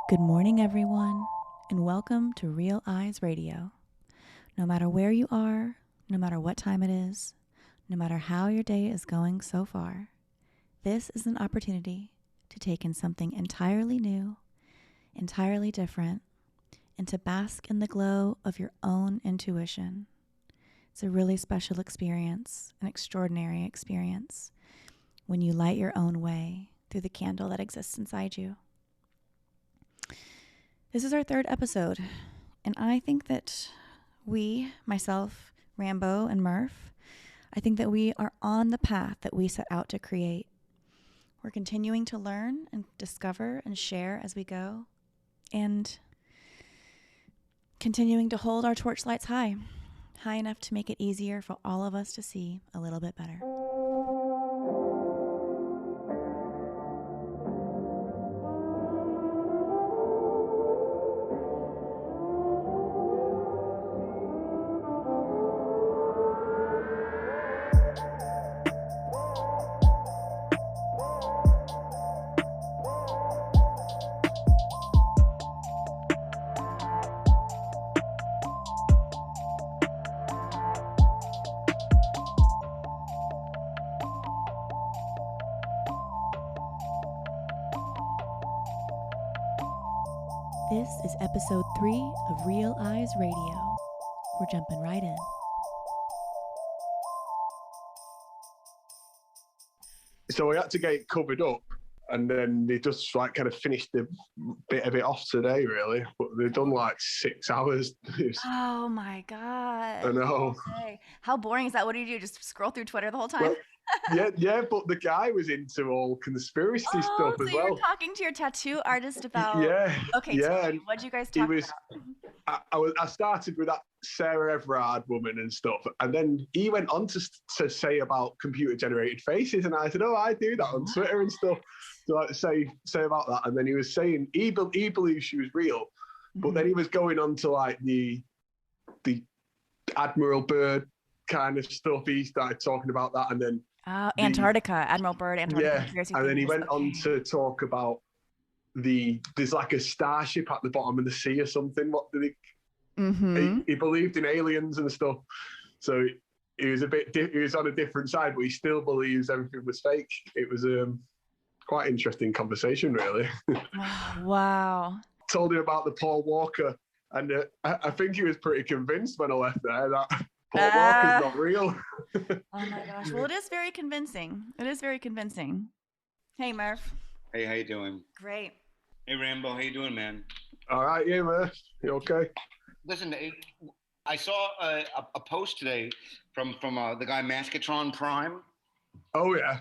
Good morning, everyone, and welcome to Real Eyes Radio. No matter where you are, no matter what time it is, no matter how your day is going so far, this is an opportunity to take in something entirely new, entirely different, and to bask in the glow of your own intuition. It's a really special experience, an extraordinary experience, when you light your own way through the candle that exists inside you. This is our third episode, and I think that we, myself, Rambo, and Murph, I think that we are on the path that we set out to create. We're continuing to learn and discover and share as we go, and continuing to hold our torchlights high enough to make it easier for all of us to see a little bit better. This is episode 3 of Real Eyes Radio. We're jumping right in. So we had to get it covered up, and then they just like kind of finished the bit of it off today, really. But they've done like 6 hours. Oh my God. I know. Okay. How boring is that? What do you do? Just scroll through Twitter the whole time? Well, yeah, but the guy was into all conspiracy stuff as so well. you're talking to your tattoo artist about... Yeah. Okay, tell me, what'd you guys talk about? I started with that Sarah Everard woman and stuff, and then he went on to say about computer-generated faces, and I said, "Oh, I do that on Twitter and stuff." So like say about that, and then he was saying he believes she was real, but then he was going on to like the Admiral Byrd kind of stuff. He started talking about that, and then Antarctica, Admiral Byrd, Antarctica. Yeah, and then he went on to talk about there's like a starship at the bottom of the sea or something. What did he believed in aliens and stuff. So he was he was on a different side, but he still believes everything was fake. It was quite interesting conversation, really. Wow. Told him about the Paul Walker, and I think he was pretty convinced when I left there that Paul Walker's not real. Oh my gosh. Well, it is very convincing. Hey, Murph. Hey, how you doing? Great. Hey, Rambo, how you doing, man? All right, yeah, man. You okay? Listen, I saw a post today from the guy Maskatron Prime. Oh yeah.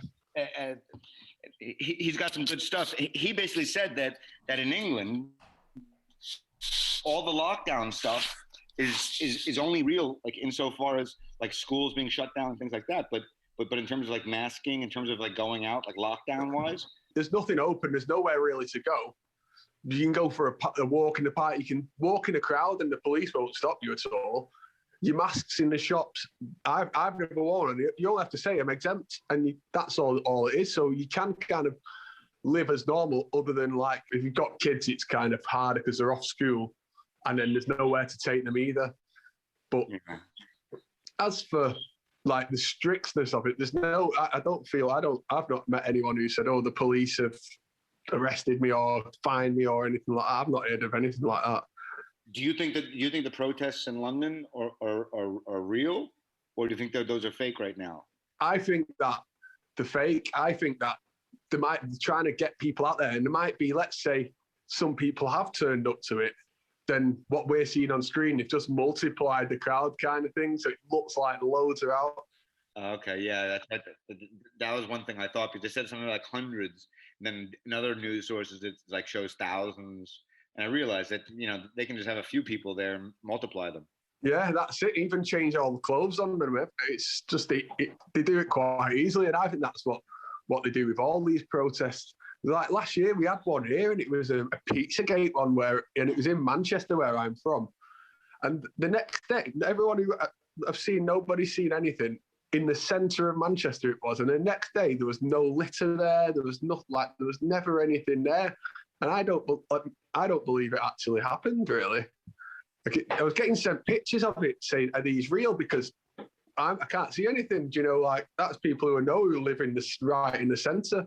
He's got some good stuff. He basically said that in England, all the lockdown stuff is only real, like insofar as like schools being shut down and things like that. But in terms of like masking, in terms of like going out, like lockdown wise, there's nothing open. There's nowhere really to go. You can go for a walk in the park. You can walk in a crowd, and the police won't stop you at all. Your masks in the shops, I've never worn them. You all have to say I'm exempt, and that's all it is. So you can kind of live as normal, other than like if you've got kids, it's kind of harder because they're off school, and then there's nowhere to take them either. But as for like the strictness of it, there's no. I've not met anyone who said, "Oh, the police have arrested me or fined me or anything like that." I've not heard of anything like that. Do you think the protests in London are real, or do you think that those are fake right now? I think that the fake. I think that they might be trying to get people out there, and there might be, let's say, some people have turned up to it. Then what we're seeing on screen, they've just multiplied the crowd kind of thing, so it looks like loads are out. Okay, yeah, that was one thing I thought, because they said something like hundreds, and then in other news sources it like shows thousands, and I realized that they can just have a few people there and multiply them. Yeah, that's it. Even change all the clothes on them. It's just they do it quite easily, and I think that's what they do with all these protests. Like last year, we had one here, and it was a Pizzagate one and it was in Manchester, where I'm from. And the next day, everyone who I've seen, nobody's seen anything. In the centre of Manchester it was, and the next day there was no litter there. There was nothing, like there was never anything there. and I don't believe it actually happened. Really, like I was getting sent pictures of it, saying, "Are these real?" Because I can't see anything. Do you know, like that's people who live in right in the centre,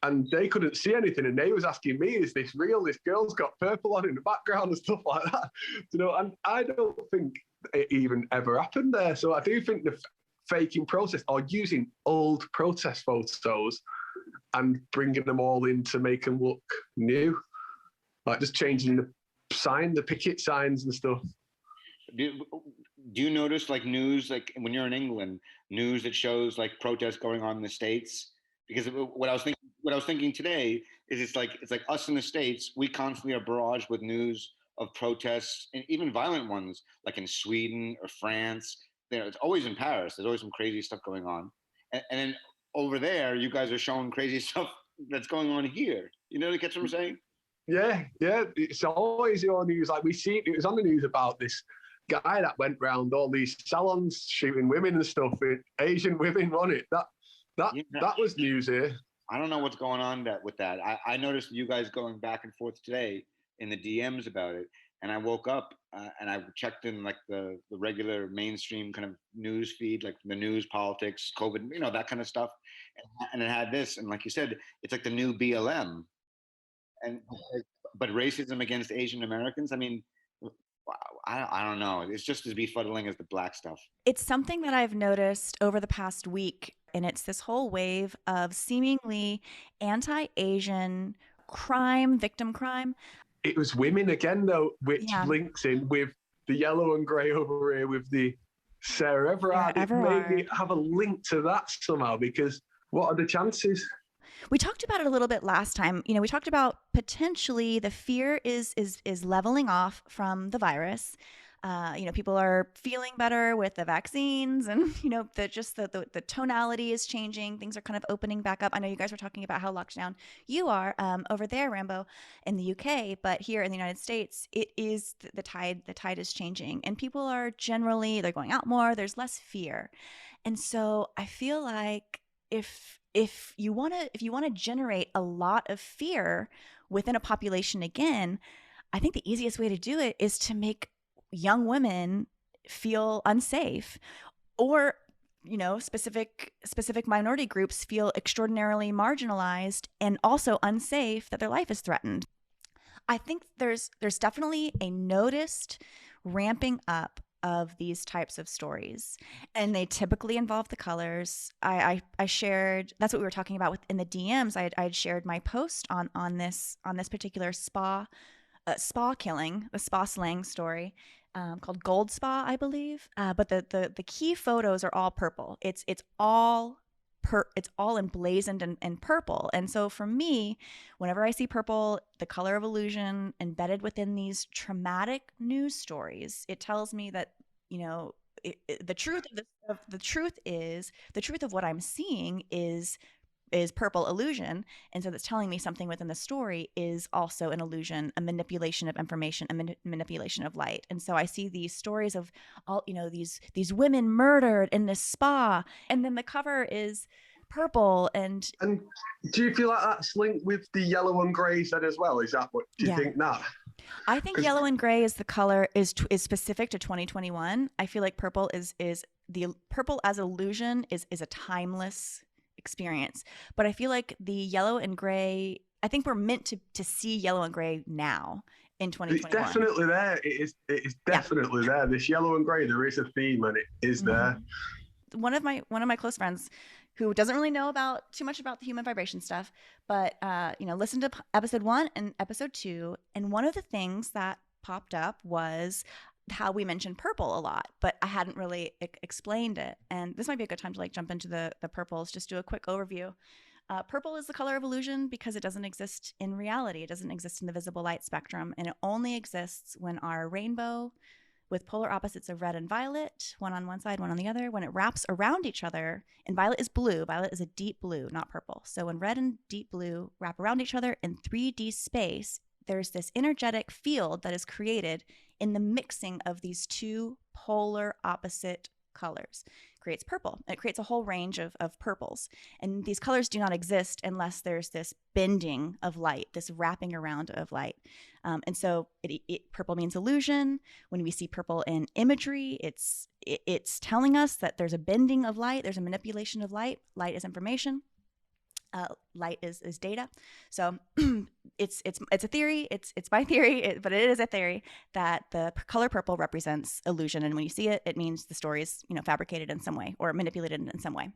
and they couldn't see anything, and they was asking me, "Is this real? This girl's got purple on in the background and stuff like that." You know, and I don't think it even ever happened there. So I do think the faking process or using old protest photos and bringing them all in to make them look new, like just changing the picket signs and stuff. Do you notice like news, like when you're in England, news that shows like protests going on in the States? Because what I was thinking today is it's like us in the States, we constantly are barraged with news of protests and even violent ones, like in Sweden or France. It's always in Paris. There's always some crazy stuff going on, and then over there, you guys are showing crazy stuff that's going on here. You know, to get what I'm saying? Yeah, yeah. It's always your news. Like we see, it was on the news about this guy that went round all these salons shooting women and stuff. Asian women on it. That was news here. I don't know what's going on with that. I noticed you guys going back and forth today in the DMs about it, and I woke up and I checked in like the regular mainstream kind of news feed, like the news, politics, COVID, you know, that kind of stuff, and it had this, and like you said, it's like the new BLM, and but racism against Asian Americans. I mean, I don't know. It's just as befuddling as the black stuff. It's something that I've noticed over the past week, and it's this whole wave of seemingly anti-Asian crime, victim crime. It was women again, though, which Yeah. links in with the yellow and grey over here with the Sarah Everard. It made me have a link to that somehow, because what are the chances? We talked about it a little bit last time. You know, we talked about potentially the fear is leveling off from the virus. You know, people are feeling better with the vaccines, and you know, the tonality is changing. Things are kind of opening back up. I know you guys were talking about how locked down you are over there, Rambo, in the UK, but here in the United States, it is the tide. The tide is changing, and people are they're going out more. There's less fear, and so I feel like if you want to generate a lot of fear within a population again, I think the easiest way to do it is to make young women feel unsafe, or you know, specific minority groups feel extraordinarily marginalized and also unsafe, that their life is threatened. I think there's definitely a noticed ramping up of these types of stories, and they typically involve the colors. I shared, that's what we were talking about in the DMs. I had shared my post on this particular spa killing, the spa slang story, called Gold Spa, I believe. But the key photos are all purple. It's all emblazoned in purple. And so for me, whenever I see purple, the color of illusion embedded within these traumatic news stories, it tells me that, you know, the truth of what I'm seeing is purple illusion. And so that's telling me something within the story is also an illusion, a manipulation of information, a manipulation of light. And so I see these stories of all, you know, these women murdered in this spa, and then the cover is purple. And do you feel like that's linked with the yellow and grey then as well? Is that what do you think that? I think yellow and gray is the color is specific to 2021. I feel like purple is the purple as illusion is a timeless experience. But I feel like the yellow and gray, I think we're meant to see yellow and gray now in 2021. It's definitely there. It is definitely there. This yellow and gray, there is a theme, and it is there. One of my close friends, who doesn't really know too much about the human vibration stuff, but you know, listened to episode 1 and episode 2, and one of the things that popped up was how we mentioned purple a lot, but I hadn't really explained it. And this might be a good time to like jump into the purples, just do a quick overview. Purple is the color of illusion because it doesn't exist in reality. It doesn't exist in the visible light spectrum, and it only exists when our rainbow, with polar opposites of red and violet, one on one side, one on the other, when it wraps around each other, and violet is blue. Violet is a deep blue, not purple. So when red and deep blue wrap around each other in 3D space, there's this energetic field that is created in the mixing of these two polar opposite colors. It creates purple. It creates a whole range of purples. And these colors do not exist unless there's this bending of light, this wrapping around of light. And so purple means illusion. When we see purple in imagery, it's telling us that there's a bending of light, there's a manipulation of light. Light is information. Light is data. So it's a theory. It's my theory, but it is a theory that the color purple represents illusion, and when you see it, it means the story is fabricated in some way or manipulated in some way.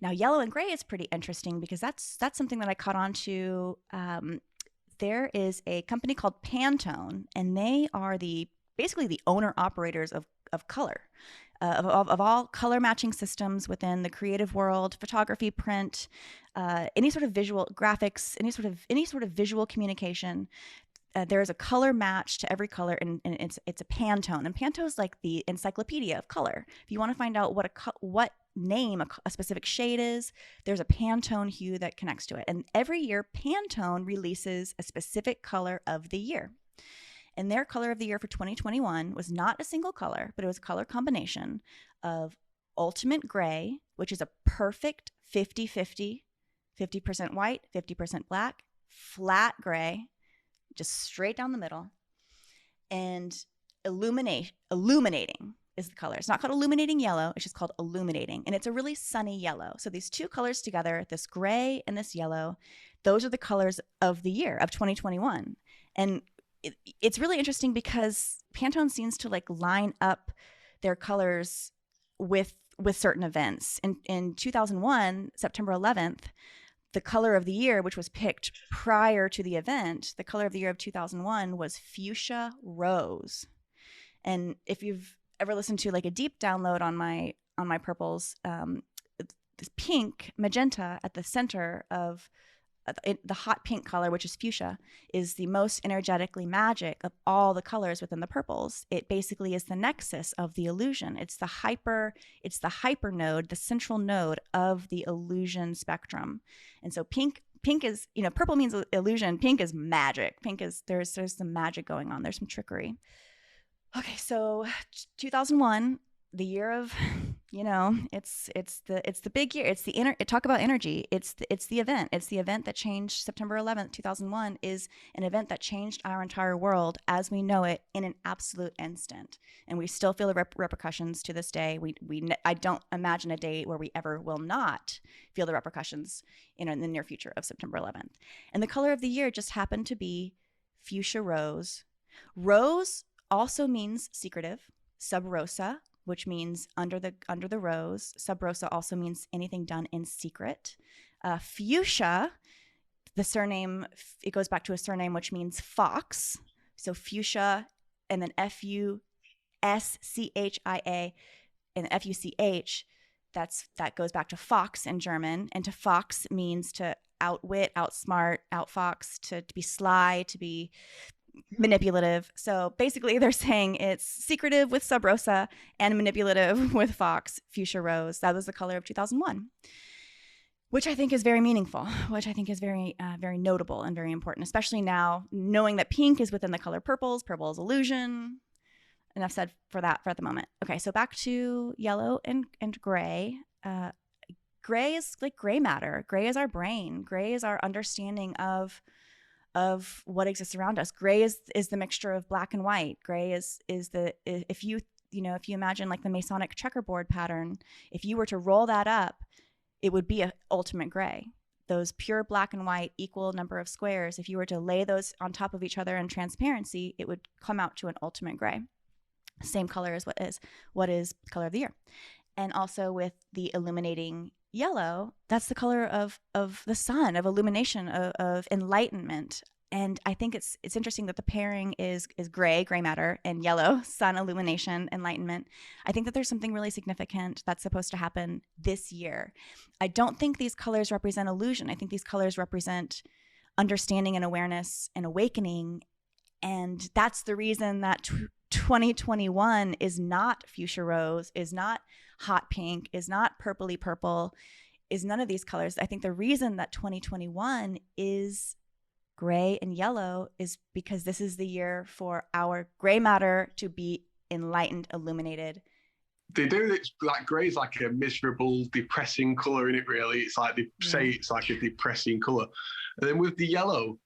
Now, yellow and gray is pretty interesting because that's something that I caught on to. There is a company called Pantone, and they are basically the owner operators of color. Of all color matching systems within the creative world, photography, print, any sort of visual graphics, any sort of visual communication. There is a color match to every color, and it's a Pantone. And Pantone is like the encyclopedia of color. If you want to find out what name a specific shade is, there's a Pantone hue that connects to it. And every year, Pantone releases a specific color of the year. And their color of the year for 2021 was not a single color, but it was a color combination of ultimate gray, which is a perfect 50-50, 50% white, 50% black, flat gray, just straight down the middle, and illuminating is the color. It's not called illuminating yellow. It's just called illuminating. And it's a really sunny yellow. So these two colors together, this gray and this yellow, those are the colors of the year of 2021. And it's really interesting because Pantone seems to like line up their colors with certain events. In 2001, September 11th, the color of the year, which was picked prior to the event, the color of the year of 2001 was fuchsia rose. And if you've ever listened to like a deep download on my purples, this pink magenta at the center of the hot pink color, which is fuchsia, is the most energetically magic of all the colors within the purples. It basically is the nexus of the illusion. It's the hyper node, the central node of the illusion spectrum. And so pink is, purple means illusion. Pink is magic. Pink is, there's some magic going on. There's some trickery. Okay, so 2001, the year of, it's the big year. It's talk about energy. It's the event. It's the event that changed. September 11th, 2001 is an event that changed our entire world as we know it in an absolute instant. And we still feel the repercussions to this day. I don't imagine a day where we ever will not feel the repercussions, in the near future of September 11th. And the color of the year just happened to be fuchsia rose. Rose also means secretive. Sub rosa, which means under the rose. Sub rosa also means anything done in secret. Fuchsia, the surname, it goes back to a surname which means fox. So fuchsia, and then Fuschia, and Fuch, that goes back to fox in German. And to fox means to outwit, outsmart, outfox, to be sly, to be manipulative. So basically they're saying it's secretive with sub rosa and manipulative with fox, fuchsia rose. That was the color of 2001, which I think is very meaningful, which I think is very, very notable and very important, especially now knowing that pink is within the color purples. Purple is illusion. Enough said for that for the moment. Okay, so back to yellow and gray. Gray is like gray matter. Gray is our brain. Gray is our understanding of what exists around us. Gray is the mixture of black and white. Gray is if you imagine like the Masonic checkerboard pattern, if you were to roll that up, it would be a ultimate gray. Those pure black and white equal number of squares, if you were to lay those on top of each other in transparency, it would come out to an ultimate gray. Same color as what is color of the year. And also with the illuminating yellow, that's the color of the sun, of illumination, of enlightenment. And I think it's interesting that the pairing is gray matter, and yellow, sun, illumination, enlightenment. I think that there's something really significant that's supposed to happen this year. I don't think these colors represent illusion. I think these colors represent understanding and awareness and awakening. And that's the reason that 2021 is not fuchsia rose, is not hot pink, is not purpley purple, is none of these colors. I think the reason that 2021 is gray and yellow is because this is the year for our gray matter to be enlightened, illuminated, they do it like grey's like a miserable, depressing color in it. Really, it's like they say it's like a depressing color, and then with the yellow,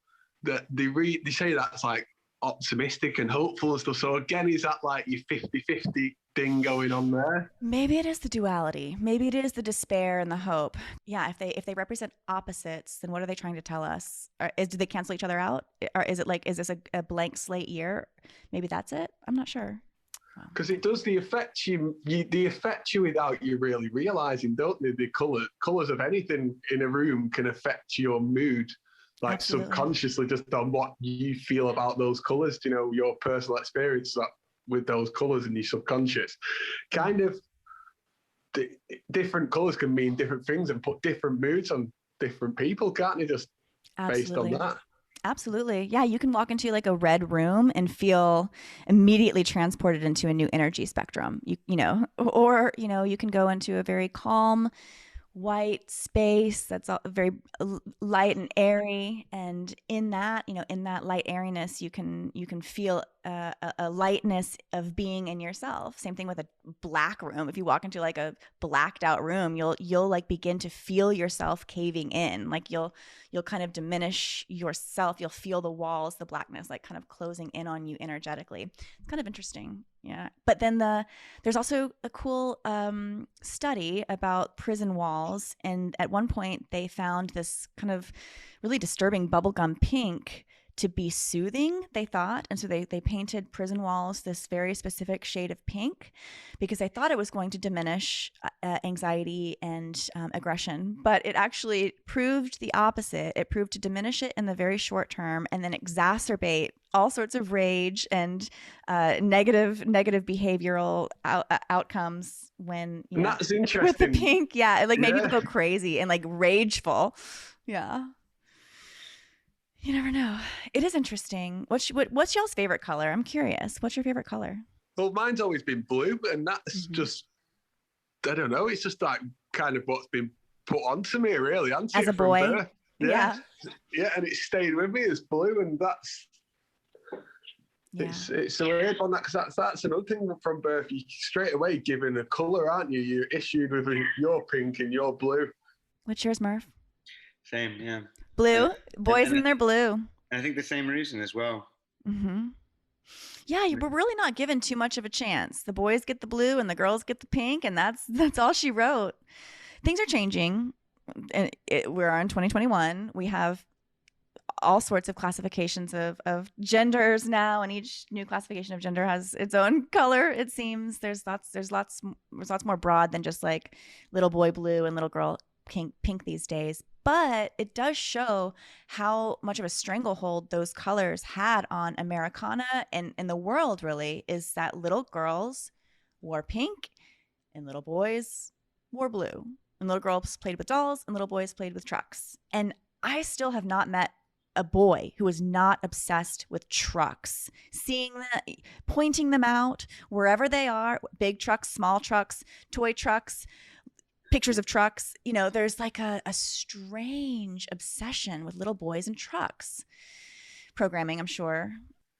that they say that's like optimistic and hopeful and stuff. So again, is that like your 50-50 thing going on there? Maybe it is the duality. Maybe it is the despair and the hope. Yeah, if they represent opposites, then what are they trying to tell us? Do they cancel each other out? Or is it like, is this a blank slate year? Maybe that's it. I'm not sure. Because it does they affect you without you really realizing, don't they? The colors of anything in a room can affect your mood, like Absolutely. subconsciously, just on what you feel about those colors. You know, your personal experience with those colors in your subconscious. Kind of different colors can mean different things and put different moods on different people, can't you? Just Absolutely. based on that. Absolutely. Yeah, you can walk into like a red room and feel immediately transported into a new energy spectrum. You know, or you know, you can go into a very calm white space that's very light and airy, and in that, you know, in that light airiness, you can feel a lightness of being in yourself. Same thing with a black room. If you walk into like a blacked out room, you'll like begin to feel yourself caving in. Like you'll kind of diminish yourself. You'll feel the walls, the blackness, like kind of closing in on you energetically. It's kind of interesting. Yeah. But then there's also a cool study about prison walls. And at one point they found this kind of really disturbing bubblegum pink to be soothing, they thought. And so they painted prison walls this very specific shade of pink because they thought it was going to diminish anxiety and aggression. But it actually proved the opposite. It proved to diminish it in the very short term and then exacerbate all sorts of rage and negative behavioral outcomes when, you know, that's interesting. With the pink. Yeah. It like made people go crazy and like rageful. Yeah. You never know. It is interesting. What's y'all's favorite color? I'm curious. What's your favorite color? Well, mine's always been blue, and that's just, I don't know. It's just like kind of what's been put onto me, really. As a boy. Yeah. Yeah, and it stayed with me as blue, and that's. Yeah. It's a weird one because that's another thing from birth. You straight away given a color, aren't you? You're issued with your pink and your blue. What's yours, Murph? Same, yeah. Blue. Boys and they're blue. And I think the same reason as well. Mm-hmm. Yeah, we're really not given too much of a chance. The boys get the blue and the girls get the pink, and that's all she wrote. Things are changing. And we're in 2021. We have all sorts of classifications of genders now, and each new classification of gender has its own color. It seems there's lots more broad than just like little boy blue and little girl pink these days. But it does show how much of a stranglehold those colors had on Americana and the world, really, is that little girls wore pink and little boys wore blue. And little girls played with dolls and little boys played with trucks. And I still have not met a boy who is not obsessed with trucks, seeing that, pointing them out wherever they are, big trucks, small trucks, toy trucks, pictures of trucks. You know, there's like a strange obsession with little boys and trucks. Programming, I'm sure.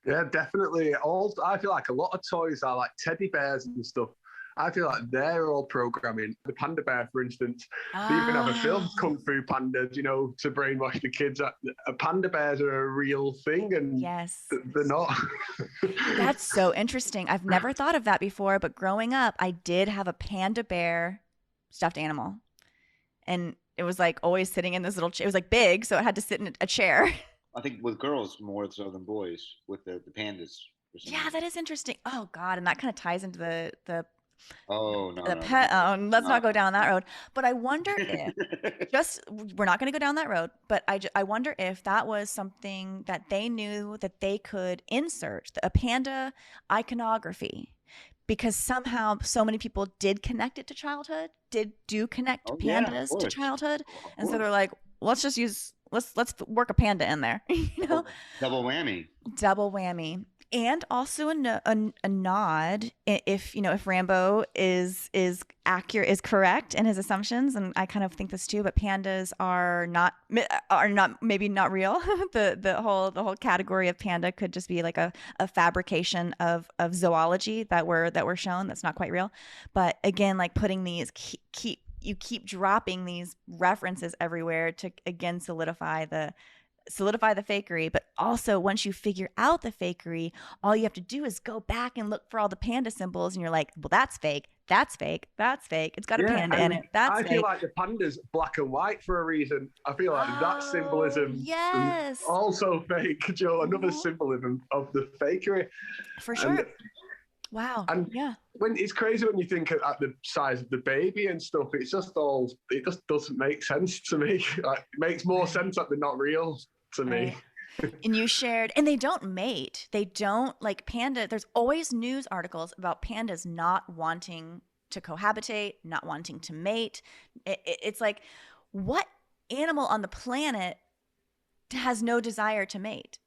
Yeah, definitely. I feel like a lot of toys are like teddy bears and stuff. I feel like they're all programming. The panda bear, for instance, they even have a film, Kung Fu Panda, you know, to brainwash the kids. Panda bears are a real thing, and yes, they're not. That's so interesting. I've never thought of that before, but growing up, I did have a panda bear stuffed animal, and it was like always sitting in this little it was like big, so it had to sit in a chair. I think with girls more so than boys with the pandas. Yeah, that is interesting. Oh God, and that kind of ties into the pet. Let's not go down that road. But I wonder if we're not going to go down that road. But I wonder if that was something that they knew that they could insert a panda iconography, because somehow so many people did connect it to childhood, do connect pandas to childhood, and so they're like, let's work a panda in there. You know, double whammy. And also a nod, if Rambo is accurate, is correct in his assumptions, and I kind of think this too, but pandas are not maybe not real. the whole category of panda could just be like a fabrication of zoology that we're shown that's not quite real. But again, like putting these keep dropping these references everywhere to again solidify the fakery. But also, once you figure out the fakery, all you have to do is go back and look for all the panda symbols, and you're like, well, that's fake, that's fake, that's fake, it's got a panda in it, that's fake. I feel like the panda's black and white for a reason. I feel like that symbolism is also fake, Joe. Another symbolism of the fakery. For sure. Wow. And when it's crazy when you think at the size of the baby and stuff, it just doesn't make sense to me. Like, it makes more sense that they're not real to me. And you shared, and they don't mate. They don't, like panda. There's always news articles about pandas not wanting to cohabitate, not wanting to mate. It's like, what animal on the planet has no desire to mate?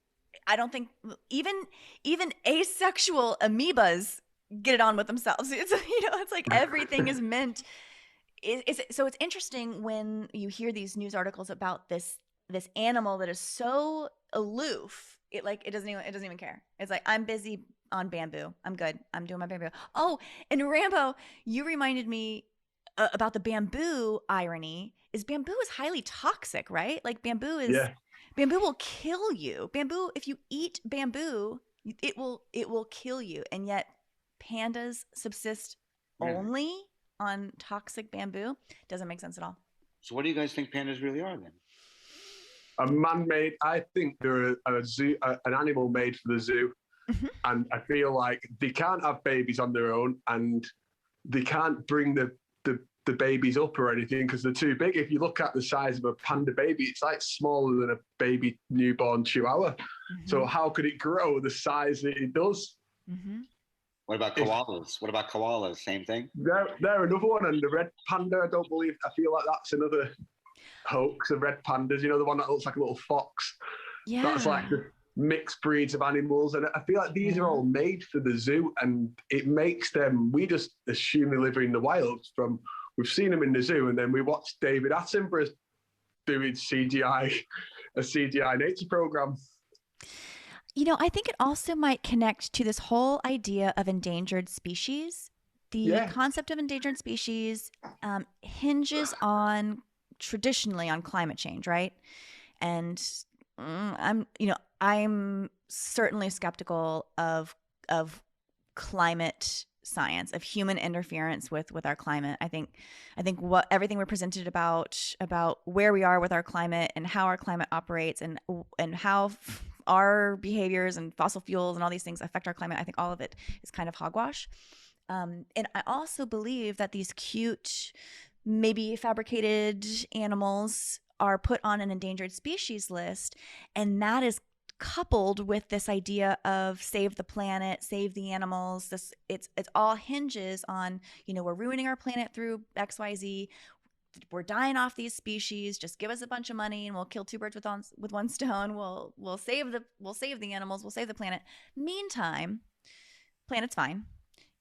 I don't think even asexual amoebas get it on with themselves. It's, it's like everything is meant. So it's interesting when you hear these news articles about this animal that is so aloof. It doesn't even care. It's like, I'm busy on bamboo. I'm good. I'm doing my bamboo. Oh, and Rambo, you reminded me about the bamboo irony. Is bamboo is highly toxic, right? Like bamboo will kill you. Bamboo, if you eat bamboo, it will kill you. And yet pandas subsist only on toxic bamboo. Doesn't make sense at all. So what do you guys think pandas really are then? A man-made. I think they're an animal made for the zoo. And I feel like they can't have babies on their own, and they can't bring the babies up or anything because they're too big. If you look at the size of a panda baby, it's like smaller than a baby newborn chihuahua. So how could it grow the size that it does? What about koalas? Same thing? They're another one. And the red panda, I feel like that's another hoax of red pandas. The one that looks like a little fox. Yeah. That's like the mixed breeds of animals. And I feel like these are all made for the zoo, and it makes them, we just assume they live in the wild from, we've seen them in the zoo, and then we watched David Attenborough doing a CGI nature program. I think it also might connect to this whole idea of endangered species. The concept of endangered species hinges traditionally on climate change, right? And I'm certainly skeptical of climate science, of human interference with our climate. I think everything we're presented about where we are with our climate and how our climate operates and how our behaviors and fossil fuels and all these things affect our climate, I think all of it is kind of hogwash. And I also believe that these cute, maybe fabricated animals are put on an endangered species list, and that is coupled with this idea of save the planet, save the animals. It's all hinges on, we're ruining our planet through XYZ. We're dying off these species. Just give us a bunch of money and we'll kill two birds with one stone. We'll save the animals. We'll save the planet. Meantime, planet's fine.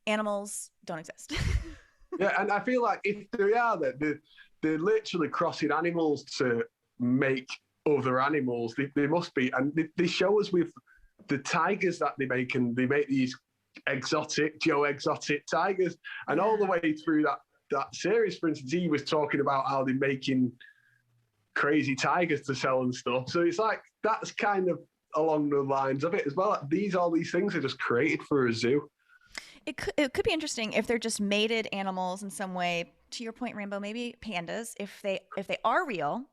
Animals don't exist. Yeah, and I feel like if they are that they're literally crossing animals to make other animals. They must be, and they show us with the tigers that they make, and they make these exotic tigers, and all the way through that series, for instance, he was talking about how they're making crazy tigers to sell and stuff. So it's like that's kind of along the lines of it as well. All these things are just created for a zoo. It could be interesting if they're just mated animals in some way. To your point, Rambo, maybe pandas, if they are real.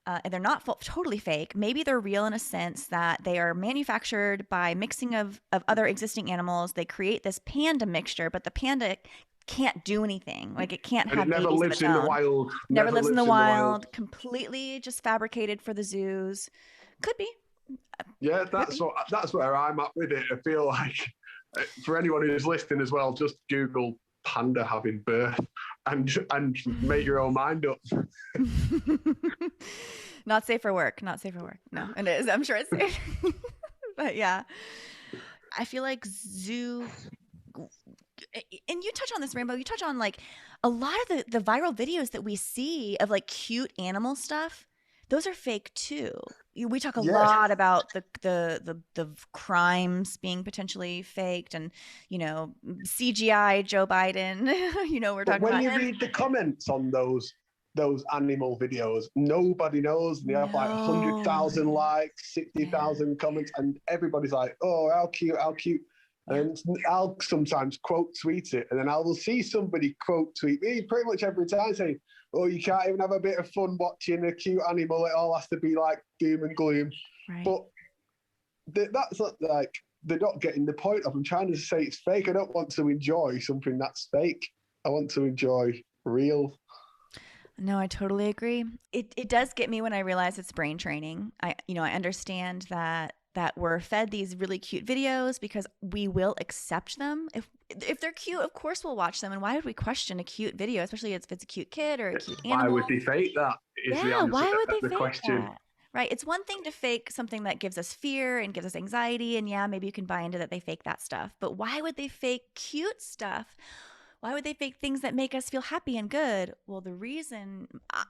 And they're not totally fake. Maybe they're real in a sense that they are manufactured by mixing of other existing animals. They create this panda mixture, but the panda can't do anything. Like it can't have babies. Never lives in the wild. Never lives in the wild. Completely just fabricated for the zoos. Could be. Yeah, that's where I'm at with it. I feel like for anyone who's listening as well, just Google panda having birth and make your own mind up. Not safe for work. No, and it is. I'm sure it's safe. But yeah. I feel like and you touch on this, Rambo, you touch on like a lot of the viral videos that we see of like cute animal stuff. Those are fake too. We talk a Yeah. lot about the crimes being potentially faked, and CGI Joe Biden. We're But talking when about you him. read the comments on those animal videos, nobody knows. And they have like No. 100,000 likes, Yeah. 60,000 comments, and everybody's like, "Oh, how cute, how cute." Yeah. And I'll sometimes quote tweet it, and then I will see somebody quote tweet me pretty much every time saying, "Oh, you can't even have a bit of fun watching a cute animal. It all has to be like doom and gloom." Right. But that's not like, they're not getting the point of. I'm trying to say it's fake. I don't want to enjoy something that's fake. I want to enjoy real. No, I totally agree. It does get me when I realize it's brain training. I understand that we're fed these really cute videos because we will accept them. If they're cute, of course we'll watch them. And why would we question a cute video, especially if it's a cute kid or a cute Why animal? would they fake that? Is the Yeah, answer why would to they the fake question. that? Right. It's one thing to fake something that gives us fear and gives us anxiety. And yeah, maybe you can buy into that they fake that stuff. But why would they fake cute stuff? Why would they fake things that make us feel happy and good? Well,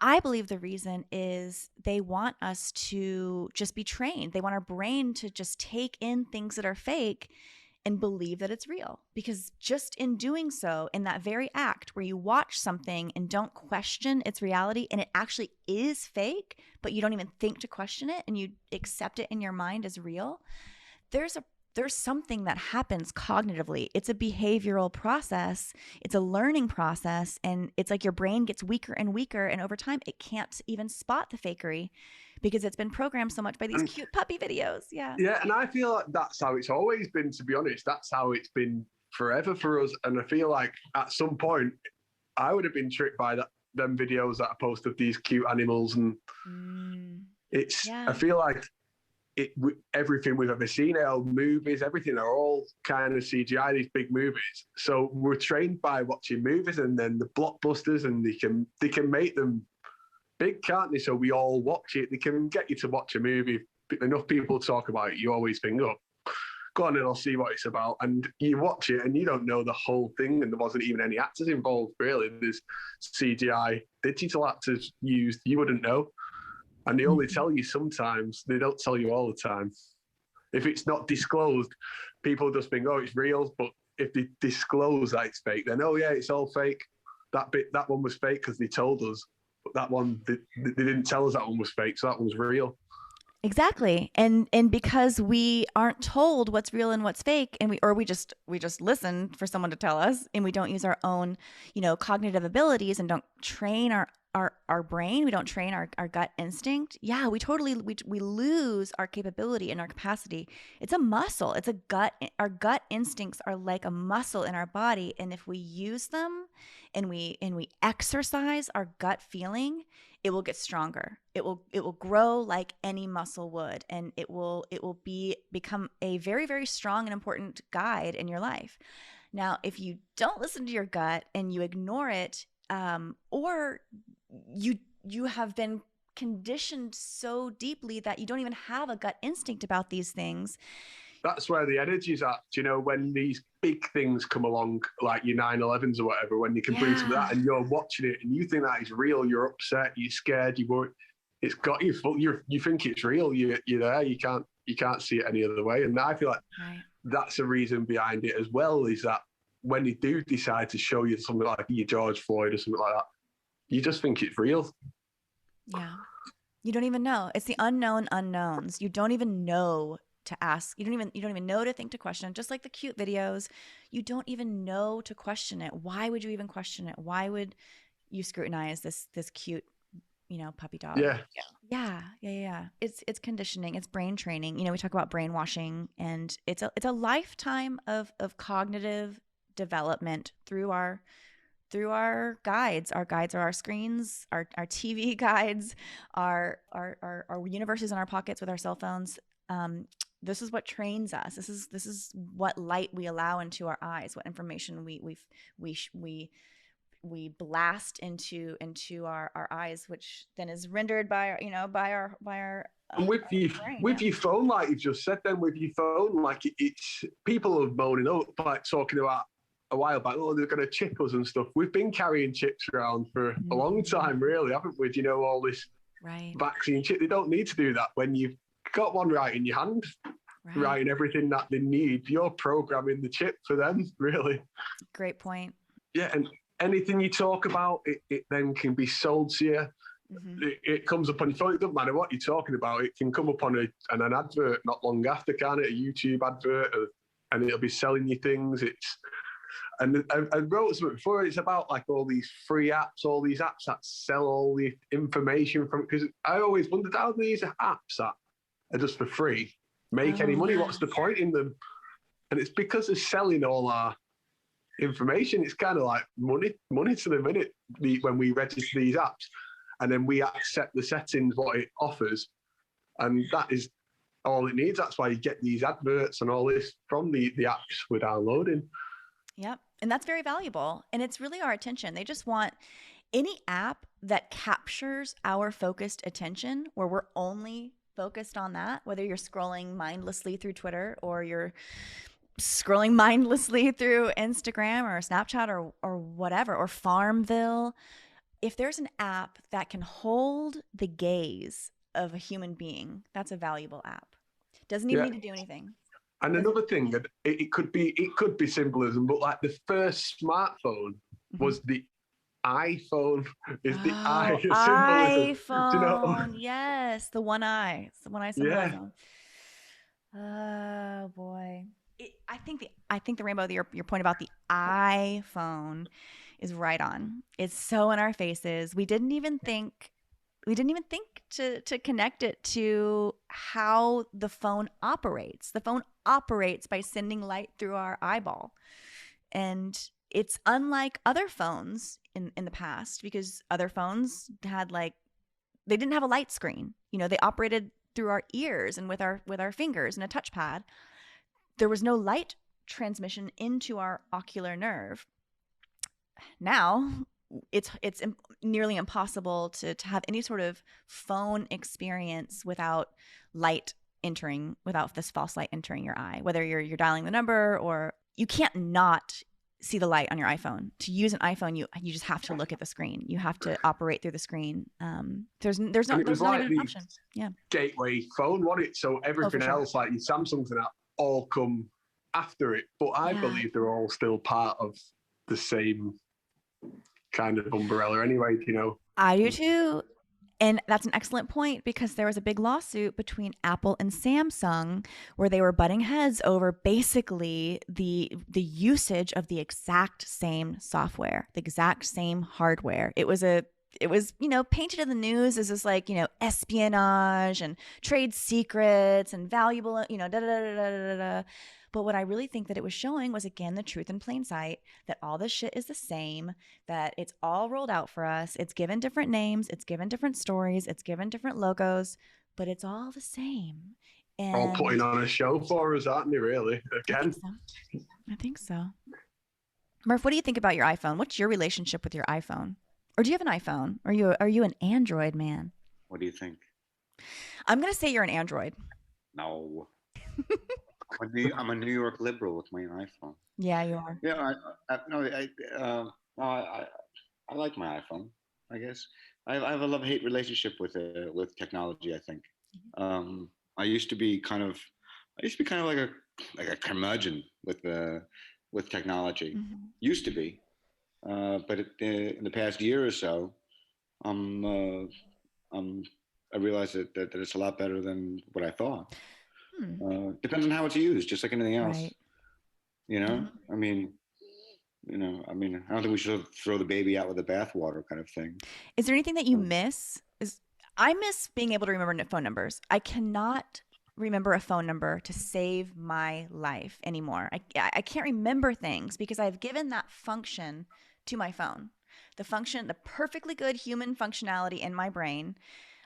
I believe the reason is they want us to just be trained. They want our brain to just take in things that are fake and believe that it's real. Because just in doing so, in that very act where you watch something and don't question its reality and it actually is fake, but you don't even think to question it and you accept it in your mind as real, there's something that happens cognitively. It's a behavioral process. It's a learning process. And it's like your brain gets weaker and weaker. And over time, it can't even spot the fakery because it's been programmed so much by these cute puppy videos. Yeah. Yeah, and I feel like that's how it's always been, to be honest. That's how it's been forever for us. And I feel like at some point, I would have been tricked by them videos that I post of these cute animals. And I feel like everything we've ever seen, our movies, everything are all kind of CGI, these big movies. So we're trained by watching movies and then the blockbusters, and they can make them big, can't they? So we all watch it. They can get you to watch a movie. Enough people talk about it, you always think, "Oh, go on and I'll see what it's about." And you watch it and you don't know the whole thing, and there wasn't even any actors involved, really. There's CGI, digital actors used, you wouldn't know. And they only tell you sometimes. They don't tell you all the time. If it's not disclosed, people just think, "Oh, it's real." But if they disclose that it's fake, then, "Oh yeah, it's all fake." That one was fake because they told us. But that one, they didn't tell us that one was fake, so that one was real. Exactly. And because we aren't told what's real and what's fake, and we just listen for someone to tell us, and we don't use our own, cognitive abilities and don't train our brain, we don't train our gut instinct. Yeah, we lose our capability and our capacity. It's a muscle. It's a gut. Our gut instincts are like a muscle in our body, and if we use them and we exercise our gut feeling, it will get stronger. It will grow like any muscle would, and it will become a very, very strong and important guide in your life. Now, if you don't listen to your gut and you ignore it, or you have been conditioned so deeply that you don't even have a gut instinct about these things. That's where the energy's at. Do you know, when these big things come along, like your 9/11s or whatever, when you can bring some of that and you're watching it and you think that is real, you're upset, you're scared, you worry, it's got you full. You think it's real. You're there. You can't see it any other way. And I feel like that's a reason behind it as well. Is that when they do decide to show you something like your George Floyd or something like that, you just think it's real. Yeah. You don't even know. It's the unknown unknowns. You don't even know to ask. You don't even know to think, to question. Just like the cute videos, you don't even know to question it. Why would you even question it? Why would you scrutinize this cute, puppy dog? Yeah. It's conditioning. It's brain training. We talk about brainwashing, and it's a lifetime of cognitive development through our guides. Our guides are our screens, our TV guides, our universes in our pockets with our cell phones. This is what trains us. This is what light we allow into our eyes, what information we blast into our eyes, which then is rendered by our And with your phone, like you've just said, then with your phone, like it's people are moaning up, like talking about a while back, oh, they're going to chip us and stuff. We've been carrying chips around for a long time, really, haven't we? You know, all this vaccine chip. They don't need to do that when you've got one right in your hand, writing everything that they need. You're programming the chip for them, really. Great point. Yeah, and anything you talk about, it then can be sold to you. It comes up on your phone. It doesn't matter what you're talking about. It can come up on an advert not long after, can it? A YouTube advert, and it'll be selling you things. And I wrote something before. It's about like all these free apps, all these apps that sell all the information from. Because I always wondered how these apps that are just for free make any money. What's the point in them? And it's because they're selling all our information. It's kind of like money to the minute when we register these apps. And then we accept the settings, what it offers. And that is all it needs. That's why you get these adverts and all this from the apps we're downloading. Yep. And that's very valuable. And it's really our attention. They just want any app that captures our focused attention, where we're only focused on that, whether you're scrolling mindlessly through Twitter or you're scrolling mindlessly through Instagram or Snapchat or whatever, or Farmville. If there's an app that can hold the gaze of a human being, that's a valuable app. Doesn't even need to do anything. And another thing that it could be symbolism, but like the first smartphone was the iPhone. Is the eye symbolism? iPhone, do you know? Yes, the one eye. It's the one eye symbolism. Oh boy. I think the Rainbow, your point about the iPhone is right on. It's so in our faces. We didn't even think to connect it to how the phone operates. The phone operates by sending light through our eyeball. And it's unlike other phones in the past, because other phones had they didn't have a light screen. You know, they operated through our ears and with our fingers and a touchpad. There was no light transmission into our ocular nerve. Now it's nearly impossible to have any sort of phone experience without this false light entering your eye, whether you're dialing the number, or you can't not see the light on your iPhone. To use an iPhone, you just have to look at the screen. You have to operate through the screen. There's not even an option. Yeah. Gateway phone, wasn't it? So everything else, like your Samsungs and that, all come after it. But I believe they're all still part of the same kind of umbrella anyway, you know. I do too. And that's an excellent point, because there was a big lawsuit between Apple and Samsung where they were butting heads over basically the usage of the exact same software, the exact same hardware. It was painted in the news as this espionage and trade secrets and valuable, da da da da da da. But what I really think that it was showing was, again, the truth in plain sight, that all this shit is the same, that it's all rolled out for us. It's given different names. It's given different stories. It's given different logos, but it's all the same. And all putting on a show for us, aren't they, really? Again. I think so. Murph, what do you think about your iPhone? What's your relationship with your iPhone? Or do you have an iPhone? Are you an Android man? What do you think? I'm going to say you're an Android. No. I'm a New York liberal with my iPhone. Yeah, you are. Yeah, I like my iPhone. I guess I have a love-hate relationship with technology. I think I used to be kind of like a curmudgeon with technology. Mm-hmm. Used to be, but in the past year or so, I realized that it's a lot better than what I thought. Depends on how it's used, just like anything else. Right. You know, I mean, I don't think we should throw the baby out with the bathwater, kind of thing. Is there anything that you miss? I miss being able to remember phone numbers. I cannot remember a phone number to save my life anymore. I can't remember things because I've given that function to my phone. The perfectly good human functionality in my brain,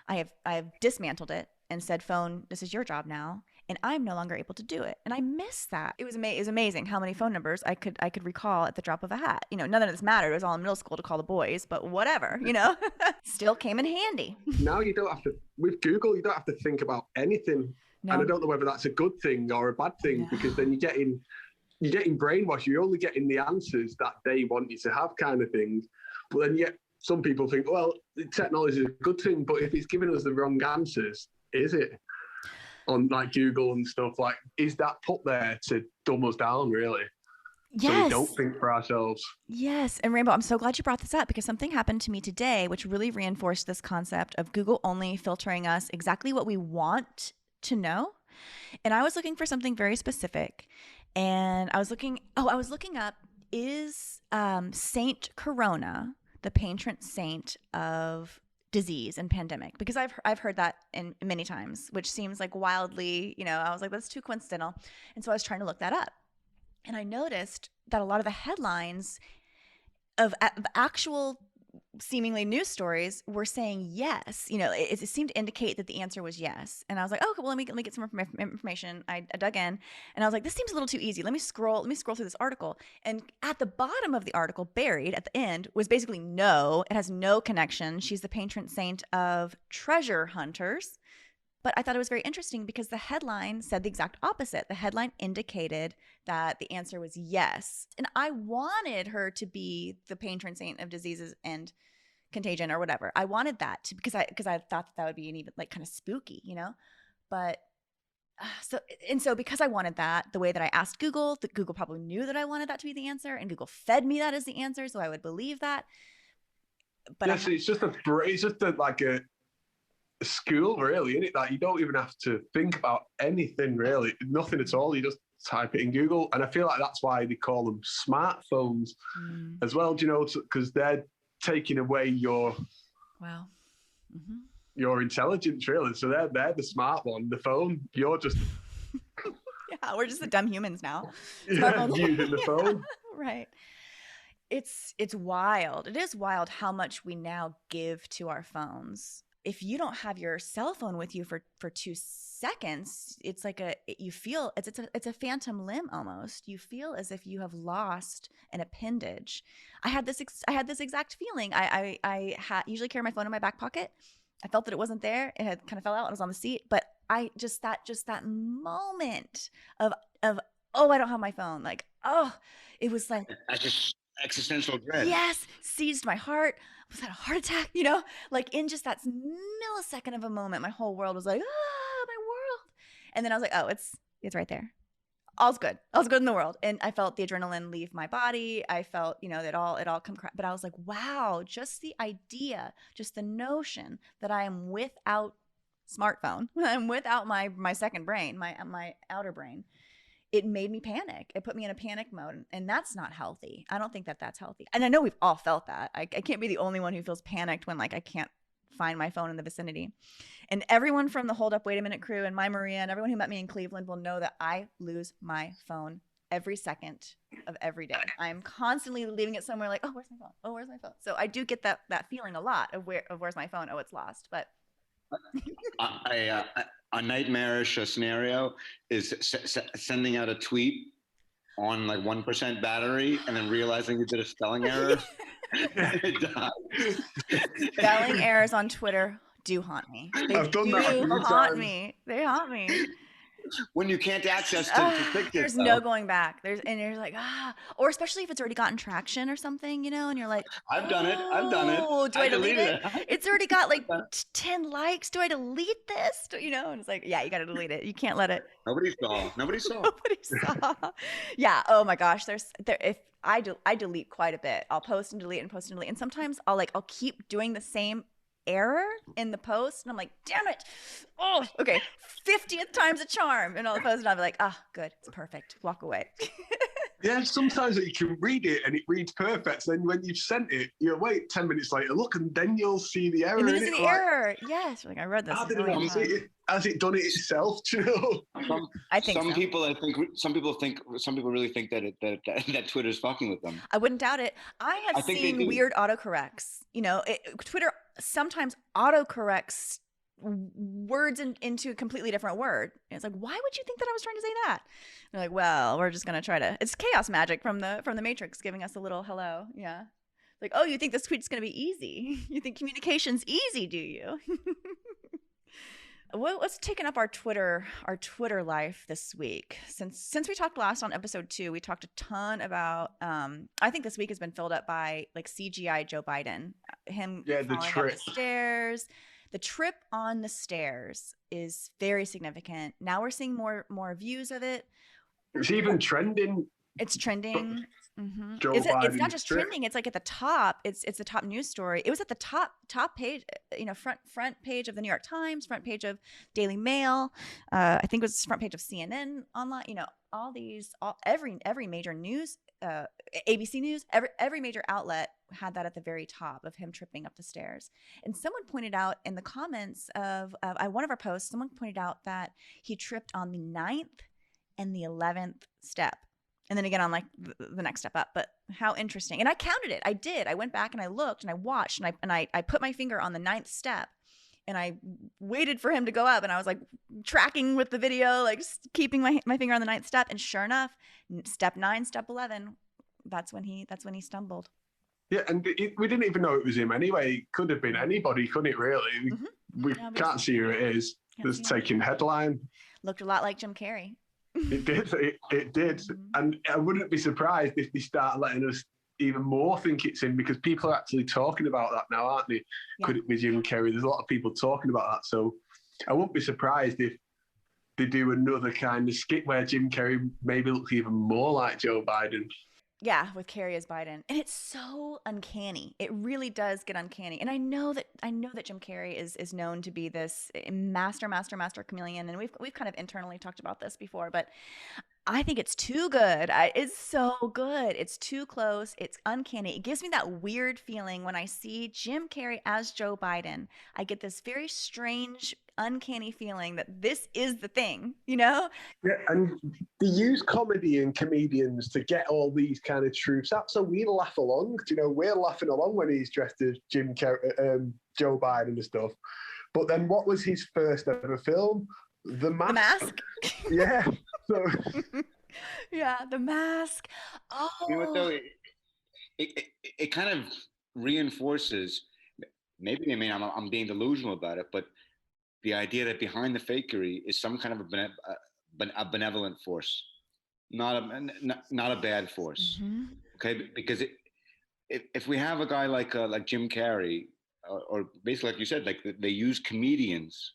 I have dismantled it and said, phone, this is your job now. and I'm no longer able to do it. And I miss that. It was amazing how many phone numbers I could recall at the drop of a hat. You know, none of this mattered. It was all in middle school to call the boys, but whatever, you know, still came in handy. Now you don't have to, with Google, you don't have to think about anything. No. And I don't know whether that's a good thing or a bad thing, because then you're getting brainwashed. You're only getting the answers that they want you to have, kind of thing. But then yet some people think, well, technology is a good thing, but if it's giving us the wrong answers, is it? On like Google and stuff, like, is that put there to dumb us down, really? Yes. So we don't think for ourselves. Yes. And Rambo, I'm so glad you brought this up, because something happened to me today which really reinforced this concept of Google only filtering us exactly what we want to know. And I was looking for something very specific, and I was looking up, is Saint Corona the patron saint of disease and pandemic? Because I've heard that in many times, which seems like wildly, you know, I was like, that's too coincidental. And so I was trying to look that up. And I noticed that a lot of the headlines of actual seemingly news stories were saying yes. You know, it seemed to indicate that the answer was yes. And I was like, oh, well, let me get some information. I dug in, and I was like, this seems a little too easy. Let me scroll through this article. And at the bottom of the article, buried at the end, was basically no. It has no connection. She's the patron saint of treasure hunters. But I thought it was very interesting because the headline said the exact opposite. The headline indicated that the answer was yes. And I wanted her to be the patron saint of diseases and contagion or whatever. I wanted that to, because I thought that would be an even like kind of spooky, you know? But so because I wanted that, the way that I asked Google, that Google probably knew that I wanted that to be the answer, and Google fed me that as the answer, so I would believe that. But yes, it's just like a school, really, isn't it? Like, you don't even have to think about anything, really, nothing at all. You just type it in Google, and I feel like that's why they call them smartphones as well. Do you know? Because they're taking away your your intelligence, really. So they're the smart one. The phone, you're just yeah, we're just the dumb humans now. Using the phone, right? It's wild. It is wild how much we now give to our phones. If you don't have your cell phone with you for 2 seconds, it's like you feel it's a phantom limb almost. You feel as if you have lost an appendage. I had this exact feeling. I usually carry my phone in my back pocket. I felt that it wasn't there. It had kind of fell out. It was on the seat, but I just that moment of oh, I don't have my phone. Like, oh, it was like existential dread. Yes, seized my heart. Was that a heart attack? You know, like in just that millisecond of a moment, my whole world was like, ah, my world. And then I was like, oh, it's right there. All's good. All's good in the world. And I felt the adrenaline leave my body. I felt, you know, that it all come. But I was like, wow, just the idea, just the notion that I am without smartphone, I'm without my second brain, my outer brain. It made me panic. It put me in a panic mode, and that's not healthy. I don't think that that's healthy. And I know we've all felt that. I can't be the only one who feels panicked when like I can't find my phone in the vicinity. And everyone from the Hold Up, Wait a Minute crew and my Maria and everyone who met me in Cleveland will know that I lose my phone every second of every day. I'm constantly leaving it somewhere like, oh, where's my phone? Oh, where's my phone? So I do get that feeling a lot of where's my phone? Oh, it's lost. But a nightmarish scenario is sending out a tweet on like 1% battery and then realizing you did a spelling error. Spelling errors on Twitter do haunt me. They haunt me. When you can't access to fix it. There's no going back. And you're like, or especially if it's already gotten traction or something, you know, and you're like, I've done it. Do I delete it? It's already got like 10 likes. Do I delete this? You know, and it's like, yeah, you got to delete it. You can't let it. Nobody saw. Nobody saw. Yeah. Oh my gosh. If I delete quite a bit. I'll post and delete. And sometimes I'll keep doing the same error in the post, and I'm like, damn it, oh, okay, 50th time's a charm, and I'll post and I'll be like, good, it's perfect, walk away. Yeah, sometimes you can read it and it reads perfect. Then when you've sent it, you'll wait 10 minutes later, look, and then you'll see the error. And then you see the error. Yes, like I read this. Has it done it itself? Do you know? I think some people really think that Twitter's fucking with them. I wouldn't doubt it. I have seen weird autocorrects. You know, Twitter sometimes autocorrects words into a completely different word. And it's like, why would you think that I was trying to say that? And they're like, well, we're just gonna try to. It's chaos magic from the Matrix giving us a little hello. Yeah. Like, oh, you think this tweet's gonna be easy? You think communication's easy, do you? What's taken up our Twitter life this week? Since we talked last on episode 2, we talked a ton about. I think this week has been filled up by like CGI Joe Biden, him falling up the stairs. The trip on the stairs is very significant. Now we're seeing more views of it. It's even trending. It's trending. Mm-hmm. It's not just trending. It's like at the top. It's the top news story. It was at the top page. Front page of the New York Times, front page of Daily Mail. I think it was front page of CNN online. Every major news, ABC News, every major outlet had that at the very top of him tripping up the stairs. And someone pointed out in the comments of one of our posts, someone pointed out that he tripped on the 9th and the 11th step. And then again on like the next step up. But how interesting. And I counted it. I did. I went back and I looked and I watched and I put my finger on the 9th step and I waited for him to go up. And I was like tracking with the video, like keeping my finger on the 9th step. And sure enough, step 9, step 11, that's when he stumbled. Yeah, and we didn't even know it was him anyway. It could have been anybody, couldn't it, really? We can't see who it is. That's taking headline. Looked a lot like Jim Carrey. It did. It did. And I wouldn't be surprised if they start letting us even more think it's him, because people are actually talking about that now, aren't they? Yeah. Could it be Jim Carrey? There's a lot of people talking about that. So I wouldn't be surprised if they do another kind of skit where Jim Carrey maybe looks even more like Joe Biden. Yeah, with Carrey as Biden. And it's so uncanny. It really does get uncanny. And I know that Jim Carrey is known to be this master chameleon. And we've kind of internally talked about this before, but I think it's too good. It's so good. It's too close. It's uncanny. It gives me that weird feeling when I see Jim Carrey as Joe Biden. I get this very strange, uncanny feeling that this is the thing, you know? Yeah, and they use comedy and comedians to get all these kind of truths out, so we laugh along. You know, we're laughing along when he's dressed as Jim Carrey, Joe Biden and stuff. But then what was his first ever film? The Mask. The Mask? Yeah. So. Yeah, The Mask. Oh. You know what, though? It kind of reinforces, maybe, I mean, I'm being delusional about it, but the idea that behind the fakery is some kind of a benevolent force, not a bad force. Mm-hmm. Okay, because if we have a guy like Jim Carrey, or basically like you said, like they use comedians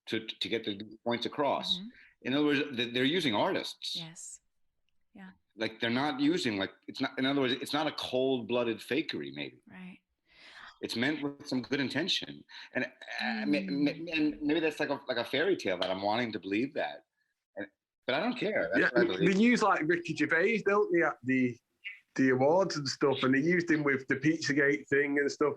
to get the points across. Mm-hmm. In other words, they're using artists. Yes. Yeah. Like they're not using it's not. In other words, it's not a cold-blooded fakery. Maybe. Right. It's meant with some good intention, and maybe that's like a fairy tale that I'm wanting to believe that, but I don't care. That's they use like Ricky Gervais, don't they, at the awards and stuff, and they used him with the Pizzagate thing and stuff,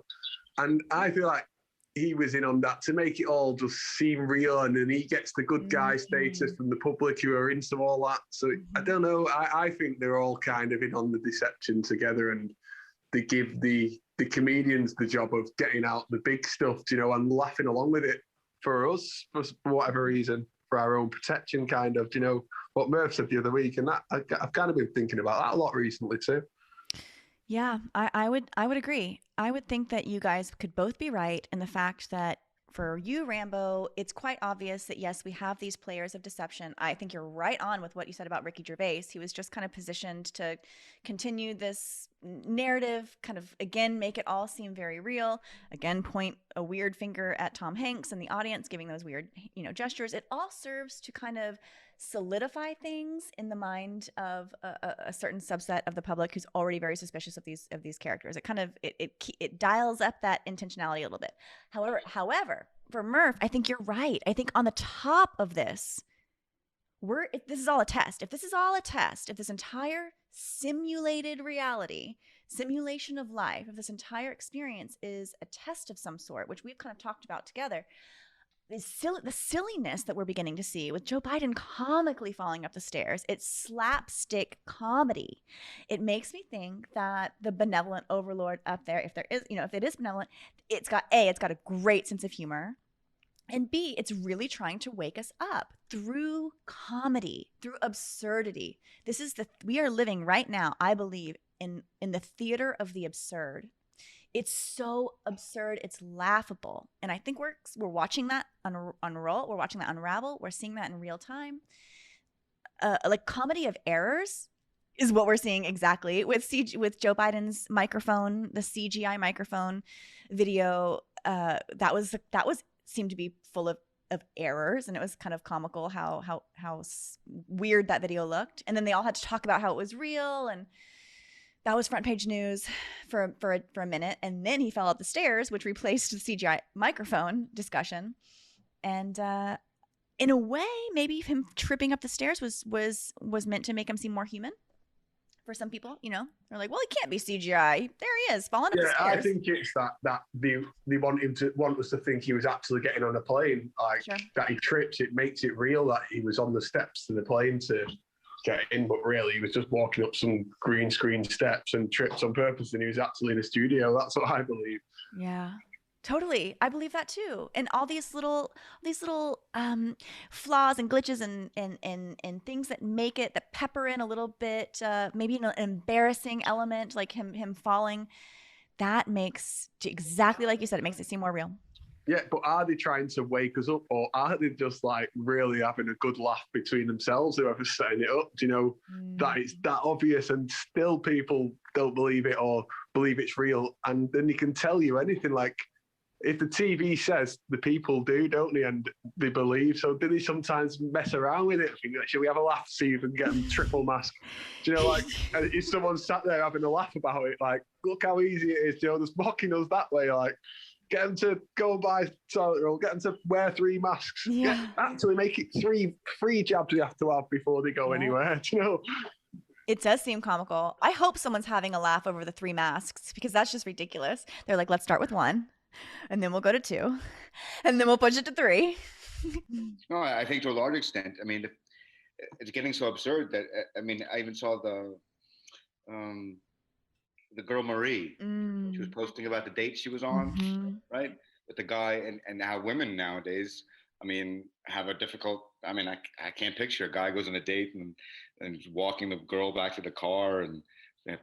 and I feel like he was in on that to make it all just seem real, and then he gets the good guy status from the public who are into all that. So I don't know. I think they're all kind of in on the deception together, and they give the comedians the job of getting out the big stuff, you know, and laughing along with it for us, for whatever reason, for our own protection, kind of, you know, what Murph said the other week. And that I've kind of been thinking about that a lot recently too. Yeah, I would agree. I would think that you guys could both be right in the fact that for you, Rambo, it's quite obvious that, yes, we have these players of deception. I think you're right on with what you said about Ricky Gervais. He was just kind of positioned to continue this narrative, kind of, again, make it all seem very real. Again, point a weird finger at Tom Hanks and the audience, giving those weird, you know, gestures. It all serves to kind of solidify things in the mind of a certain subset of the public who's already very suspicious of these characters. It kind of it dials up that intentionality a little bit. However, for Murph, I think you're right. I think on the top of this, this is all a test. If this is all a test, if this entire simulated reality, simulation of life, if this entire experience is a test of some sort, which we've kind of talked about together, the silliness that we're beginning to see with Joe Biden comically falling up the stairs, it's slapstick comedy. It makes me think that the benevolent overlord up there, if there is, you know, if it is benevolent, it's got a great sense of humor. And B, it's really trying to wake us up through comedy, through absurdity. We are living right now, I believe, in the theater of the absurd. It's so absurd, it's laughable. And I think we're watching that unroll, we're watching that unravel, we're seeing that in real time. Like comedy of errors is what we're seeing exactly with Joe Biden's microphone, the CGI microphone video. That was seemed to be full of errors, and it was kind of comical how weird that video looked. And then they all had to talk about how it was real, and that was front page news for a minute. And then he fell up the stairs, which replaced the CGI microphone discussion. And in a way, maybe him tripping up the stairs was meant to make him seem more human. For some people, you know, they're like, well, he can't be CGI. There he is, falling up the stairs. I think it's that they want us to think he was actually getting on a plane, like sure. That he tripped. It makes it real that he was on the steps to the plane to get in, but really he was just walking up some green screen steps and tripped on purpose, and he was actually in a studio. That's what I believe. Yeah. Totally. I believe that too. And all these little flaws and glitches and things that make it, that pepper in a little bit, maybe an embarrassing element like him falling, that makes, exactly like you said, it makes it seem more real. Yeah, but are they trying to wake us up, or are they just like really having a good laugh between themselves, whoever's setting it up? Do you know, that it's that obvious and still people don't believe it or believe it's real? And then you can tell you anything, like, if the TV says, the people do, don't they? And they believe. So do they sometimes mess around with it? Think, should we have a laugh, see if we can get them triple mask? Do you know, like, if someone sat there having a laugh about it, like, look how easy it is, you know, just mocking us that way, like, get them to go and buy toilet roll, get them to wear 3 masks. Yeah. Actually make it three jabs you have to have before they go anywhere, do you know? It does seem comical. I hope someone's having a laugh over the 3 masks, because that's just ridiculous. They're like, let's start with 1. And then we'll go to 2, and then we'll push it to 3. No, I think to a large extent. I mean, it's getting so absurd that I mean, I even saw the girl Marie. She was posting about the date she was on, right, with the guy, and how women nowadays, I mean, have a difficult. I mean, I can't picture a guy goes on a date and walking the girl back to the car and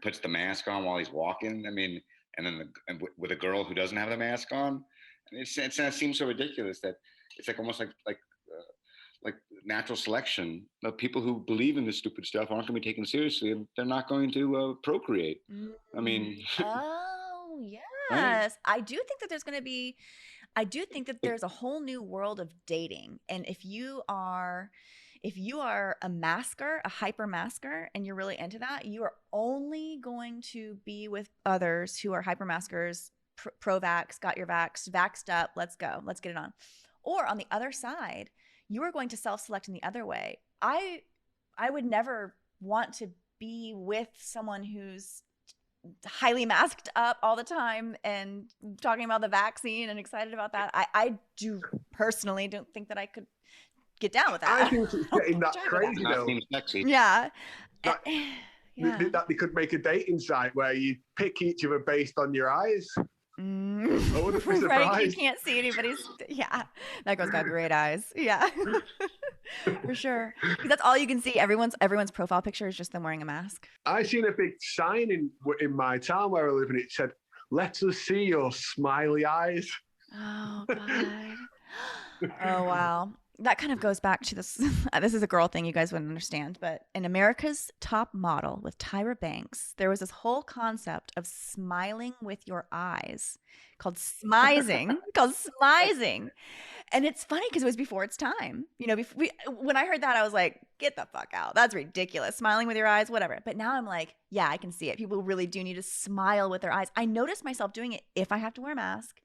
puts the mask on while he's walking. I mean. And then with a girl who doesn't have the mask on, and it seems so ridiculous that it's like almost like natural selection. The people who believe in this stupid stuff aren't going to be taken seriously, and they're not going to procreate. I mean, oh yes, right? I do think that there's a whole new world of dating, and if you are a masker, a hyper masker, and you're really into that, you are only going to be with others who are hyper maskers, pro-vax, got your vax, vaxxed up, let's go, let's get it on. Or on the other side, you are going to self-select in the other way. I would never want to be with someone who's highly masked up all the time and talking about the vaccine and excited about that. I do personally don't think that I could get down with that. I think it's getting that crazy though. Yeah. That they could make a dating site where you pick each other based on your eyes. I wouldn't be surprised. Right, you can't see anybody's. Yeah, that girl's got great eyes. Yeah, for sure. Because that's all you can see. Everyone's profile picture is just them wearing a mask. I seen a big sign in my town where I live, and it said, "Let us see your smiley eyes." Oh God. Oh wow. That kind of goes back to this. This is a girl thing you guys wouldn't understand, but in America's Top Model with Tyra Banks, there was this whole concept of smiling with your eyes called smizing, And it's funny because it was before its time. You know, when I heard that, I was like, get the fuck out. That's ridiculous. Smiling with your eyes, whatever. But now I'm like, yeah, I can see it. People really do need to smile with their eyes. I notice myself doing it if I have to wear a mask.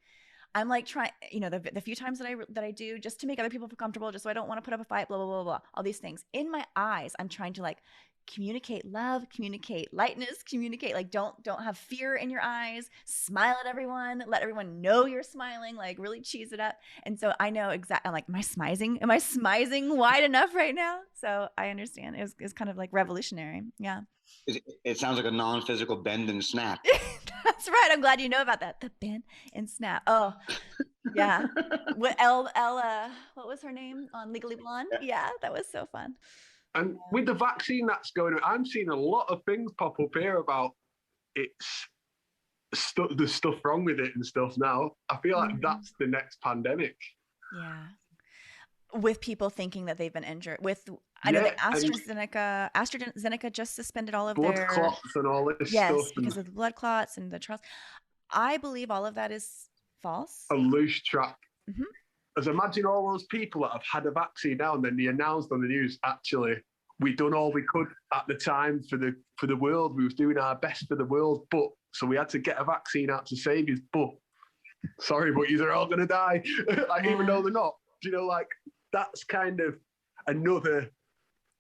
I'm like trying, you know, the few times that I do just to make other people feel comfortable, just so I don't want to put up a fight, blah, blah, blah, blah, all these things. In my eyes, I'm trying to like communicate love, communicate lightness, communicate, like don't have fear in your eyes, smile at everyone, let everyone know you're smiling, like really cheese it up. And so I know exactly, I'm like, am I smizing wide enough right now? So I understand. It's kind of like revolutionary. Yeah. It sounds like a non-physical bend and snap. That's right. I'm glad you know about that. The bend and snap. Oh, Yeah. What was her name on Legally Blonde? Yeah, that was so fun. And with the vaccine that's going on, I'm seeing a lot of things pop up here about it's there's stuff wrong with it and stuff now. I feel like that's the next pandemic. Yeah. With people thinking that they've been injured. I know Yeah, that and AstraZeneca just suspended all of blood their, clots and all this stuff, yes, and because of the blood clots and the trials. I believe all of that is false. a loose track. Mhm. As imagine all those people that have had a vaccine now, and then they announced on the news, actually, we done all we could at the time for the world. We was doing our best for the world, but so we had to get a vaccine out to save you. But sorry, but you're all gonna die. Like, even though they're not. You know, like, that's kind of another.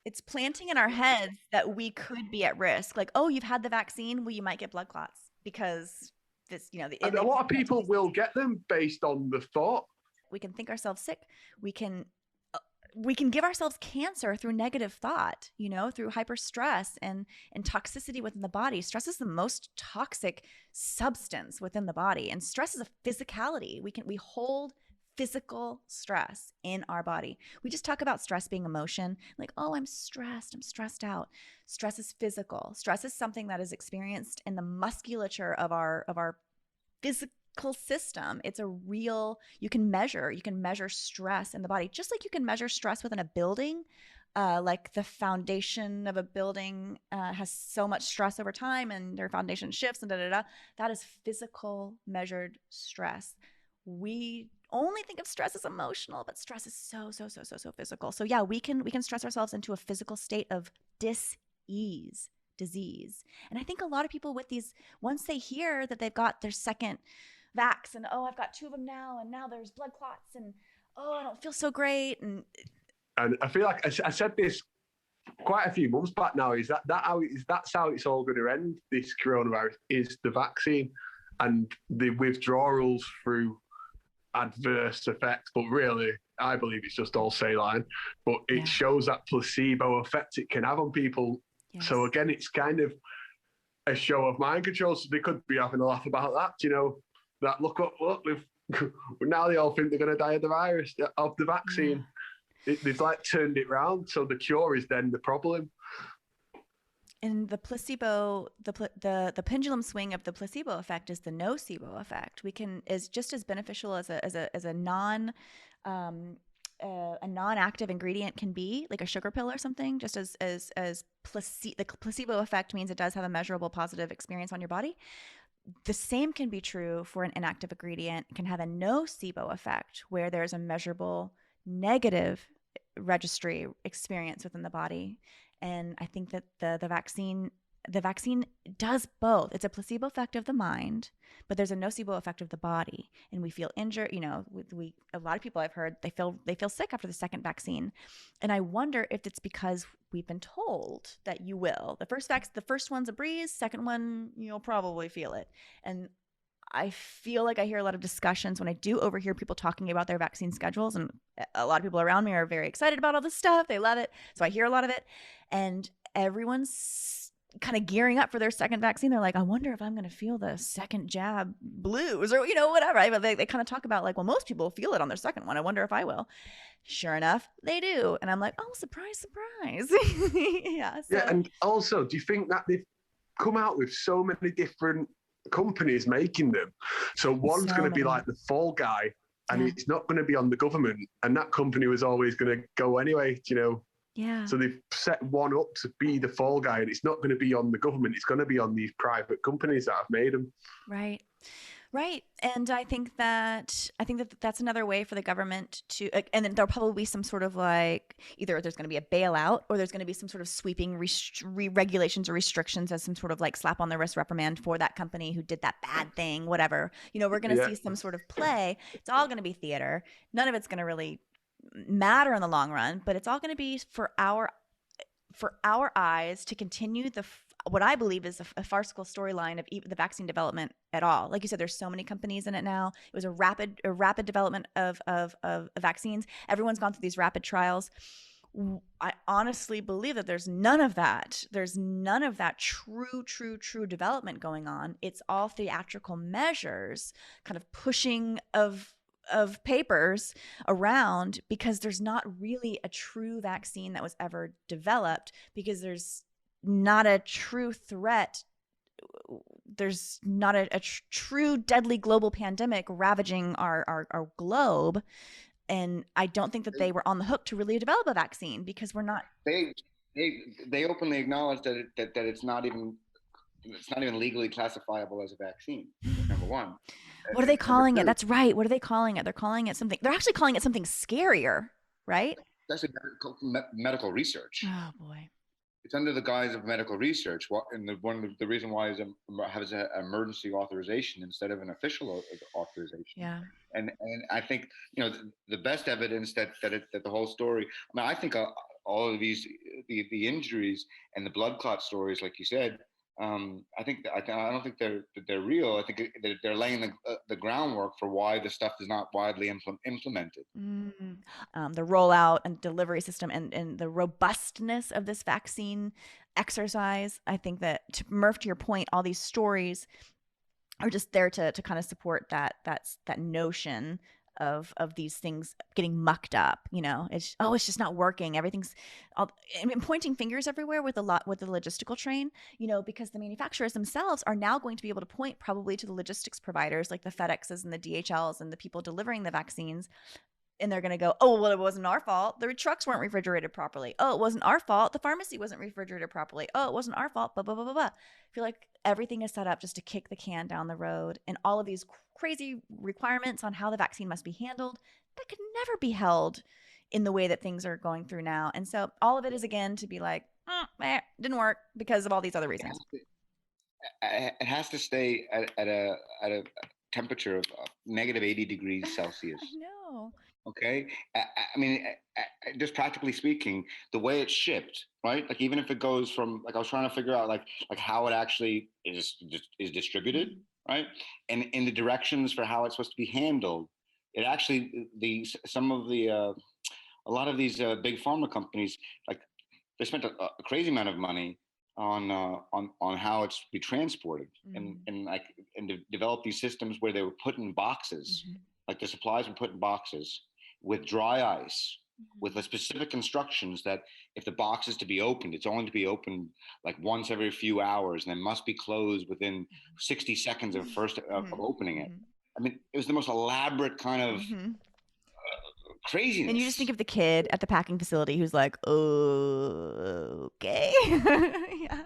It's planting in our heads that we could be at risk. Like, oh, you've had the vaccine, well, you might get blood clots because this, And a lot of people will get them based on the thought. We can think ourselves sick. We can give ourselves cancer through negative thought, through hyper stress and toxicity within the body. Stress is the most toxic substance within the body, and stress is a physicality. We hold physical stress in our body. We just talk about stress being emotion, like, oh, I'm stressed out. Stress is physical. Stress is something that is experienced in the musculature of our physical system. It's a real, you can measure stress in the body, just like you can measure stress within a building. Like the foundation of a building has so much stress over time, and their foundation shifts and that is physical measured stress. We only think of stress as emotional, but stress is so physical. So yeah, we can stress ourselves into a physical state of disease. And I think a lot of people with these, once they hear that they've got their second vax and, oh, I've got 2 of them now, and now there's blood clots, and, oh, I don't feel so great. And I feel like I said this quite a few months back now, that's how it's all going to end, this coronavirus, is the vaccine and the withdrawals through adverse effects. But really, I believe it's just all saline. But it shows that placebo effect it can have on people. Yes. So again, it's kind of a show of mind control. So they could be having a laugh about that, that look, now they all think they're going to die of the virus, of the vaccine. They've like turned it around. So the cure is then the problem. And the placebo, the pendulum swing of the placebo effect is the nocebo effect. Is just as beneficial as a non-active ingredient can be, like a sugar pill or something. Just as the placebo effect means it does have a measurable positive experience on your body. The same can be true for an inactive ingredient. It can have a nocebo effect where there's a measurable negative registry experience within the body. And I think that the vaccine does both. It's a placebo effect of the mind, but there's a nocebo effect of the body, and we feel injured. A lot of people I've heard, they feel sick after the second vaccine, and I wonder if it's because we've been told that you will. The first one's a breeze. Second one, you'll probably feel it. And I feel like I hear a lot of discussions when I do overhear people talking about their vaccine schedules, and a lot of people around me are very excited about all this stuff. They love it. So I hear a lot of it, and everyone's kind of gearing up for their second vaccine. They're like, I wonder if I'm going to feel the second jab blues or, whatever. They kind of talk about like, well, most people feel it on their second one. I wonder if I will. Sure enough, they do. And I'm like, oh, surprise. Yeah. And also, do you think that they've come out with so many different companies making them? So one's going to be like the fall guy, and it's not going to be on the government, and that company was always going to go anyway, Yeah. So they've set one up to be the fall guy, and it's not going to be on the government. It's going to be on these private companies that have made them. Right. And I think that that's another way for the government to, and then there'll probably be some sort of like, either there's going to be a bailout or there's going to be some sort of sweeping regulations or restrictions as some sort of like slap on the wrist reprimand for that company who did that bad thing, whatever. We're going to see some sort of play. It's all going to be theater. None of it's going to really matter in the long run, but it's all going to be for our eyes to continue what I believe is a farcical storyline of the vaccine development at all. Like you said, there's so many companies in it now. It was a rapid development of vaccines. Everyone's gone through these rapid trials. I honestly believe that there's none of that. There's none of that true development going on. It's all theatrical measures, kind of pushing of of papers around, because there's not really a true vaccine that was ever developed, because there's not a true threat. There's not a true deadly global pandemic ravaging our globe. And I don't think that they were on the hook to really develop a vaccine, because we're not. They openly acknowledge that it's not even legally classifiable as a vaccine. Number one. What are they calling it? That's right. What are they calling it? They're calling it something. They're actually calling it something scarier, right? That's medical research. Oh boy. It's under the guise of medical research. And one of the reason why is has an emergency authorization instead of an official authorization. Yeah. And I think the best evidence that the whole story. I mean, I think all of these the injuries and the blood clot stories, like you said. I don't think they're real. I think they're laying the groundwork for why the stuff is not widely implemented. The rollout and delivery system and the robustness of this vaccine exercise. I think that, Murph, to your point, all these stories are just there to kind of support that notion of these things getting mucked up. It's just not working. Everything's pointing fingers everywhere with the logistical train, because the manufacturers themselves are now going to be able to point probably to the logistics providers like the FedExes and the DHLs and the people delivering the vaccines. And they're going to go, oh, well, it wasn't our fault. The trucks weren't refrigerated properly. Oh, it wasn't our fault. The pharmacy wasn't refrigerated properly. Oh, it wasn't our fault. Blah, blah, blah, blah, blah. I feel like everything is set up just to kick the can down the road. And all of these crazy requirements on how the vaccine must be handled, that could never be held in the way that things are going through now. And so all of it is, again, to be like, didn't work because of all these other reasons. It has to stay at a temperature of negative 80 degrees Celsius. I know. Okay. I mean, just practically speaking, the way it's shipped, right? Like, even if it goes from, like, I was trying to figure out like how it actually is distributed, right? And in the directions for how it's supposed to be handled, it actually, a lot of these big pharma companies, like, they spent a crazy amount of money on how it's to be transported, and to develop these systems where they were put in boxes, like the supplies were put in boxes with dry ice, with the specific instructions that if the box is to be opened, it's only to be opened like once every few hours, and then must be closed within 60 seconds of opening it. I mean, it was the most elaborate kind of craziness. And you just think of the kid at the packing facility who's like, oh, okay. Yeah.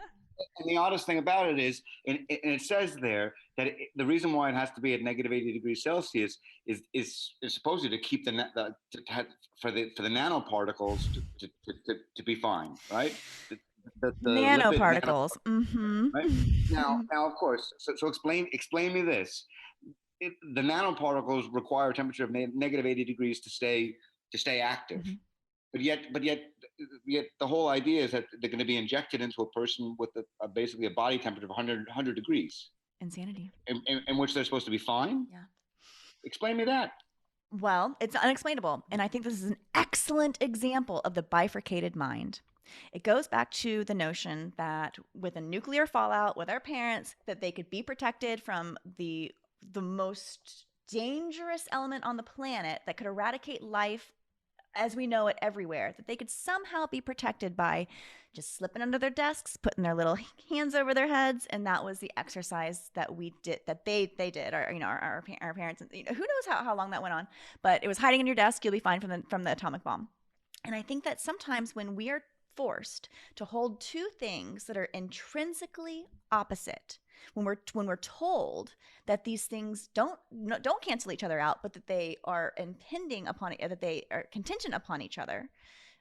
And the oddest thing about it is, and it says there that the reason why it has to be at negative 80 degrees Celsius is supposedly to keep for the nanoparticles to be fine, right? The nanoparticles. Right? Now, of course. So explain me this. The nanoparticles require a temperature of negative 80 degrees to stay active. But yet the whole idea is that they're going to be injected into a person with basically a body temperature of 100 degrees. Insanity. In which they're supposed to be fine? Yeah. Explain me that. Well, it's unexplainable. And I think this is an excellent example of the bifurcated mind. It goes back to the notion that with a nuclear fallout with our parents, that they could be protected from the most dangerous element on the planet that could eradicate life as we know it everywhere, that they could somehow be protected by just slipping under their desks, putting their little hands over their heads. And that was the exercise that we did, that they did, our parents, who knows how long that went on, but it was hiding in your desk. You'll be fine from the atomic bomb. And I think that sometimes when we are forced to hold two things that are intrinsically opposite, when we're told that these things don't cancel each other out, but that they are impending upon that they are contingent upon each other.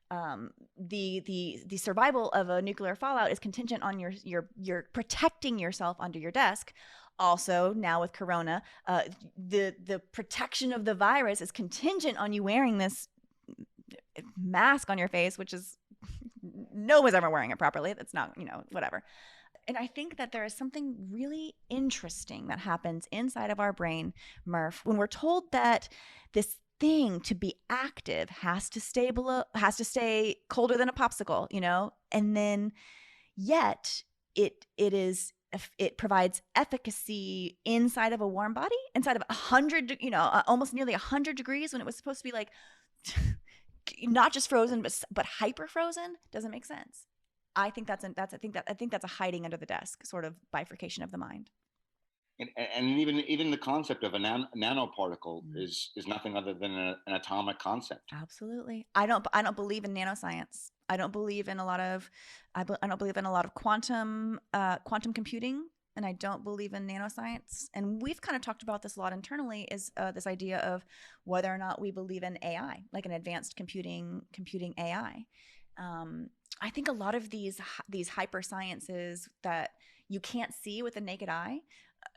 The survival of a nuclear fallout is contingent on your protecting yourself under your desk. Also, now with Corona, the protection of the virus is contingent on you wearing this mask on your face, which is no one's ever wearing it properly. That's not, whatever. And I think that there is something really interesting that happens inside of our brain, Murph, when we're told that this thing to be active has to stay colder than a popsicle, and then yet it is it provides efficacy inside of a warm body, inside of 100, almost nearly 100 degrees when it was supposed to be like not just frozen, but hyper frozen. Doesn't make sense. I think that's a hiding under the desk sort of bifurcation of the mind. And even the concept of a nanoparticle is nothing other than an atomic concept. Absolutely. I don't believe in nanoscience. I don't believe in a lot of quantum computing, and I don't believe in nanoscience. And we've kind of talked about this a lot internally, is this idea of whether or not we believe in AI, like an advanced computing AI. I think a lot of these hyper sciences that you can't see with the naked eye,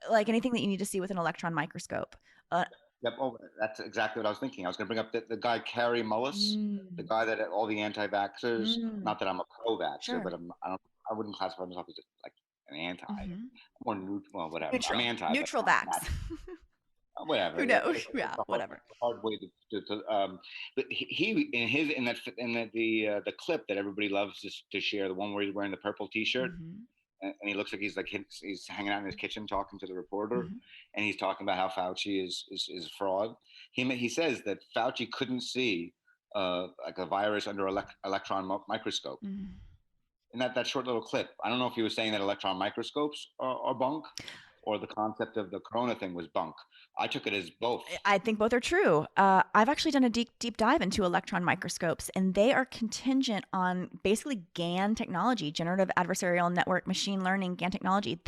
like anything that you need to see with an electron microscope. Yep. Oh, that's exactly what I was thinking. I was going to bring up the guy Carrie Mullis, the guy that all the anti-vaxxers. Not that I'm a pro-vaxxer, Sure. but I wouldn't classify myself as like an anti. I'm more neutral. Well, whatever. Neutral. I'm anti. Neutral vax. Whatever. Who knows? Yeah, whatever. It's a hard way but he in the clip that everybody loves to share, the one where he's wearing the purple T-shirt. And he looks like he's hanging out in his kitchen talking to the reporter, and he's talking about how Fauci is fraud. He says that Fauci couldn't see like a virus under electron microscope. In that short little clip, I don't know if he was saying that electron microscopes are bunk, or the concept of the corona thing was bunk. I took it as both. I think both are true. I've actually done a deep dive into electron microscopes, and they are contingent on basically GAN technology, generative adversarial network machine learning GAN technology.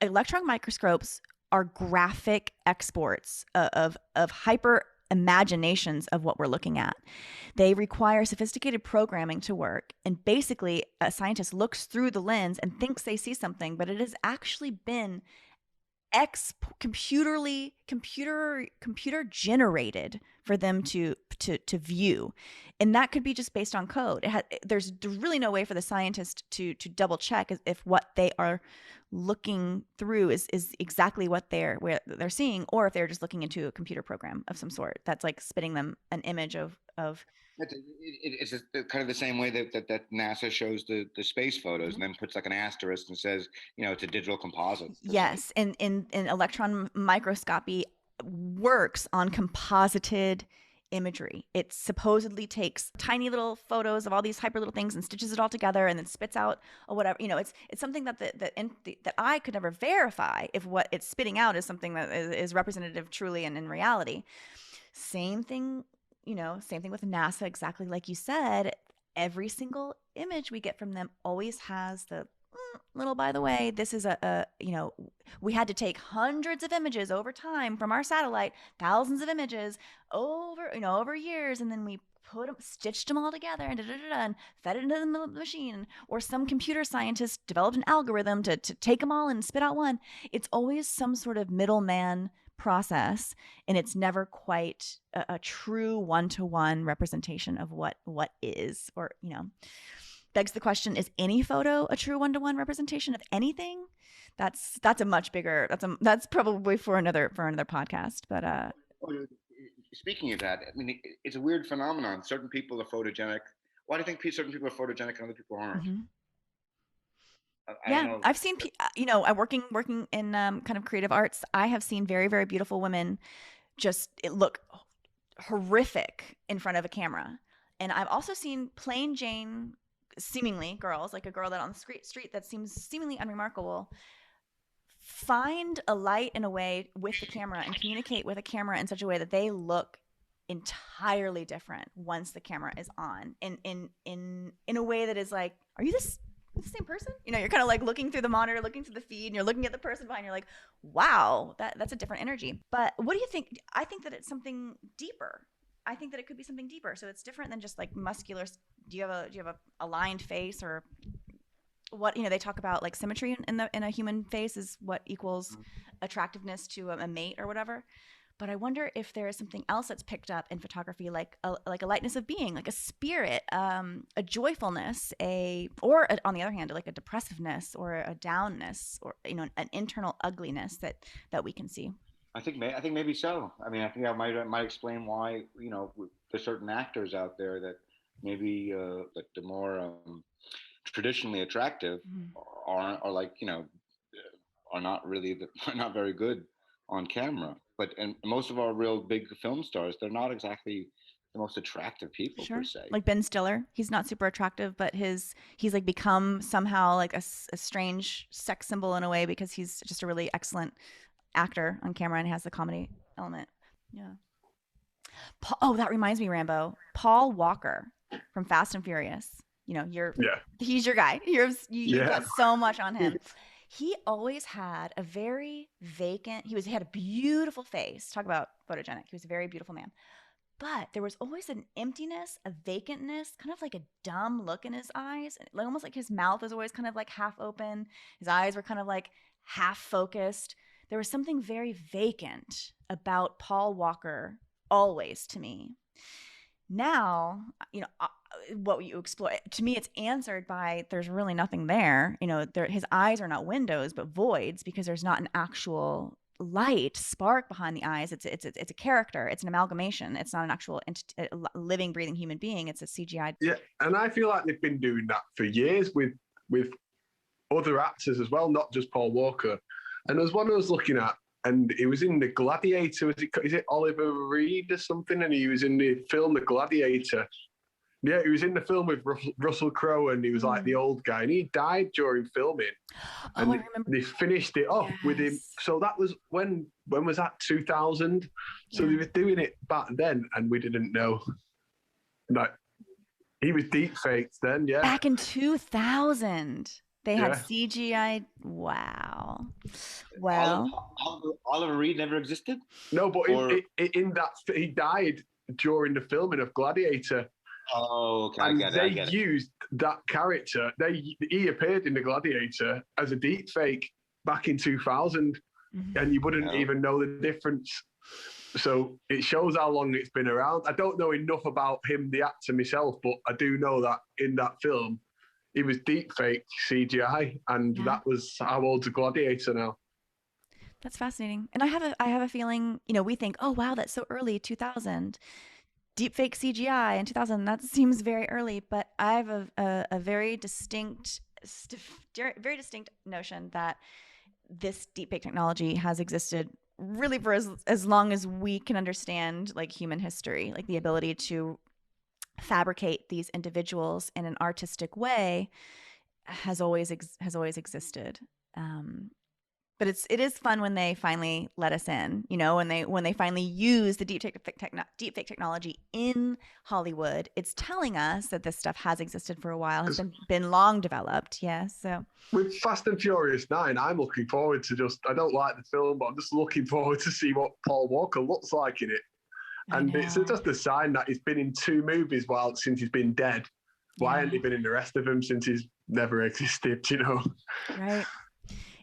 Electron microscopes are graphic exports of hyper imaginations of what we're looking at. They require sophisticated programming to work, and basically a scientist looks through the lens and thinks they see something, but it has actually been computer generated for them to view, and that could be just based on code. There's really no way for the scientist to double check if what they are looking through is exactly what they're seeing, or if they're just looking into a computer program of some sort that's like spitting them an image of. It's kind of the same way that NASA shows the space photos and then puts like an asterisk and says, it's a digital composite. Yes, and electron microscopy works on composited imagery. It supposedly takes tiny little photos of all these hyper little things and stitches it all together and then spits out or whatever. It's something that that I could never verify if what it's spitting out is something that is representative truly and in reality. Same thing with NASA, exactly like you said. Every single image we get from them always has the little, by the way, this is we had to take hundreds of images over time from our satellite, thousands of images over years, and then we stitched them all together and fed it into the machine, or some computer scientist developed an algorithm to take them all and spit out one. It's always some sort of middleman process, and it's never quite a true one-to-one representation of what is, or begs the question, is any photo a true one-to-one representation of anything? That's a much bigger, that's probably for another podcast. But speaking of that, I mean, it's a weird phenomenon. Certain people are photogenic. Why do you think certain people are photogenic and other people aren't? I don't know. I've seen, I'm working in kind of creative arts. I have seen very, very beautiful women just look horrific in front of a camera. And I've also seen plain Jane, seemingly girls, like a girl that on the street that seems seemingly unremarkable, find a light in a way with the camera and communicate with a camera in such a way that they look entirely different once the camera is on, in a way that is like, are you the same person? You're kind of like looking through the monitor, looking through the feed, and you're looking at the person behind. You're like, wow, that's a different energy. But what do you think? I think that it's something deeper. I think that it could be something deeper. So it's different than just like muscular. Do you have a aligned face, or what? They talk about like symmetry in a human face is what equals attractiveness to a mate or whatever. But I wonder if there is something else that's picked up in photography, like a lightness of being, like a spirit, a joyfulness, or on the other hand, like a depressiveness or a downness, or an internal ugliness that we can see. I think maybe so. I mean, I think that might explain why there's certain actors out there that maybe that the more traditionally attractive are like are not really are not very good on camera. But and most of our real big film stars, they're not exactly the most attractive people per Sure. se. Like Ben Stiller, he's not super attractive, but he's like become somehow like a strange sex symbol in a way because he's just a really excellent actor on camera and has the comedy element. Yeah. Oh, that reminds me, Rambo. Paul Walker from Fast and Furious. You know, Yeah. he's your guy. You've Yeah. got so much on him. He always had a very vacant. He had a beautiful face. Talk about photogenic. He was a very beautiful man. But there was always an emptiness, a vacantness, kind of like a dumb look in his eyes. Like almost like his mouth was always kind of like half open. His eyes were kind of like half focused. There was something very vacant about Paul Walker always to me. Now, you know, what you explore, to me, it's answered by there's really nothing there. You know, his eyes are not windows, but voids because there's not an actual light spark behind the eyes. It's a character. It's an amalgamation. It's not an actual living, breathing human being. It's a CGI. Yeah, and I feel like they've been doing that for years with other actors as well, not just Paul Walker. And there's one I was looking at, and it was in The Gladiator. Is it Oliver Reed or something? And he was in the film The Gladiator. Yeah, he was in the film with Russell Crowe, and he was like the old guy, and he died during filming. Oh, and I remember. They finished it off with him. So that was when was that? 2000. So they were doing it back then, and we didn't know. Like he was deep faked then, yeah. Back in 2000. They had CGI. Wow. Well, Oliver Reed never existed? No, but in that, he died during the filming of Gladiator. Oh, okay. And I get it. Used that character. He appeared in the Gladiator as a deep fake back in 2000, and you wouldn't even know the difference. So it shows how long it's been around. I don't know enough about him, the actor, myself, but I do know that in that film, he was deep fake CGI, and that was how old's a Gladiator now. That's fascinating. And I have a feeling, you know, we think, oh wow, that's so early, 2000. Deepfake CGI in 2000, that seems very early, but I have a very distinct notion that this deepfake technology has existed really for as long as we can understand like human history, like the ability to fabricate these individuals in an artistic way has always existed. But it is fun when they finally let us in, you know, when they finally use the deepfake technology in Hollywood. It's telling us that this stuff has existed for a while, has been long developed. Yes. So with Fast and Furious 9, I'm looking forward to I don't like the film, but I'm just looking forward to see what Paul Walker looks like in it. And it's just a sign that he's been in 2 movies since he's been dead. Why hasn't he been in the rest of them since he's never existed, you know? Right.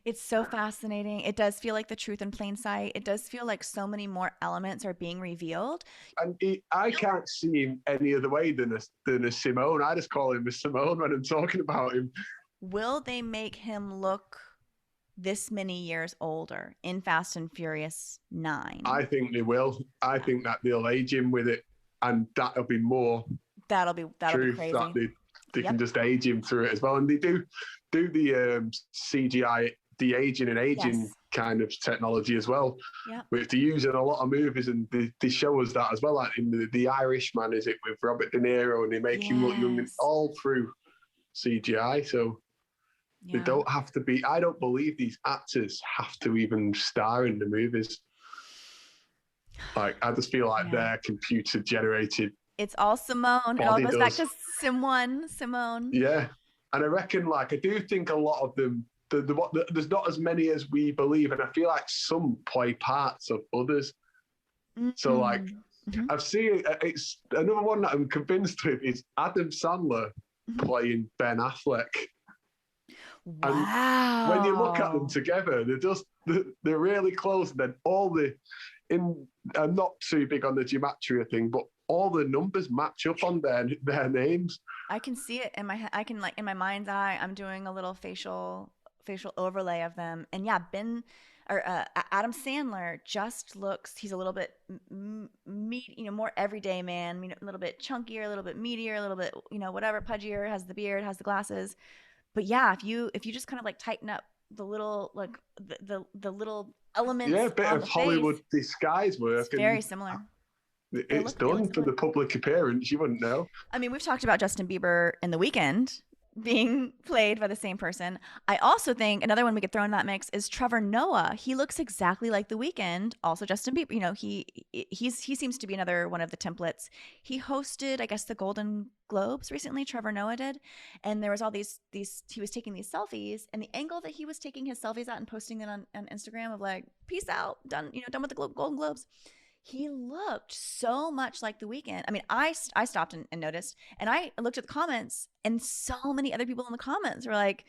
It's so fascinating. It does feel like the truth in plain sight. It does feel like so many more elements are being revealed. And I can't see him any other way than a Simone. I just call him a Simone when I'm talking about him. Will they make him look this many years older in Fast and Furious 9? I think they will. I think that they'll age him with it, and that'll be more. That'll be crazy. That they can just age him through it as well, and they do the CGI de-aging and aging kind of technology as well, which they use in a lot of movies, and they show us that as well. Like in the Irishman, is it with Robert De Niro, and they make him look young all through CGI. So. They don't have to be. I don't believe these actors have to even star in the movies. Like, I just feel like they're computer generated. It's all Simone. It all goes back to Simone. Yeah. And I reckon, like, I do think a lot of them, there's not as many as we believe. And I feel like some play parts of others. So, like, I've seen, it's another one that I'm convinced with is Adam Sandler playing Ben Affleck. Wow. And when you look at them together, they're really close. And then I'm not too big on the gematria thing, but all the numbers match up on their names. I can see it in my head. I can, like, in my mind's eye, I'm doing a little facial overlay of them. And yeah, Adam Sandler just looks, he's a little bit more everyday man, a little bit chunkier, a little bit meatier, a little bit, whatever, pudgier, has the beard, has the glasses. But yeah, if you just kind of like tighten up little like the little elements Yeah, a bit on of the Hollywood face. disguise work, It's very and similar. it's They look done for similar. the public appearance. You wouldn't know. I mean, we've talked about Justin Bieber in The Weeknd being played by the same person. I also think another one we could throw in that mix is Trevor Noah. He looks exactly like The Weeknd, also Justin Bieber. You know, he seems to be another one of the templates. He hosted, I guess, the Golden Globes recently. Trevor Noah did, and there was all these. He was taking these selfies, and the angle that he was taking his selfies at and posting it on Instagram of like, peace out, done. You know, done with the Golden Globes. He looked so much like The Weeknd. I mean, I stopped and noticed, and I looked at the comments, and so many other people in the comments were like,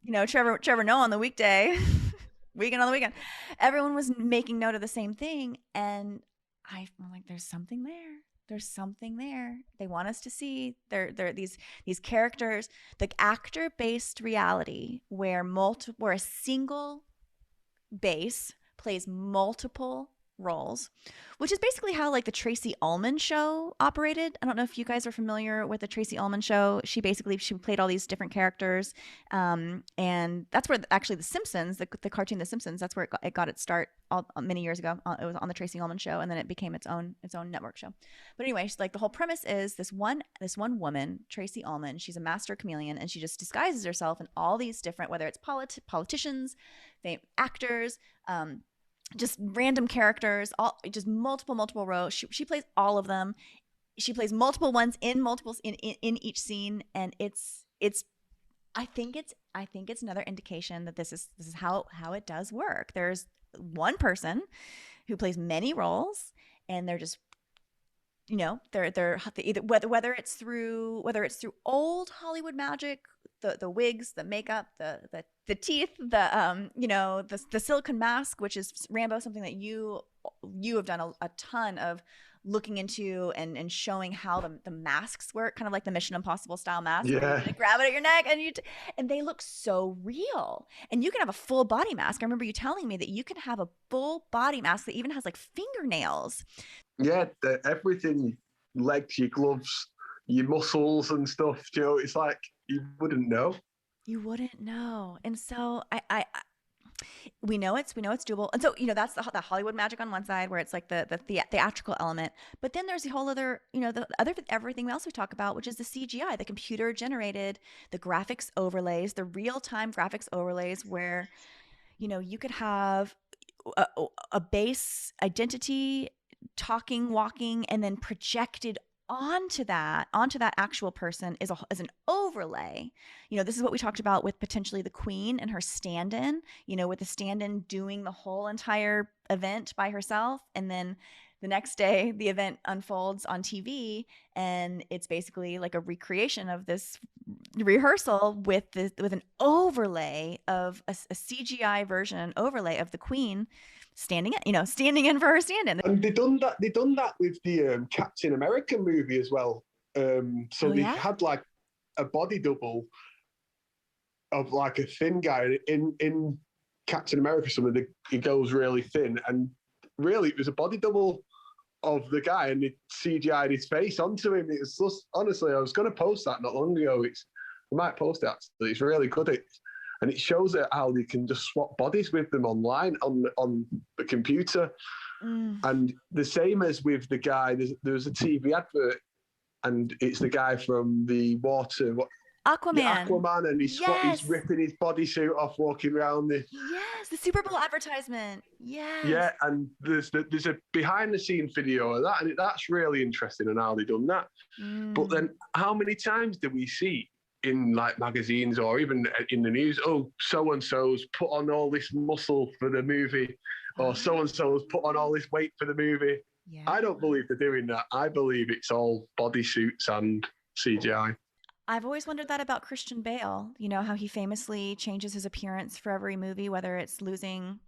you know, Trevor Noah on the weekday, Weekend on the weekend. Everyone was making note of the same thing, and I'm like, there's something there. There's something there. They want us to see. They're these characters, the actor based reality where a single base plays multiple roles, which is basically how like the Tracy Ullman show operated. I don't know if you guys are familiar with the Tracy Ullman show. She played all these different characters, and that's where actually The Simpsons, the cartoon The Simpsons, that's where it got its start many years ago. It was on the Tracy Ullman show, and then it became its own network show. But anyway, like the whole premise is this one woman, Tracy Ullman. She's a master chameleon, and she just disguises herself in all these different, whether it's politicians, actors, just random characters, all just multiple rows. She plays all of them. She plays multiple ones in multiples in each scene, and it's I think it's another indication that this is how it does work. There's one person who plays many roles, and they're just, you know, they're either whether it's through old Hollywood magic, the wigs, the makeup, the teeth, you know, the silicone mask, which is Rambo, something that you have done a ton of looking into and showing how the masks work, kind of like the Mission Impossible style mask, where Yeah, you grab it at your neck and they look so real. And you can have a full body mask. I remember you telling me that you can have a full body mask that even has like fingernails. yeah, everything, legs, your gloves, your muscles and stuff. You know, it's like you wouldn't know. You wouldn't know. And so we know it's doable. And so, you know, that's the Hollywood magic on one side, where it's like the theatrical element. But then there's the whole other, you know, the other everything else we talk about, which is the CGI, the computer generated, the graphics overlays, the real time graphics overlays, where, you know, you could have a, a base identity, talking, walking, and then projected onto that actual person is an overlay. You know, this is what we talked about with potentially the queen and her stand-in, you know, with the stand-in doing the whole entire event by herself, and then the next day the event unfolds on TV, and it's basically like a recreation of this rehearsal with an overlay of a CGI version overlay of the queen standing in for her stand-in. And they done that. They done that with the Captain America movie as well. So Oh they yeah. had like a body double of like a thin guy in Captain America. He goes really thin, and really it was a body double of the guy, and they CGI'd his face onto him. It was just, honestly, I was going to post that not long ago. I might post it actually. It's really good. And it shows how they can just swap bodies with them online on the computer. And the same as with the guy, there's a TV advert, and it's the guy from the water, Aquaman, and he's Yes. ripping his bodysuit off, walking around the. Yes, the Super Bowl advertisement. Yes. Yeah, and there's a behind the scenes video of that, and that's really interesting and how they done that. But then, how many times do we see in like magazines or even in the news? Oh, so and so's put on all this muscle for the movie, or so and so's put on all this weight for the movie. Yeah. I don't believe they're doing that. I believe it's all bodysuits and CGI. I've always wondered that about Christian Bale. You know how he famously changes his appearance for every movie, whether it's losing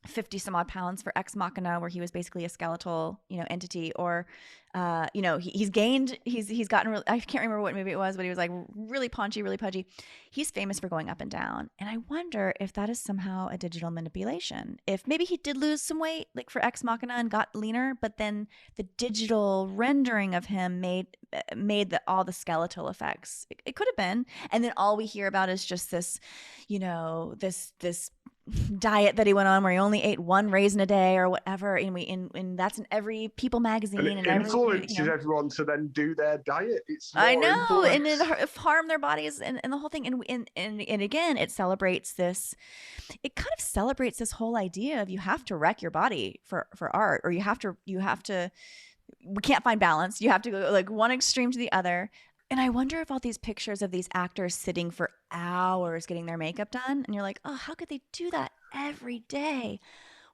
50 some odd pounds for Ex Machina, where he was basically a skeletal, entity, or, he's gotten, I can't remember what movie it was, but he was like really paunchy, really pudgy. He's famous for going up and down. And I wonder if that is somehow a digital manipulation. If maybe he did lose some weight, like for Ex Machina, and got leaner, but then the digital rendering of him made all the skeletal effects. It could have been. And then all we hear about is just this, this diet that he went on where he only ate one raisin a day or whatever, and that's in every People magazine, and it influences everyone to then do their diet. It's more I know, influence. and it harm their bodies and the whole thing, and again, it celebrates this. It kind of celebrates this whole idea of you have to wreck your body for art, or you have to. We can't find balance. You have to go like one extreme to the other. And I wonder if all these pictures of these actors sitting for hours getting their makeup done, and you're like, oh, how could they do that every day?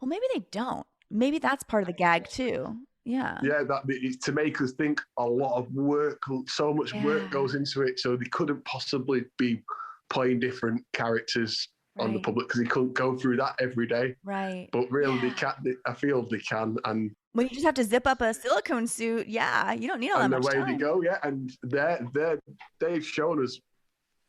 Well, maybe they don't. Maybe that's part of the gag too. Yeah. Yeah, that is to make us think a lot of work, so much work goes into it. So they couldn't possibly be playing different characters on the public because they couldn't go through that every day. Right. But really, they can. I feel they can. And when you just have to zip up a silicone suit, you don't need all that much time. And the way they go, and they've shown us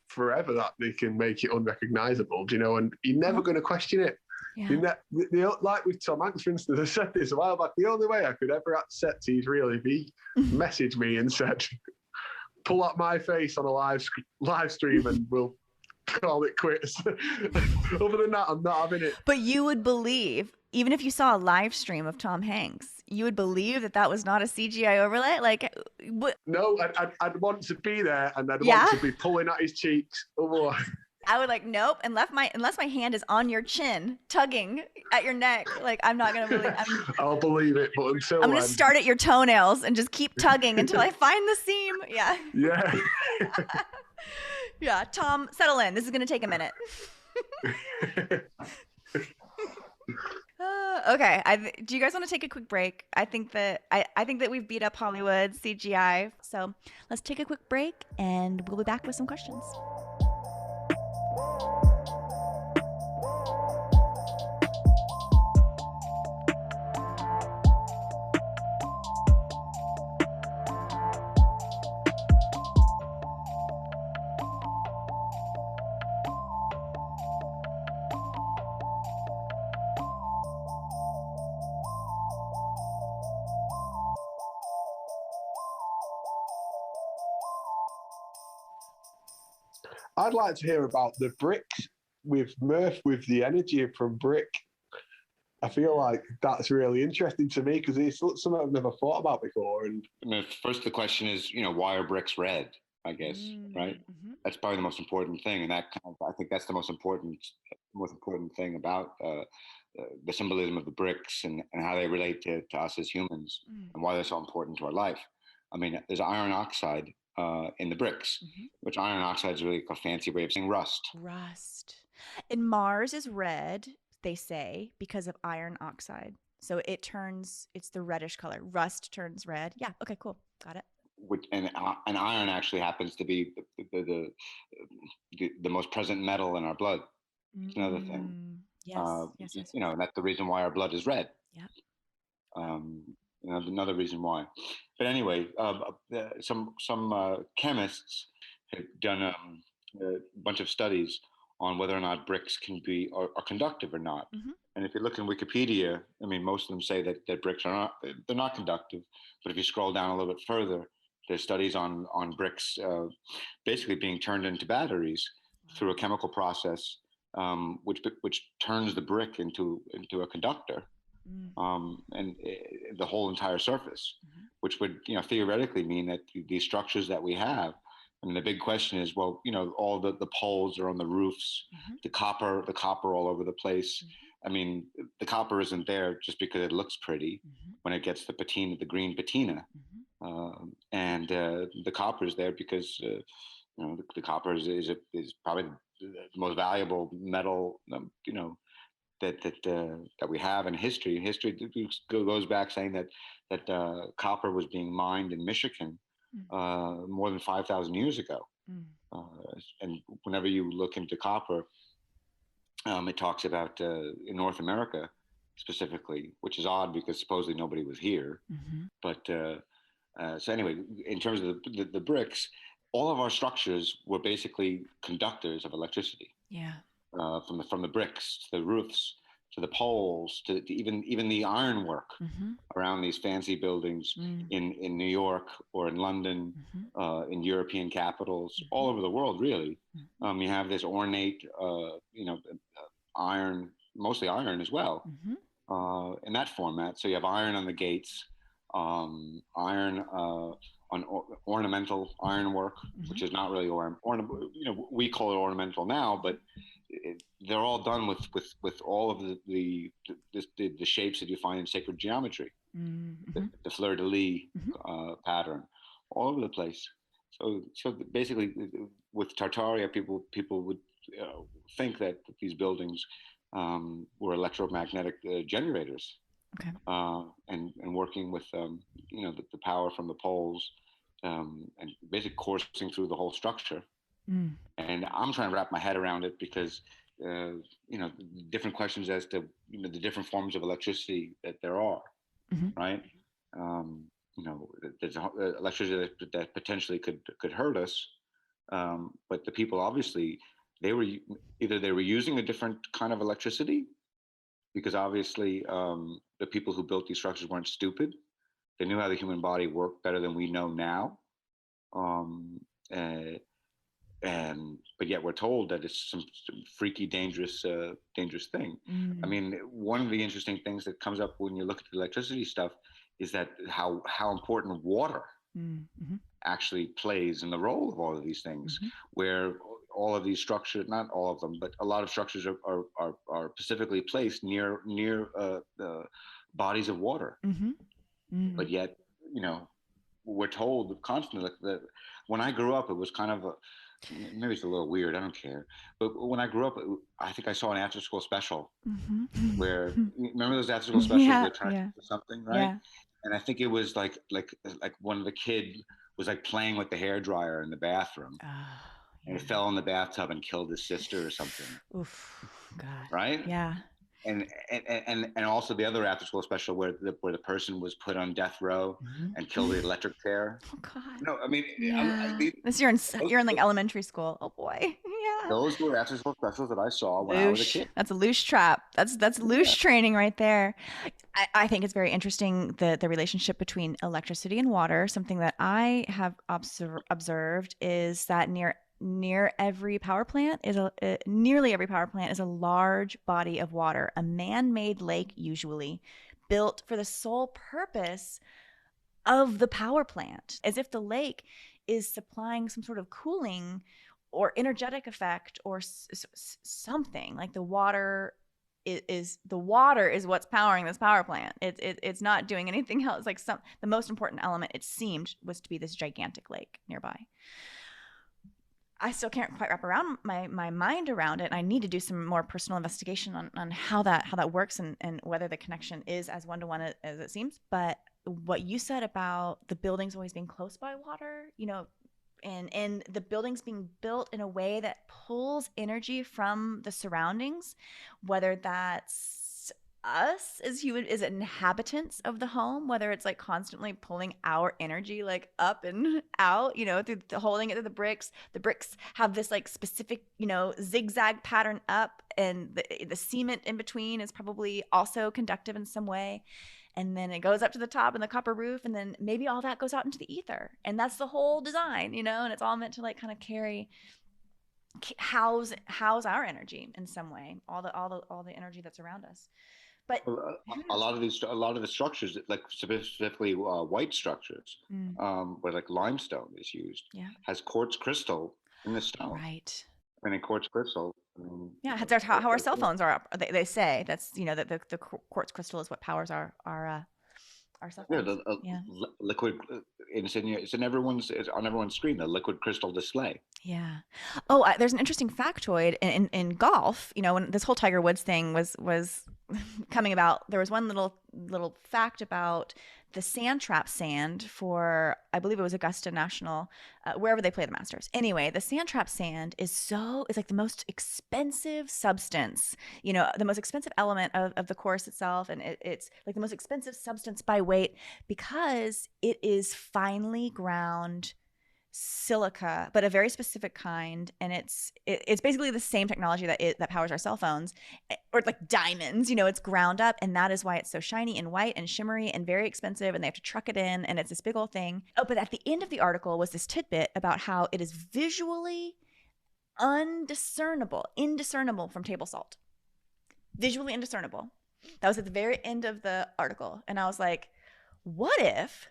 forever that they can make it unrecognizable, and you're never going to question it. Yeah. Like with Tom Hanks, for instance, I said this a while back, the only way I could ever accept he's real if he messaged me and said, pull up my face on a live stream and we'll call it quits. Other than that, I'm not having it. But you would believe, even if you saw a live stream of Tom Hanks, you would believe that was not a CGI overlay? Like, what? No, I'd want to be there, and I'd want to be pulling at his cheeks. Otherwise, I would like, nope. Unless my hand is on your chin, tugging at your neck, like I'm not gonna believe. I'll believe it, but until I'm gonna start at your toenails and just keep tugging until I find the seam. Yeah. Yeah. Yeah. Tom, settle in. This is gonna take a minute. Okay. Do you guys want to take a quick break? I think that we've beat up Hollywood CGI. So let's take a quick break, and we'll be back with some questions. I'd like to hear about the bricks with Murph, with the energy from brick. I feel like that's really interesting to me because it's something I've never thought about before. And first, the question is, why are bricks red? I guess, right? Mm-hmm. That's probably the most important thing, and I think that's the most important thing about the symbolism of the bricks and how they relate to us as humans, and why they're so important to our life. I mean, there's iron oxide in the bricks, which iron oxide is really a fancy way of saying rust. Rust. And Mars is red, they say, because of iron oxide. So it's the reddish color. Rust turns red. Yeah. Okay, cool. Got it. And iron actually happens to be the most present metal in our blood. It's another thing. Yes. And that's the reason why our blood is red. Yeah. Another reason why. But anyway, some chemists have done a bunch of studies on whether or not bricks can be are conductive or not. Mm-hmm. And if you look in Wikipedia, I mean, most of them say that bricks they're not conductive. But if you scroll down a little bit further, there's studies on bricks basically being turned into batteries through a chemical process, which turns the brick into a conductor. And the whole entire surface, which would, theoretically mean that these structures that we have, I mean, the big question is, well, all the poles are on the roofs, the copper all over the place. I mean, the copper isn't there just because it looks pretty when it gets the green patina. And the copper is there because, the copper is probably the most valuable metal, that we have in history. History goes back saying that copper was being mined in Michigan more than 5,000 years ago. And whenever you look into copper, it talks about in North America specifically, which is odd because supposedly nobody was here. Mm-hmm. But so anyway, in terms of the bricks, all of our structures were basically conductors of electricity. Yeah. From the bricks to the roofs to the poles to even the ironwork Mm-hmm. around these fancy buildings in New York or in London, in European capitals, all over the world, really. You have this ornate, iron, mostly iron as well, in that format. So you have iron on the gates, iron on ornamental ironwork, which is not really we call it ornamental now, but they're all done with all of the shapes that you find in sacred geometry, the fleur de lis pattern, all over the place. So basically, with Tartaria, people would think that these buildings were electromagnetic generators, and working with the power from the poles, and basically coursing through the whole structure. And I'm trying to wrap my head around it because different questions as to the different forms of electricity that there are, right? There's electricity that potentially could hurt us, but the people obviously they were using a different kind of electricity, because obviously the people who built these structures weren't stupid. They knew how the human body worked better than we know now. But yet we're told that it's some freaky, dangerous thing. I mean, one of the interesting things that comes up when you look at the electricity stuff is that how important water actually plays in the role of all of these things, where all of these structures, not all of them, but a lot of structures are specifically placed near the bodies of water. But yet, we're told constantly that when I grew up, it was kind of maybe it's a little weird, I don't care. But when I grew up, I think I saw an after school special where, remember those after school specials where they're trying to do something, right? Yeah. And I think it was like one of the kid was like playing with the hairdryer in the bathroom. And he fell in the bathtub and killed his sister or something. Oof, God. Right? Yeah. And also the other after school special where the person was put on death row and killed with electric chair. Oh God. No, I mean, you're in like elementary school. Oh boy. Yeah. Those were after school specials that I saw when I was a kid. That's a loose trap. That's loose training right there. I think it's very interesting the relationship between electricity and water. Something that I have observed is that nearly every power plant is a large body of water, a man-made lake, usually built for the sole purpose of the power plant, as if the lake is supplying some sort of cooling or energetic effect or something. Like the water is what's powering this power plant. It's not doing anything else. Like the most important element, it seemed, was to be this gigantic lake nearby. I still can't quite wrap around my mind around it. And I need to do some more personal investigation on how that works and whether the connection is as one-to-one as it seems. But what you said about the buildings always being close by water, and the buildings being built in a way that pulls energy from the surroundings, whether that's us as inhabitants of the home, whether it's like constantly pulling our energy like up and out, through holding it to the bricks. The bricks have this like specific, zigzag pattern up, and the cement in between is probably also conductive in some way. And then it goes up to the top and the copper roof, and then maybe all that goes out into the ether. And that's the whole design, and it's all meant to like kind of house our energy in some way, all the energy that's around us. But a lot of the structures, like specifically white structures, where like limestone is used, has quartz crystal in the stone. Right. And in quartz crystal. That's how our cell phones are. They say that's that the quartz crystal is what powers our cell phones. Liquid. It's on everyone's screen. The liquid crystal display. Yeah. Oh, there's an interesting factoid in golf. When this whole Tiger Woods thing was coming about, there was one little little fact about the sand trap sand for, I believe it was Augusta National, wherever they play the Masters. Anyway, the sand trap sand is like the most expensive substance, the most expensive element of the course itself. And it's like the most expensive substance by weight because it is finely ground silica, but a very specific kind, and it's basically the same technology that powers our cell phones, or like diamonds. It's ground up, and that is why it's so shiny and white and shimmery and very expensive, and they have to truck it in, and it's this big old thing. Oh, but at the end of the article was this tidbit about how it is visually indiscernible from table salt. Visually indiscernible. That was at the very end of the article, and I was like, what if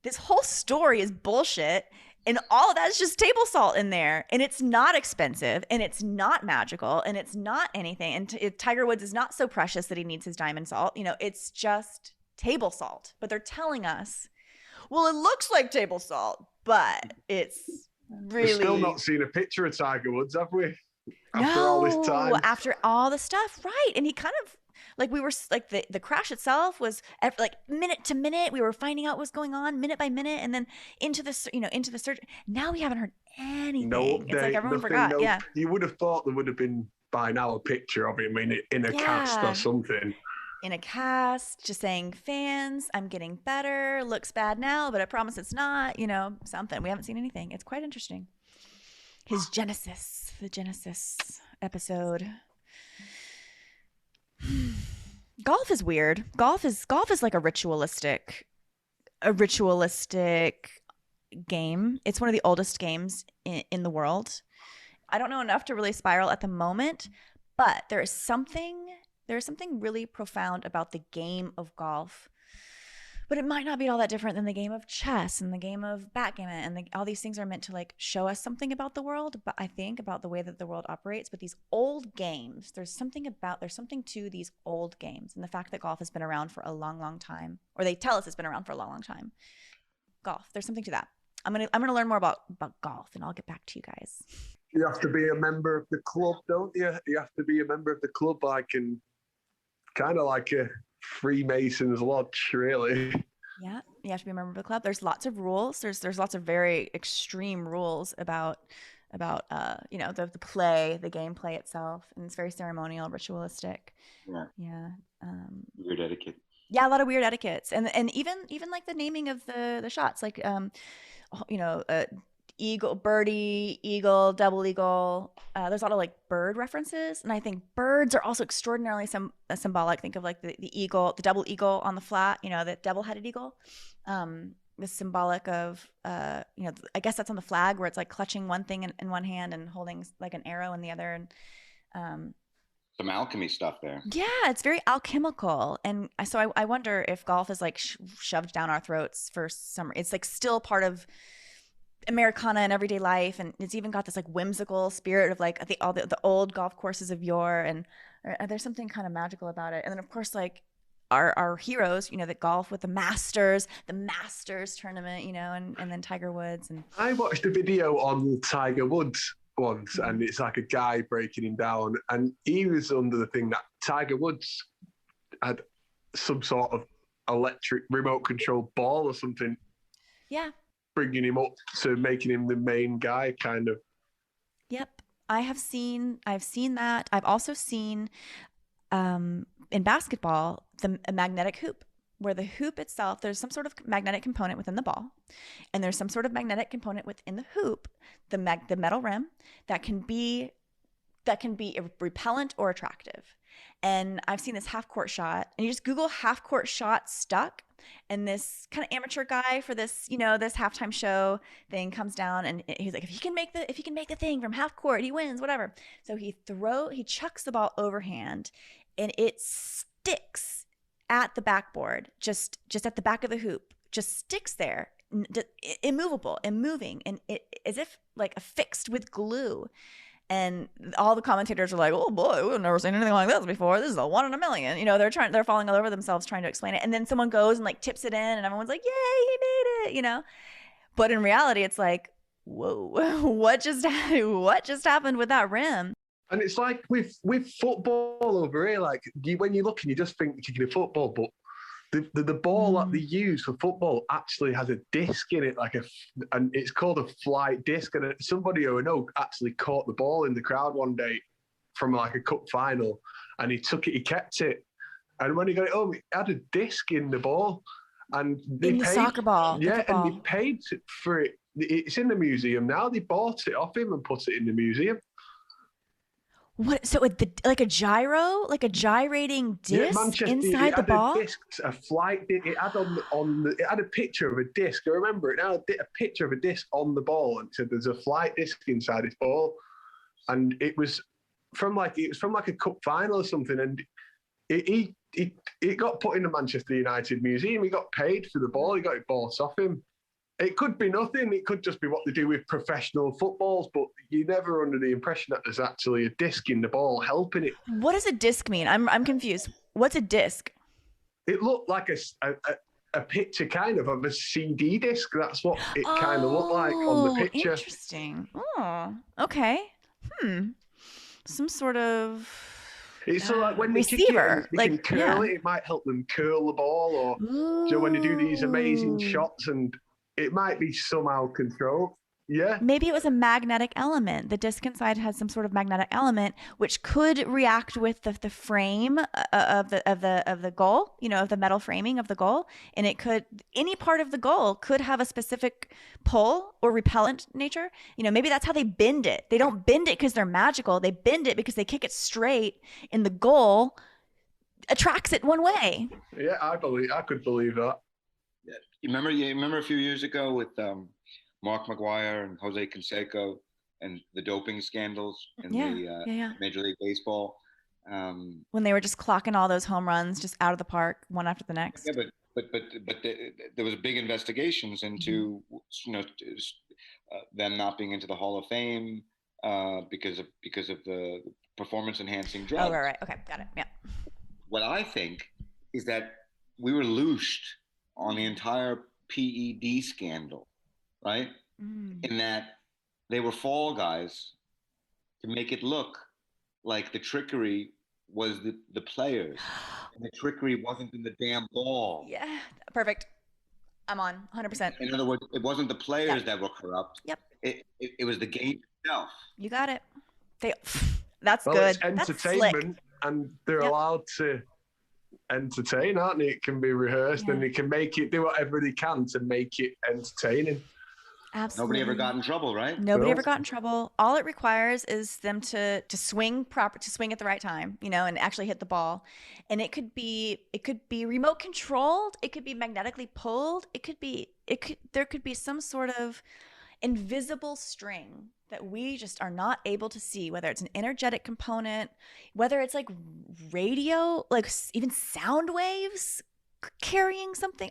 this whole story is bullshit and all of that is just table salt in there, and it's not expensive, and it's not magical, and it's not anything, and Tiger Woods is not so precious that he needs his diamond salt. It's just table salt. But they're telling us, well, it looks like table salt, but it's really... We've still not seen a picture of Tiger Woods, have we? After all this time. After all the stuff, right? And he kind of... Like we were like the crash itself was like minute to minute. We were finding out what was going on minute by minute, and then into the search. Now we haven't heard anything. No update, it's like everyone forgot. No, yeah, you would have thought there would have been by now a picture of him in a cast or something. In a cast, just saying, fans, I'm getting better. Looks bad now, but I promise it's not. Something. We haven't seen anything. It's quite interesting. His Genesis, the Genesis episode. Golf is weird. Golf is like a ritualistic game. It's one of the oldest games in the world. I don't know enough to really spiral at the moment, but there is something really profound about the game of golf. But it might not be all that different than the game of chess and the game of backgammon, and all these things are meant to like show us something about the world, but I think about the way that the world operates. But these old games, there's something to these old games, and the fact that golf has been around for a long, long time, or they tell us it's been around for a long, long time. Golf, there's something to that. I'm gonna learn more about golf, and I'll get back to you guys. You have to be a member of the club, don't you? You have to be a member of the club, kind of like a Freemasons lodge, really. Yeah, you have to be a member of the club. There's lots of rules. There's lots of very extreme rules about the gameplay itself, and it's very ceremonial, ritualistic. Yeah. Weird etiquette. Yeah, a lot of weird etiquettes, and even like the naming of the shots, like eagle, birdie, eagle, double eagle. There's a lot of like bird references, and I think birds are also extraordinarily symbolic. Think of like the eagle, the double eagle on the flat, the double-headed eagle. The symbolic of I guess that's on the flag, where it's like clutching one thing in one hand and holding like an arrow in the other, and some alchemy stuff there. Yeah, it's very alchemical, and so I wonder if golf is like shoved down our throats for some. It's like still part of Americana and everyday life, and it's even got this like whimsical spirit of like the old golf courses of yore, and there's something kind of magical about it. And then of course like our heroes, that golf with the Masters tournament, and then Tiger Woods. And I watched a video on Tiger Woods once, and it's like a guy breaking him down, and he was under the thing that Tiger Woods had some sort of electric remote control ball or something. Yeah. Bringing him up to making him the main guy, kind of. Yep. I've seen that. I've also seen in basketball a magnetic hoop, where the hoop itself, there's some sort of magnetic component within the ball, and there's some sort of magnetic component within the hoop, the metal rim, that can be repellent or attractive. And I've seen this half court shot, and you just Google half court shot stuck, and this kind of amateur guy for this, this halftime show thing comes down, and he's like, if he can make the thing from half court, he wins, whatever. So he chucks the ball overhand, and it sticks at the backboard, just at the back of the hoop, just sticks there, immovable and moving, and it as if like affixed with glue. And all the commentators are like, oh boy, we've never seen anything like this before. This is a 1 in a million. They're falling all over themselves trying to explain it. And then someone goes and like tips it in, and everyone's like, yay, he made it, But in reality, it's like, whoa, what just happened with that rim? And it's like with football over here, like when you look and you just think you're kicking a football, but the ball that they use for football actually has a disc in it, and it's called a flight disc. And somebody who I know actually caught the ball in the crowd one day from like a cup final, and he kept it. And when he got it home, it had a disc in the ball. And they in the paid, soccer ball. yeah, the and they paid for it. It's in the museum now. They bought it off him and put it in the museum. What? So like a gyro, like a gyrating disc Manchester, inside the ball? A flight disc. It had it had a picture of a disc. I remember it now. A picture of a disc on the ball, and it said there's a flight disc inside this ball, and it was from like a cup final or something, and it got put in the Manchester United Museum. He got paid for the ball. He got it bought off him. It could be nothing. It could just be what they do with professional footballs, but you're never under the impression that there's actually a disc in the ball helping it. What does a disc mean? I'm confused. What's a disc? It looked like a picture kind of a CD disc. That's what it kind of looked like on the picture. Interesting. Oh, okay. Some sort of it's so like when receiver, they can curl it. It might help them curl the ball, or when they do these amazing shots, and it might be somehow controlled. Yeah. Maybe it was a magnetic element. The disc inside has some sort of magnetic element which could react with the frame of the goal, of the metal framing of the goal, and any part of the goal could have a specific pull or repellent nature. Maybe that's how they bend it. They don't bend it because they're magical. They bend it because they kick it straight, and the goal attracts it one way. Yeah, I could believe that. Yeah. You remember a few years ago with Mark McGuire and Jose Canseco and the doping scandals in the Major League Baseball. When they were just clocking all those home runs just out of the park, one after the next. Yeah, but there was big investigations into them not being into the Hall of Fame because of the performance enhancing drugs. Oh, right. Okay, got it. Yeah. What I think is that we were loosed on the entire PED scandal. Right? In that they were fall guys to make it look like the trickery was the players. And the trickery wasn't in the damn ball. Yeah, perfect. I'm on 100%. In other words, it wasn't the players that were corrupt. Yep. It was the game itself. You got it. That's good. It's entertainment, and they're allowed to entertain, aren't they? It can be rehearsed, and they can do whatever they can to make it entertaining. Absolutely. Nobody ever got in trouble, right? Nobody ever got in trouble. All it requires is them to swing to swing at the right time, and actually hit the ball. And it could be remote controlled. It could be magnetically pulled. There could be some sort of invisible string that we just are not able to see, whether it's an energetic component, whether it's like radio, like even sound waves carrying something.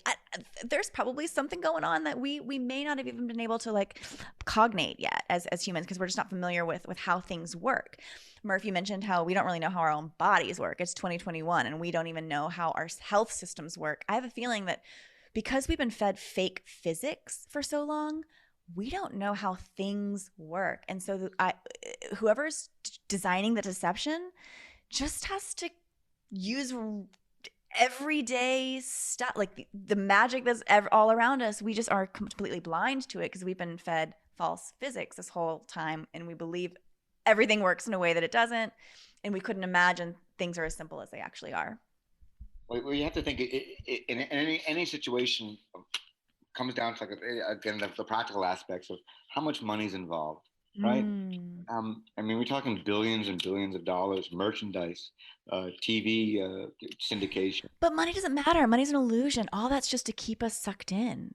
There's probably something going on that we may not have even been able to like cognate yet as humans, because we're just not familiar with how things work. Murph, you mentioned how we don't really know how our own bodies work. It's 2021 and we don't even know how our health systems work. I have a feeling that because we've been fed fake physics for so long, we don't know how things work. And so whoever's designing the deception just has to use everyday stuff, like the magic that's all around us. We just are completely blind to it because we've been fed false physics this whole time, and we believe everything works in a way that it doesn't, and we couldn't imagine things are as simple as they actually are. Well, you have to think in any situation comes down to again the practical aspects of how much money's involved. Right. We're talking billions and billions of dollars, merchandise, TV syndication. But money doesn't matter. Money's an illusion. All that's just to keep us sucked in.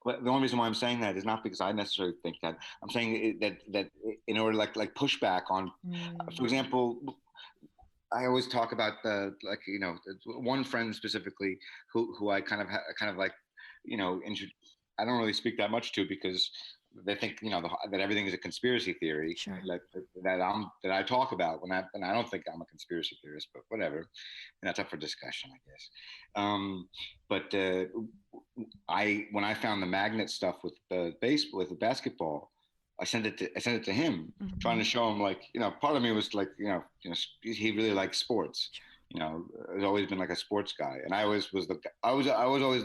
Well, the only reason why I'm saying that is not because I necessarily think that. I'm saying that in order like pushback on, for example, I always talk about one friend specifically who I kind of like, I don't really speak that much to because they think that everything is a conspiracy theory. Sure. that I talk about and I don't think I'm a conspiracy theorist, but whatever, and that's up for discussion, I guess. When I found the magnet stuff with the basketball, I sent it to him, trying to show him part of me was he really likes sports, has always been like a sports guy, and I always was I was always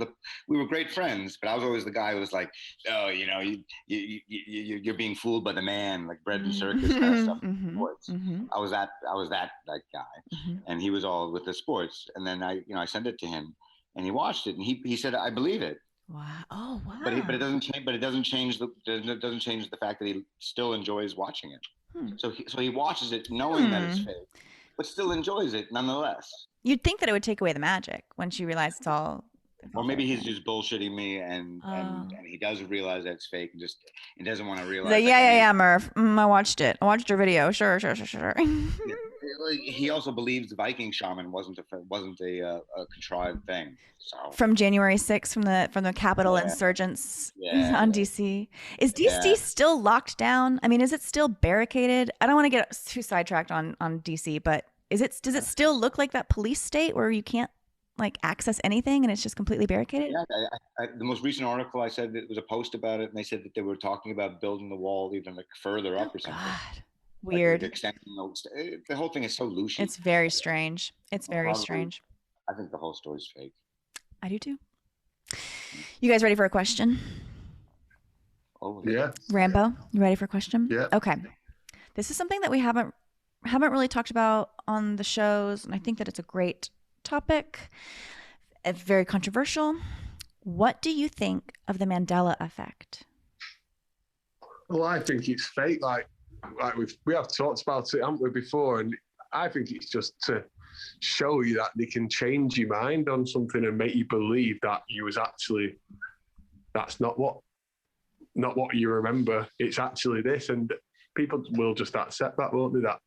we were great friends, but I was always the guy who was like, oh, you're being fooled by the man, like bread and circus kind of stuff. Sports. I was that guy, and he was all with the sports. And then I sent it to him, and he watched it, and he said, I believe it. Wow. Oh, wow. But it doesn't change. But it doesn't change the fact that he still enjoys watching it. So he watches it knowing that it's fake, but still enjoys it nonetheless. You'd think that it would take away the magic once you realize it's all. Or maybe he's just bullshitting me, and he doesn't realize that it's fake, and he doesn't want to realize. Like, yeah, Murph. I watched it. I watched your video. Sure. He also believes the Viking shaman wasn't a contrived thing. So. From January 6th, from the Capitol insurgents on DC. Is DC still locked down? I mean, is it still barricaded? I don't want to get too sidetracked on DC, but does it still look like that police state where you can't like access anything and it's just completely barricaded? Yeah, the most recent article I said, it was a post about it, and they said that they were talking about building the wall even like further up or something. God. Weird. Like the whole thing is so loose. It's very strange. Strange. I think the whole story's fake. I do too. You guys ready for a question? Oh yeah. Rambo, you ready for a question? Yeah. Okay. This is something that we haven't really talked about on the shows, and I think that it's a great topic. It's very controversial. What do you think of the Mandela Effect? Well, I think it's fake. Like we have talked about it, haven't we, before? And I think it's just to show you that they can change your mind on something and make you believe that that's not what you remember. It's actually this, and people will just accept that, won't they? That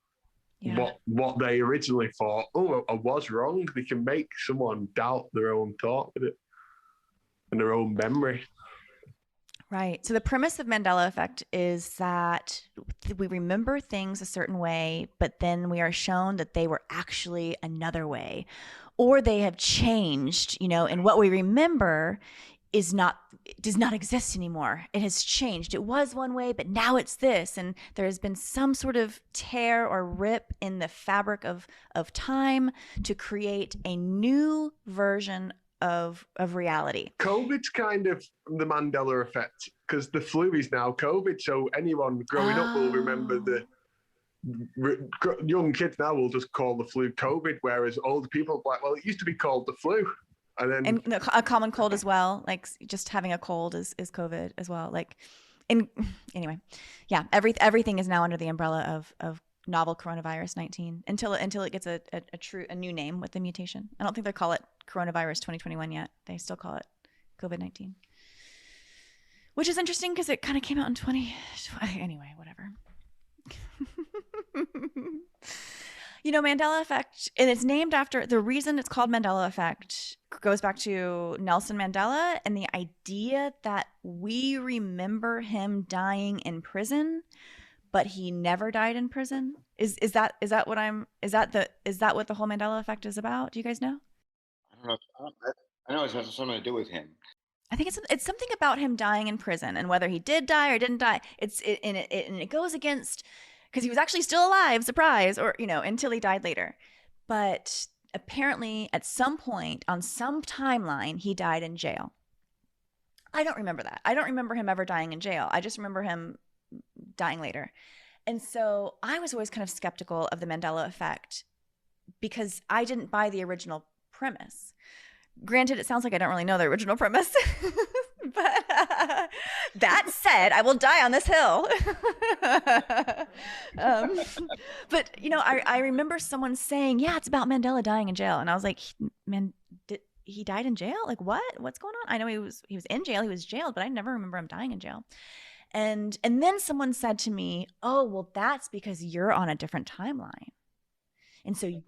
what they originally thought, I was wrong. They can make someone doubt their own thought with it and their own memory. Right. So the premise of Mandela Effect is that we remember things a certain way, but then we are shown that they were actually another way, or they have changed, and what we remember does not exist anymore. It has changed. It was one way, but now it's this. And there has been some sort of tear or rip in the fabric of time to create a new version of reality. COVID's kind of the Mandela effect, because the flu is now COVID. So anyone growing up will remember young kids now will just call the flu COVID, whereas older people are like, well, it used to be called the flu. And a common cold as well, like just having a cold is COVID as well. Like, anyway, yeah, everything is now under the umbrella of novel coronavirus 19 until it gets a new name with the mutation. I don't think they call it coronavirus 2021 yet. They still call it COVID-19, which is interesting because it kind of came out in 20. Anyway, whatever. Mandela Effect, and it's named after, the reason it's called Mandela Effect goes back to Nelson Mandela and the idea that we remember him dying in prison, but he never died in prison. Is that what the whole Mandela Effect is about? Do you guys know? I don't know. I know it has something to do with him. I think it's something about him dying in prison and whether he did die or didn't die. It goes against, because he was actually still alive, surprise, or until he died later. But apparently at some point on some timeline he died in jail. I don't remember that. I don't remember him ever dying in jail. I just remember him dying later. And so I was always kind of skeptical of the Mandela Effect because I didn't buy the original premise. Granted, it sounds like I don't really know the original premise. But that said, I will die on this hill. But, I remember someone saying, yeah, it's about Mandela dying in jail. And I was like, man, he died in jail? Like, what? What's going on? I know he was in jail. He was jailed, but I never remember him dying in jail. And then someone said to me, oh, well, that's because you're on a different timeline. And so you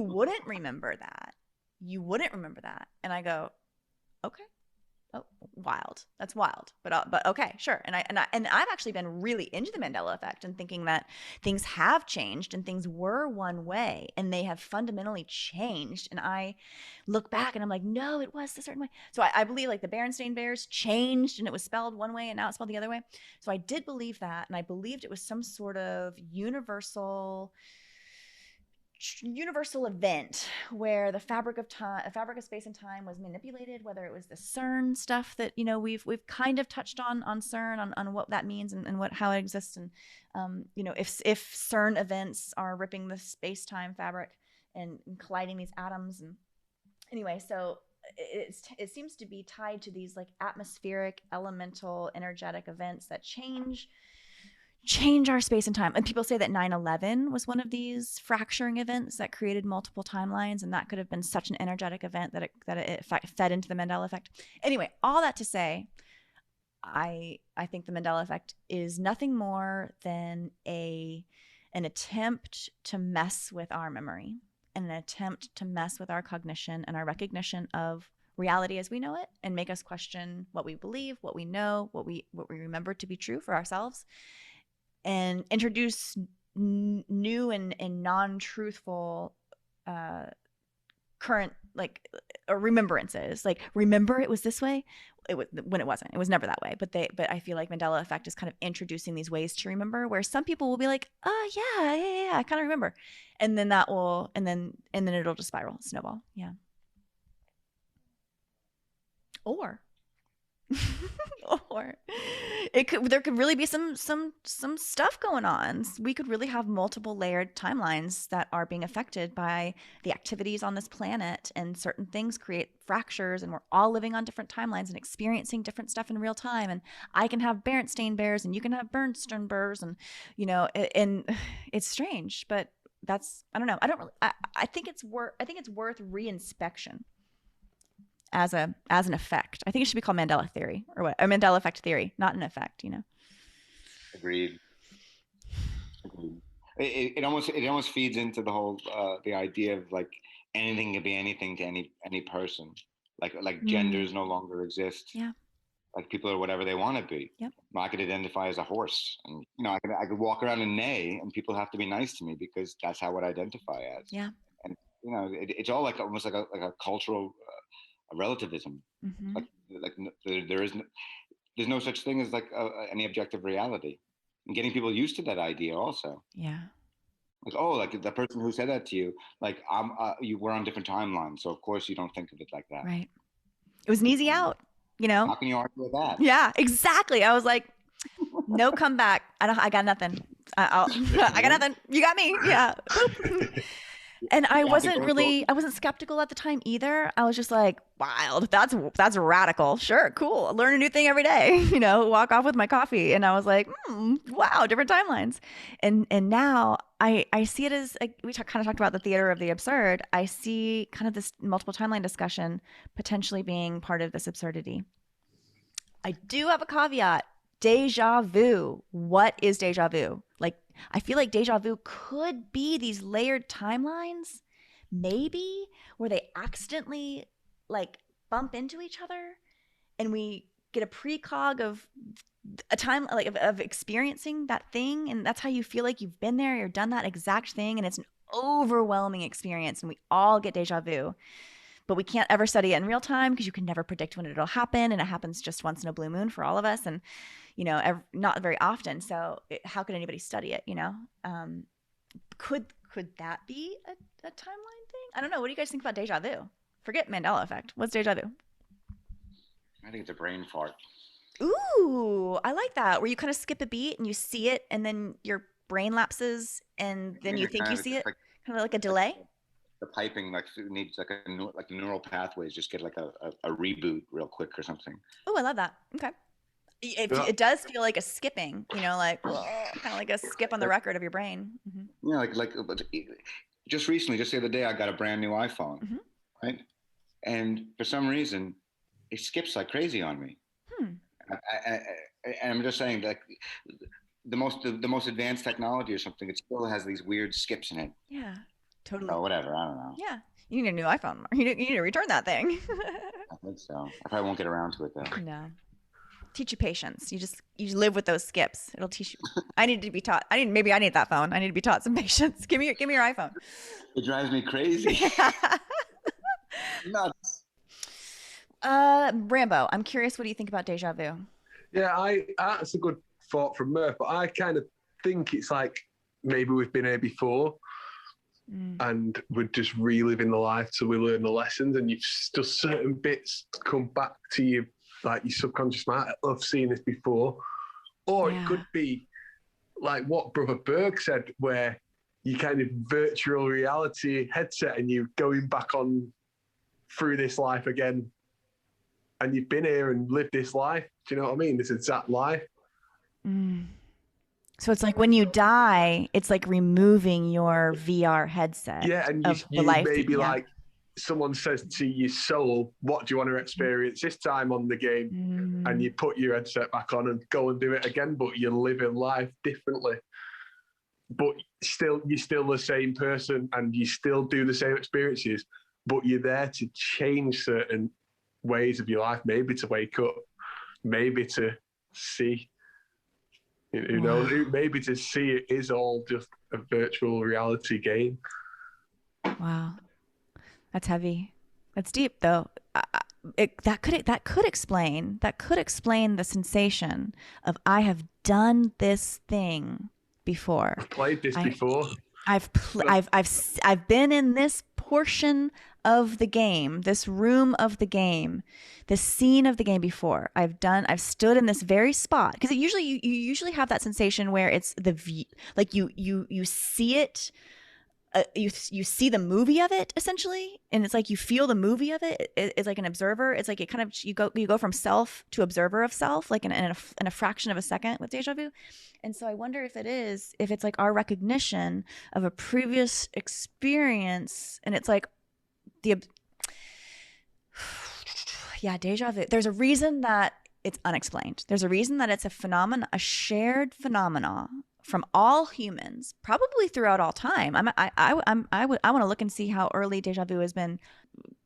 wouldn't remember that. You wouldn't remember that. And I go, okay. Oh, wild. That's wild. But okay, sure. And I've actually been really into the Mandela Effect and thinking that things have changed and things were one way and they have fundamentally changed. And I look back and I'm like, no, it was a certain way. So I believe like the Berenstain Bears changed and it was spelled one way and now it's spelled the other way. So I did believe that, and I believed it was some sort of universal universal event where the fabric of space and time was manipulated, whether it was the CERN stuff that, you know, we've kind of touched on CERN, on what that means and how it exists. And, you know, if CERN events are ripping the space-time fabric and colliding these atoms. And anyway, so it seems to be tied to these like atmospheric, elemental, energetic events that change our space and time. And people say that 9/11 was one of these fracturing events that created multiple timelines, and that could have been such an energetic event that it fed into the Mandela effect. Anyway, all that to say, I think the Mandela effect is nothing more than an attempt to mess with our memory, and an attempt to mess with our cognition and our recognition of reality as we know it, and make us question what we believe, what we know, what we remember to be true for ourselves, and introduce new and non-truthful current remembrances. Like, remember it was this way, when it wasn't. It was never that way. But I feel like Mandela effect is kind of introducing these ways to remember, where some people will be like, oh yeah, I kind of remember, and then it'll just spiral, snowball. Yeah. Or there could really be some stuff going on. We could really have multiple layered timelines that are being affected by the activities on this planet, and certain things create fractures, and we're all living on different timelines and experiencing different stuff in real time. And I can have Berenstain Bears and you can have Bernstein Bears, and you know, and it's strange, but that's, I don't know. I think it's worth reinspection as an effect. I think it should be called Mandela theory, or what? A Mandela effect theory, not an effect, you know? Agreed. It almost feeds into the whole, the idea of like anything can be anything to any person. Like genders no longer exist. Yeah. Like people are whatever they want to be. Yep. I could identify as a horse, and you know, I could walk around and neigh, and people have to be nice to me because that's how I would identify as. Yeah. And you know, it's all like almost like a cultural relativism. Mm-hmm. Like there's no such thing as like any objective reality, and getting people used to that idea also. Yeah. Like, oh, like the person who said that to you, like we're on different timelines, so of course you don't think of it like that. Right. It was an easy out, you know? How can you argue with that? Yeah, exactly. I was like, no comeback. I got nothing. I got nothing. You got me. Yeah. And I wasn't skeptical at the time either. I was just like, wild. That's radical. Sure, cool. I learn a new thing every day. You know, walk off with my coffee. And I was like, wow, different timelines. And now I see it as we kind of talked about the theater of the absurd. I see kind of this multiple timeline discussion potentially being part of this absurdity. I do have a caveat. Deja vu. What is deja vu? Like, I feel like deja vu could be these layered timelines, maybe, where they accidentally like bump into each other, and we get a precog of a time like of experiencing that thing, and that's how you feel like you've been there or done that exact thing, and it's an overwhelming experience, and we all get deja vu. But we can't ever study it in real time because you can never predict when it'll happen, and it happens just once in a blue moon for all of us, and you know, not very often. So how could anybody study it? You know, could that be a timeline thing? I don't know. What do you guys think about deja vu? Forget Mandela effect. What's deja vu? I think it's a brain fart. Ooh, I like that. Where you kind of skip a beat and you see it, and then your brain lapses, and then you think you see it, kind of like a delay. The piping needs like neural pathways. Just get like a reboot real quick or something. Oh, I love that. Okay. It does feel like a skipping, you know, like kind of like a skip on the record of your brain. Mm-hmm. Yeah, like just recently, just the other day, I got a brand new iPhone, right? And for some reason, it skips like crazy on me. And I'm just saying, like the most advanced technology or something, it still has these weird skips in it. Yeah, totally. Oh, whatever. I don't know. Yeah, you need a new iPhone. You need to return that thing. I think so. I probably won't get around to it though. No. Teach you patience. You live with those skips. It'll teach you. I need to be taught. Maybe I need that phone. I need to be taught some patience. Give me your iPhone. It drives me crazy. Nuts. Rambo, I'm curious. What do you think about deja vu? Yeah, that's a good thought from Murph, but I kind of think it's like maybe we've been here before. and we're just reliving the life till we learn the lessons, and you've just certain bits come back to you, like your subconscious mind. I've seen this before. Or it could be like what Brother Berg said, where you kind of virtual reality headset and you're going back on through this life again, and you've been here and lived this life. Do you know what I mean? This exact life. So it's like when you die, it's like removing your VR headset. Yeah, and you maybe like someone says to your soul, what do you want to experience this time on the game? And you put your headset back on and go and do it again, but you're living life differently. But you're still the same person and you still do the same experiences, but you're there to change certain ways of your life, maybe to wake up, maybe to see. Who knows? Maybe to see it is all just a virtual reality game. Wow, that's heavy. That's deep, though. That could explain the sensation of I have done this thing before. I've played this before. I've been in this portion of the game, this room of the game, this scene of the game before. I've stood in this very spot, because you usually have that sensation where it's the view, like you see it, you see the movie of it essentially, and it's like you feel the movie of it. It's like an observer. It's like it kind of you go from self to observer of self, like in a fraction of a second with deja vu. And so I wonder if it's like our recognition of a previous experience, and it's like deja vu. There's a reason that it's unexplained. There's a reason that it's a shared phenomena from all humans, probably throughout all time. I want to look and see how early deja vu has been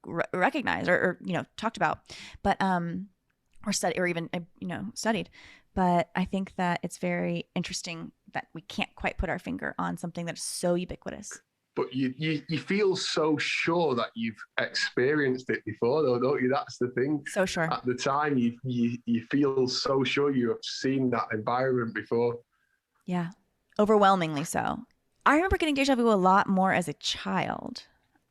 recognized or talked about, but or studied, or even studied. But I think that it's very interesting that we can't quite put our finger on something that is so ubiquitous. But you feel so sure that you've experienced it before, though, don't you? That's the thing. So sure. At the time, you feel so sure you have seen that environment before. Yeah, overwhelmingly so. I remember getting deja vu a lot more as a child.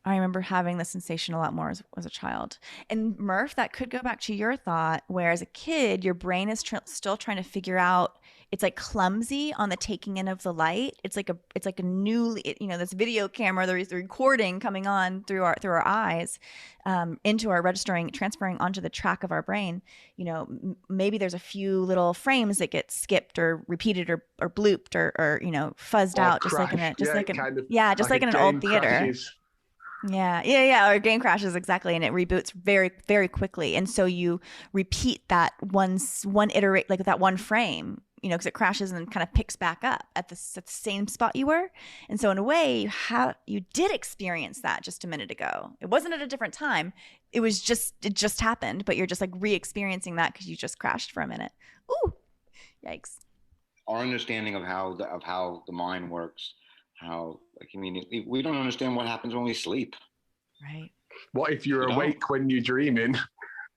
I remember having the sensation a lot more as a child. And Murph, that could go back to your thought, where as a kid, your brain is still trying to figure out. It's like clumsy on the taking in of the light. It's like a new, this video camera, the recording coming on through our eyes, into our transferring onto the track of our brain. Maybe there's a few little frames that get skipped or repeated or blooped or fuzzed out, crashed. just like in an old theater. Crashes. Yeah. Or game crashes, exactly, and it reboots very, very quickly, and so you repeat that one iterate, like that one frame, because it crashes and kind of picks back up at the same spot you were. And so in a way, you did experience that just a minute ago. It wasn't at a different time. It just happened, but you're just like re-experiencing that because you just crashed for a minute. Ooh, yikes. Our understanding of how the mind works, we don't understand what happens when we sleep. Right. What if you're awake when you're dreaming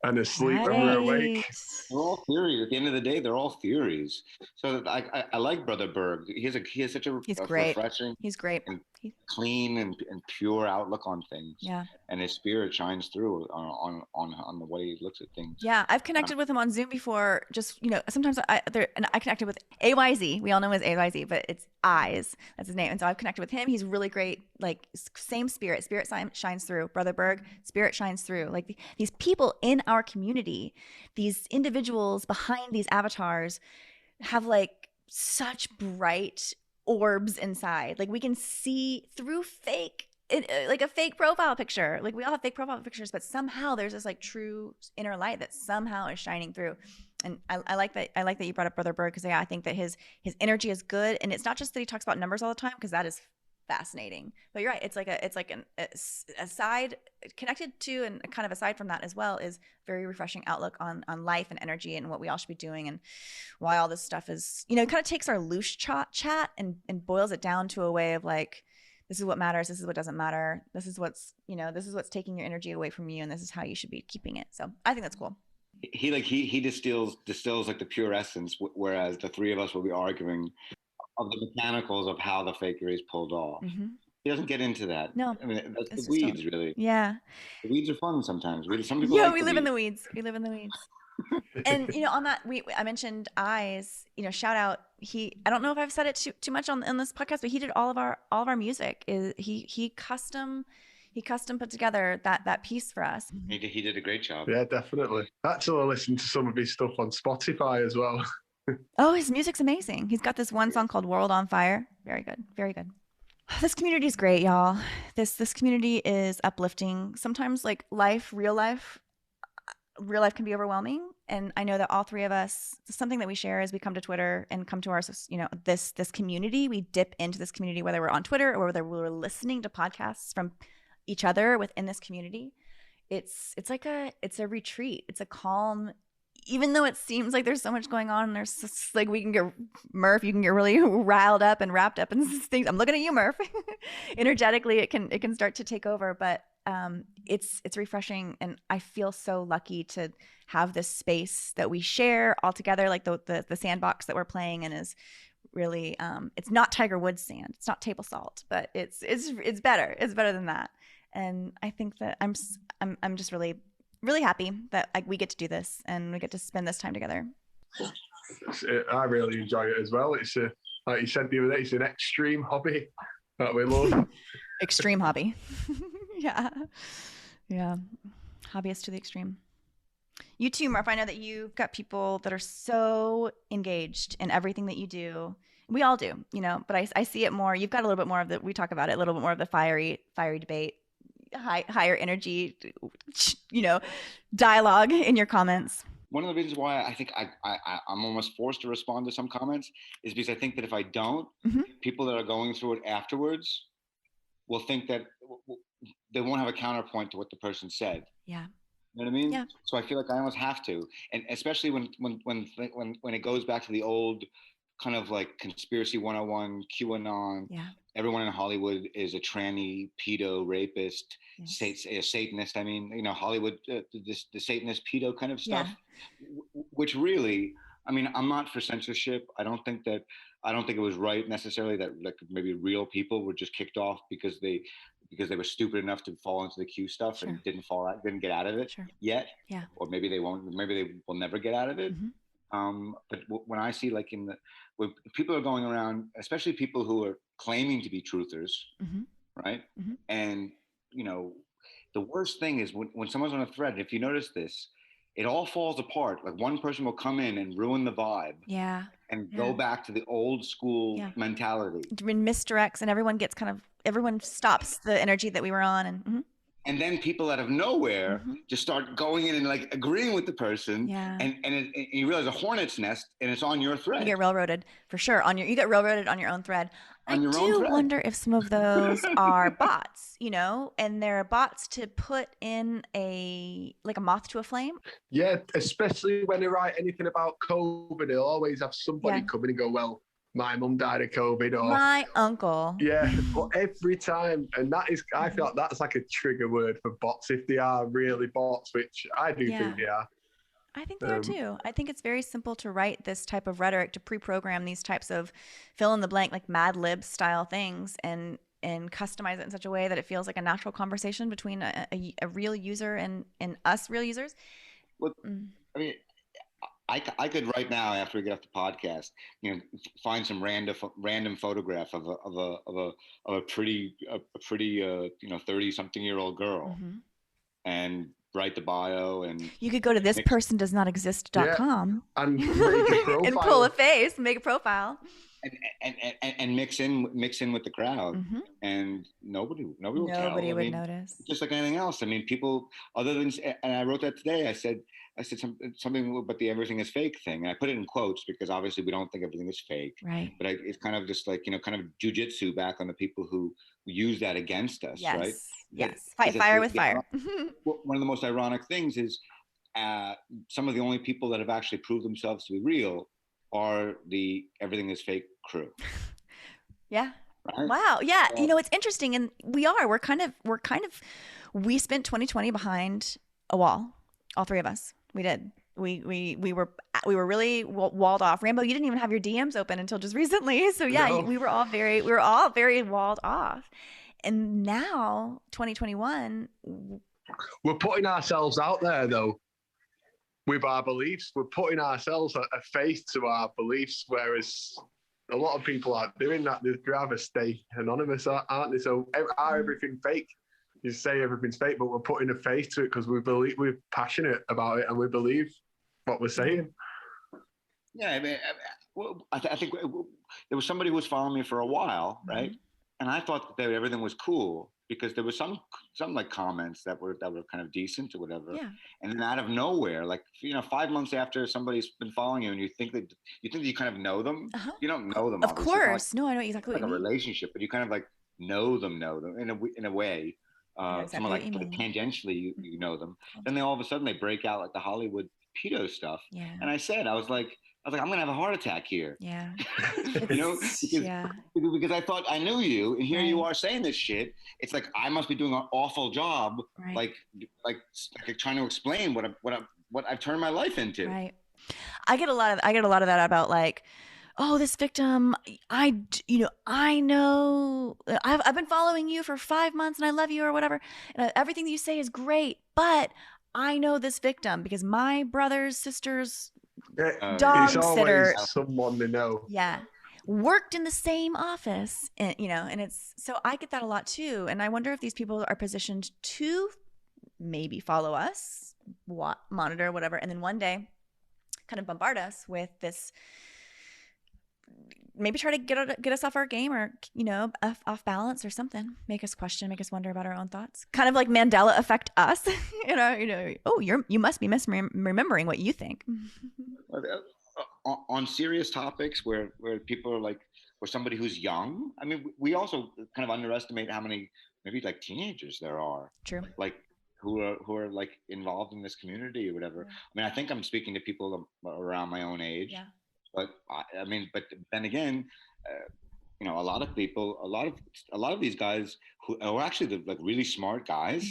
and asleep when we're awake? They're all theories. At the end of the day, they're all theories. So I like Brother Berg. He has such a refreshing, he's great, and clean and pure outlook on things. Yeah. And his spirit shines through on the way he looks at things. Yeah, I've connected with him on Zoom before. Just sometimes I connected with AYZ. We all know him as AYZ, but it's Eyes. That's his name. And so I've connected with him. He's really great. Like same spirit. Spirit shines through. Brother Berg, spirit shines through. Like these people in our community, these individuals behind these avatars, have like such bright orbs inside. Like we can see through like a fake profile picture. Like we all have fake profile pictures, but somehow there's this like true inner light that somehow is shining through. And I like that you brought up Brother Berg, because I think that his energy is good, and it's not just that he talks about numbers all the time, because that is fascinating. But you're right. It's like a side connected to, and kind of aside from that as well, is very refreshing outlook on life and energy and what we all should be doing, and why all this stuff is, it kind of takes our loose chat and boils it down to a way of like, this is what matters. This is what doesn't matter. This is what's taking your energy away from you, and this is how you should be keeping it. So I think that's cool. He distills like the pure essence, whereas the three of us will be arguing of the mechanicals of how the fakery is pulled off. Mm-hmm. He doesn't get into that. No, I mean, that's the it's just weeds, really. yeah. The weeds are fun sometimes. Some people Yeah, like we the live in weeds. the weeds. We live in the weeds. And on that, I mentioned eyes. Shout out. I don't know if I've said it too much on this podcast, but he did all of our music. He custom put together that piece for us. He did a great job. Yeah, definitely. Actually, I listened to some of his stuff on Spotify as well. Oh, his music's amazing. He's got this one song called "World on Fire." Very good, very good. This community is great, y'all. This community is uplifting. Sometimes, like real life can be overwhelming, and I know that all three of us, something that we share is we come to Twitter and come to our this community. We dip into this community, whether we're on Twitter or whether we're listening to podcasts from each other within this community. It's a retreat. It's a calm. Even though it seems like there's so much going on, and there's just, like, we can get Murph, you can get really riled up and wrapped up in things. I'm looking at you, Murph. Energetically, it can start to take over, but it's refreshing, and I feel so lucky to have this space that we share all together, like the sandbox that we're playing in is really it's not Tiger Woods sand, it's not table salt, but it's better. It's better than that, and I think that I'm just really happy that we get to do this and we get to spend this time together. I really enjoy it as well. It's like you said the other day, it's an extreme hobby that we love. Extreme hobby. Yeah. Hobbyist to the extreme. You too, Murph. I know that you've got people that are so engaged in everything that you do. We all do, but I see it more. You've got a little bit more of we talk about it, a little bit more of the fiery debate, higher energy, dialogue in your comments. One of the reasons why I think I'm almost forced to respond to some comments is because I think that if I don't, people that are going through it afterwards will think that they won't have a counterpoint to what the person said. Yeah. You know what I mean? Yeah. So I feel like I almost have to, and especially when it goes back to the old kind of like conspiracy 101, QAnon. Yeah. Everyone in Hollywood is a tranny, pedo, rapist, a Satanist. I mean, Hollywood, the Satanist, pedo kind of stuff, which really, I mean, I'm not for censorship. I don't think it was right necessarily that like maybe real people were just kicked off because they were stupid enough to fall into the Q stuff and didn't get out of it yet. Yeah. Or maybe they won't. Maybe they will never get out of it. But when I see like when people are going around, especially people who are claiming to be truthers, right? And the worst thing is when someone's on a thread, and if you notice this, it all falls apart. Like one person will come in and ruin the vibe. Yeah. And go back to the old school mentality. Misdirects, and everyone stops the energy that we were on, and and then people out of nowhere just start going in and like agreeing with the person, and you realize a hornet's nest, and it's on your thread. You get railroaded for sure. You get railroaded on your own thread. I do wonder if some of those are bots, and they're bots to put in a moth to a flame. Yeah, especially when they write anything about COVID, they'll always have somebody come in and go, well, my mum died of COVID, or my uncle. Yeah, but every time, and that is, I feel like that's like a trigger word for bots if they are really bots, which I do think they are. I think they are too. I think it's very simple to write this type of rhetoric, to pre-program these types of fill in the blank, like Mad Lib style things, and customize it in such a way that it feels like a natural conversation between a real user and us real users. Well, I mean, I could right now, after we get off the podcast, find some random photograph of a pretty 30-something-year-old girl, and write the bio, and you could go to thispersondoesnotexist.com and make a profile. And pull a face, make a profile, and mix in with the crowd, and nobody will tell. Nobody would notice. Just like anything else. I mean, people other than, and I wrote that today. I said something about the everything is fake thing, and I put it in quotes because obviously we don't think everything is fake, right? But it's kind of just like kind of jujitsu back on the people who use that against us, right? Yes, fight fire with fire. One of the most ironic things is some of the only people that have actually proved themselves to be real are the everything is fake crew. Yeah. Right? Wow. Yeah. It's interesting, and we're kind of we spent 2020 behind a wall. All three of us. We did. We were really walled off. Rambo, you didn't even have your DMs open until just recently. So yeah, no. we were all very walled off. And now 2021, we're putting ourselves out there though with our beliefs. We're putting ourselves a face to our beliefs, whereas a lot of people aren't doing that. They'd rather stay anonymous, aren't they? So are everything fake? You say everything's fake, but we're putting a face to it because we believe, we're passionate about it and we believe what we're saying. Yeah, I mean, I think there was somebody who was following me for a while, right? And I thought that everything was cool because there was some like comments that were kind of decent or whatever. Yeah. And then out of nowhere, like 5 months after somebody's been following you, and you think that you kind of know them. You don't know them, of obviously. course. No, I know exactly like what you mean. A relationship, but you kind of like know them in a way. Exactly Someone like tangentially you know them. Then they all of a sudden they break out like the Hollywood pedo stuff. Yeah. And I was like, I'm gonna have a heart attack here. Yeah. Because I thought I knew you, and here you are saying this shit. It's like I must be doing an awful job, like trying to explain what I've turned my life into. Right. I get a lot of that about like, oh, this victim, I know I've been following you for 5 months and I love you or whatever. And everything that you say is great, but I know this victim because my brother's sister's dog sitter, someone they know. Yeah. Worked in the same office, and and it's so I get that a lot too. And I wonder if these people are positioned to maybe follow us, monitor, whatever, and then one day kind of bombard us with this, maybe try to get us off our game or off balance or something, make us question, make us wonder about our own thoughts, kind of like Mandela Effect us. Oh, you must be misremembering what you think. On serious topics where people are like, or somebody who's young, I mean, we also kind of underestimate how many maybe like teenagers there are. True. Like who are like involved in this community or whatever. I mean, I think I'm speaking to people around my own age. Yeah. But but then again, a lot of people, a lot of these guys who are actually the like really smart guys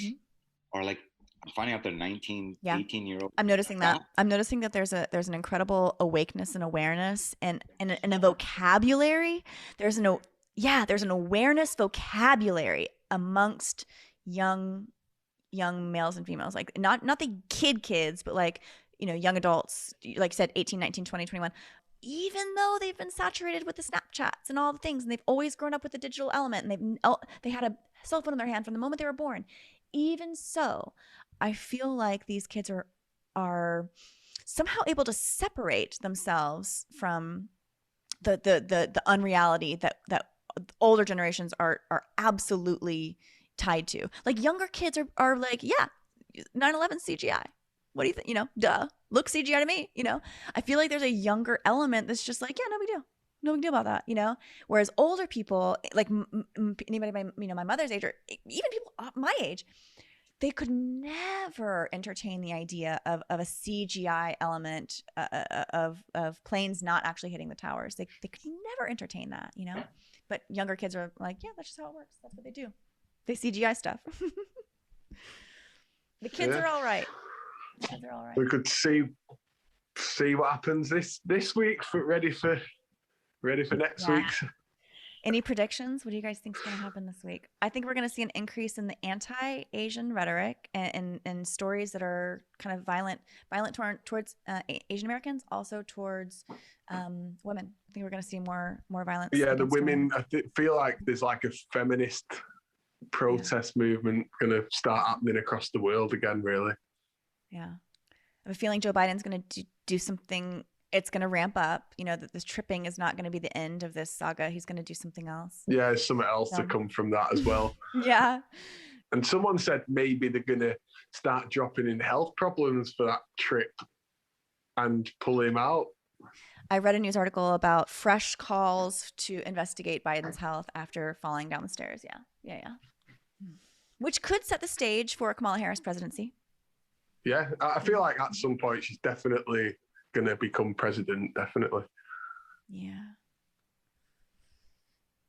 are like, I'm finding out they're 19, 18-year-old. I'm noticing that. I'm noticing that there's an incredible awakeness and awareness and a vocabulary. There's an awareness vocabulary amongst young males and females, like not the kids, but like, young adults, like I said, 18, 19, 20, 21, even though they've been saturated with the Snapchats and all the things, and they've always grown up with the digital element, and they had a cell phone in their hand from the moment they were born. Even so, I feel like these kids are somehow able to separate themselves from the unreality that older generations are absolutely tied to. Like younger kids are like, 9/11 CGI. What do you think? Duh. Look CGI to me. I feel like there's a younger element that's just like, no big deal. No big deal about that. Whereas older people, like anybody my mother's age, or even people my age, they could never entertain the idea of a CGI element of planes not actually hitting the towers. They could never entertain that. But younger kids are like, that's just how it works. That's what they do. They CGI stuff. The kids are all right. We could see what happens this week. Ready for next week's. Any predictions? What do you guys think is going to happen this week? I think we're going to see an increase in the anti-Asian rhetoric and stories that are kind of violent towards Asian Americans, also towards women. I think we're going to see more violence. Yeah, the women. I feel like there's like a feminist protest movement going to start happening across the world again, really. Yeah. I have a feeling Joe Biden's going to do something. It's going to ramp up, that this tripping is not going to be the end of this saga. He's going to do something else. Yeah, there's something else to come from that as well. Yeah. And someone said maybe they're going to start dropping in health problems for that trip and pull him out. I read a news article about fresh calls to investigate Biden's health after falling down the stairs. Yeah. Which could set the stage for a Kamala Harris presidency. Yeah, I feel like at some point she's definitely going to become president, definitely. Yeah.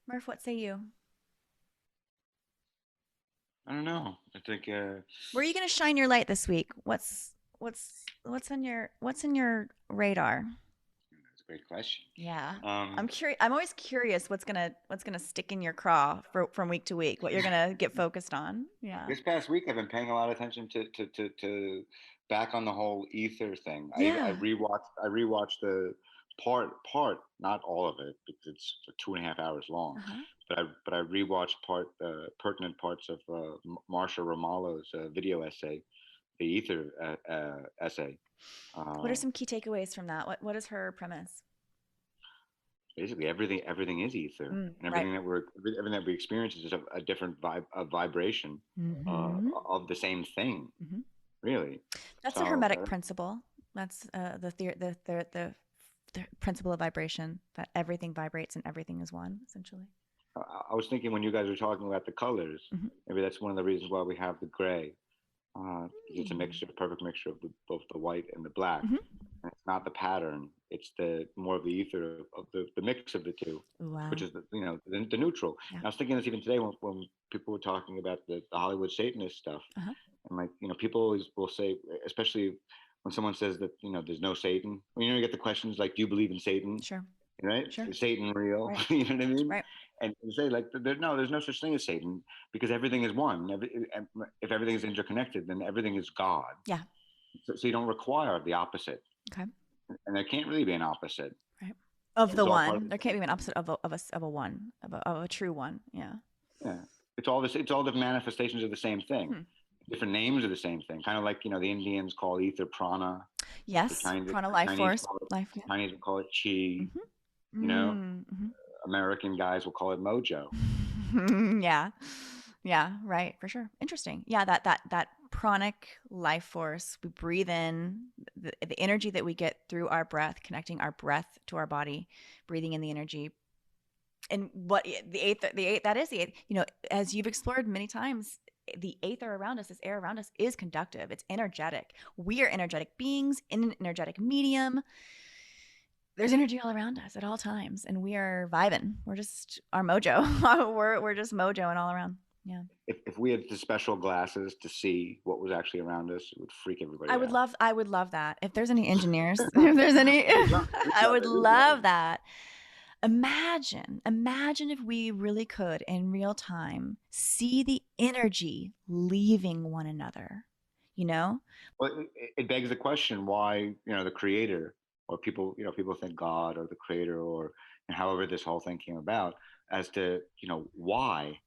Murph, what say you? I don't know. I think. Where are you going to shine your light this week? What's in your radar? a great question. Yeah. I'm curious. I'm always curious what's gonna stick in your craw from week to week. What you're gonna get focused on. Yeah. This past week, I've been paying a lot of attention to back on the whole ether thing. Yeah. I rewatched the part, not all of it because it's 2.5 hours long. But I rewatched pertinent parts of Marsha Ramalho's video essay, the ether essay. What are some key takeaways from that? What is her premise? Basically, everything is ether, and everything that we experience is a different vibration of the same thing. Really, that's a hermetic principle. That's the principle of vibration, that everything vibrates and everything is one, essentially. I was thinking when you guys were talking about the colors, maybe that's one of the reasons why we have the gray. It's a perfect mixture of both the white and the black. And it's not the pattern; it's more of the ether of the mix of the two, which is the neutral. Yeah. I was thinking this even today when people were talking about the Hollywood Satanist stuff, and people always will say, especially when someone says that there's no Satan. You get the questions like, "Do you believe in Satan?" Sure. Right? Sure. Is Satan real? Right. You know what I mean? Right. And say like, there's no such thing as Satan because everything is one. If everything is interconnected, then everything is God. Yeah. So you don't require the opposite. Okay. And there can't really be an opposite. Right. Of the one, there can't be an opposite of a one, of a true one. Yeah. Yeah. It's all the manifestations of the same thing. Different names are the same thing. Kind of like the Indians call ether prana. Yes. Prana, life force. Chinese will call it chi. American guys will call it mojo. Yeah, right, for sure. Interesting. Yeah, that pranic life force, we breathe in the energy that we get through our breath, connecting our breath to our body, breathing in the energy. And what the eighth that is the eighth, as you've explored many times, the aether around us, this air around us, is conductive. It's energetic. We are energetic beings in an energetic medium. There's energy all around us at all times, and we are vibing. We're just our mojo. we're just mojoing all around. Yeah. If we had the special glasses to see what was actually around us, it would freak everybody out. I would love that. If there's any engineers, I would love that. Imagine if we really could in real time see the energy leaving one another. Well, it begs the question why the creator, or people think God or the creator, or however this whole thing came about, as to why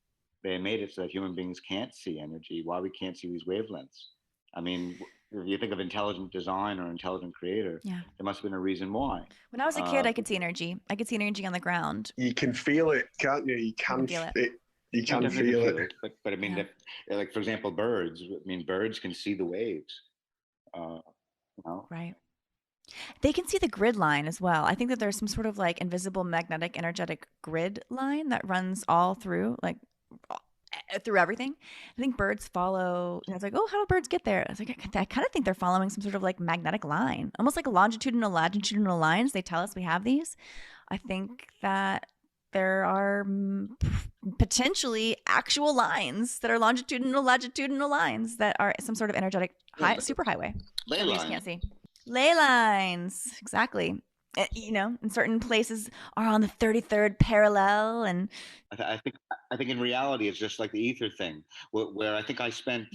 they made it so that human beings can't see energy, why we can't see these wavelengths. I mean, if you think of intelligent design or intelligent creator, there must have been a reason why. When I was a kid, I could see energy. I could see energy on the ground. You can feel it, can't you? You can feel it. You can feel it. But I mean, like for example, birds. I mean, birds can see the waves. Right. They can see the grid line as well. I think that there's some sort of like invisible magnetic energetic grid line that runs all through, like through everything. I think birds follow, it's like, oh, how do birds get there? I was like, I kind of think they're following some sort of like magnetic line, almost like longitudinal lines. They tell us we have these. I think that there are potentially actual lines that are longitudinal lines that are some sort of energetic superhighway that we just can't see. Ley lines, exactly. In certain places are on the 33rd parallel, and I think in reality it's just like the ether thing, where I think I spent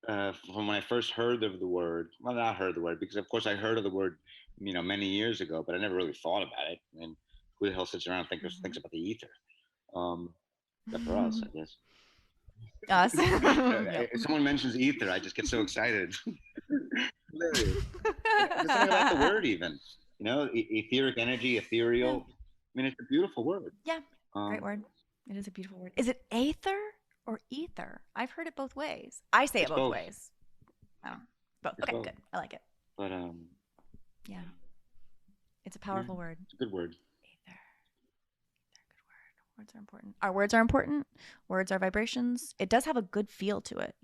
from when I first heard of the word. Well, not heard the word because of course I heard of the word, many years ago, but I never really thought about it. And who the hell sits around and thinks about the ether? Except for us, I guess. Us. If someone mentions ether, I just get so excited. There's something about the word, even etheric energy, ethereal. I mean, it's a beautiful word. Yeah, great word. It is a beautiful word. Is it aether or ether? I've heard it both ways. I say it both ways. I don't know. But okay, good. I like it. But yeah, it's a powerful word. It's a good word. Ether, good word. Words are important. Our words are important. Words are vibrations. It does have a good feel to it.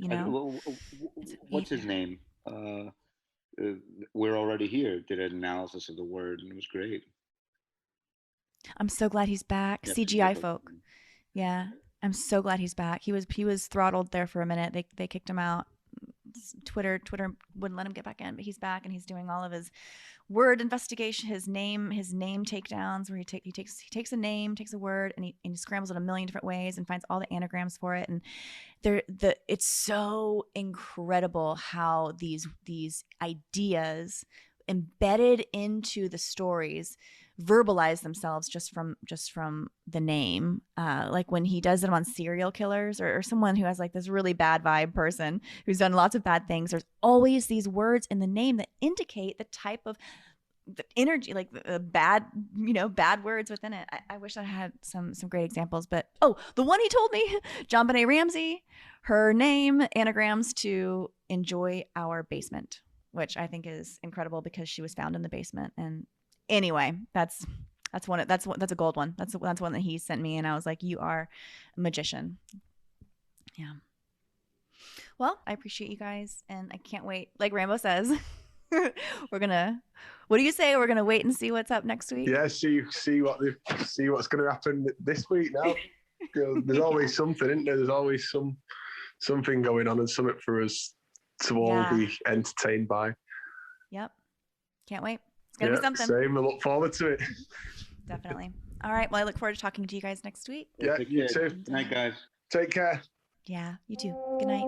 What's his name? We're Already Here did an analysis of the word, and it was great. I'm so glad he's back. Yeah, CGI folk. Yeah, I'm so glad he's back. He was throttled there for a minute. They kicked him out. Twitter wouldn't let him get back in, but he's back and he's doing all of his word investigation, his name takedowns, where he takes a name, takes a word, and he scrambles it a million different ways and finds all the anagrams for it. And it's so incredible how these ideas embedded into the stories verbalize themselves just from the name. Like when he does it on serial killers or someone who has like this really bad vibe person who's done lots of bad things, there's always these words in the name that indicate the type of the energy, like bad words within it. I wish I had some great examples, but the one he told me, JonBenet Ramsey, her name anagrams to enjoy our basement, which I think is incredible because she was found in the basement. And anyway, that's a gold one. That's one that he sent me, and I was like, you are a magician. Yeah. Well, I appreciate you guys, and I can't wait. Like Rambo says, what do you say? We're gonna wait and see what's up next week. Yeah, see what's gonna happen this week now. There's always something, isn't there? There's always something going on and something for us to all be entertained by. Yep. Can't wait. It's gonna be something. Same. I look forward to it. Definitely. All right. Well, I look forward to talking to you guys next week. Yeah, you too. Good night, guys. Take care. Yeah, you too. Good night.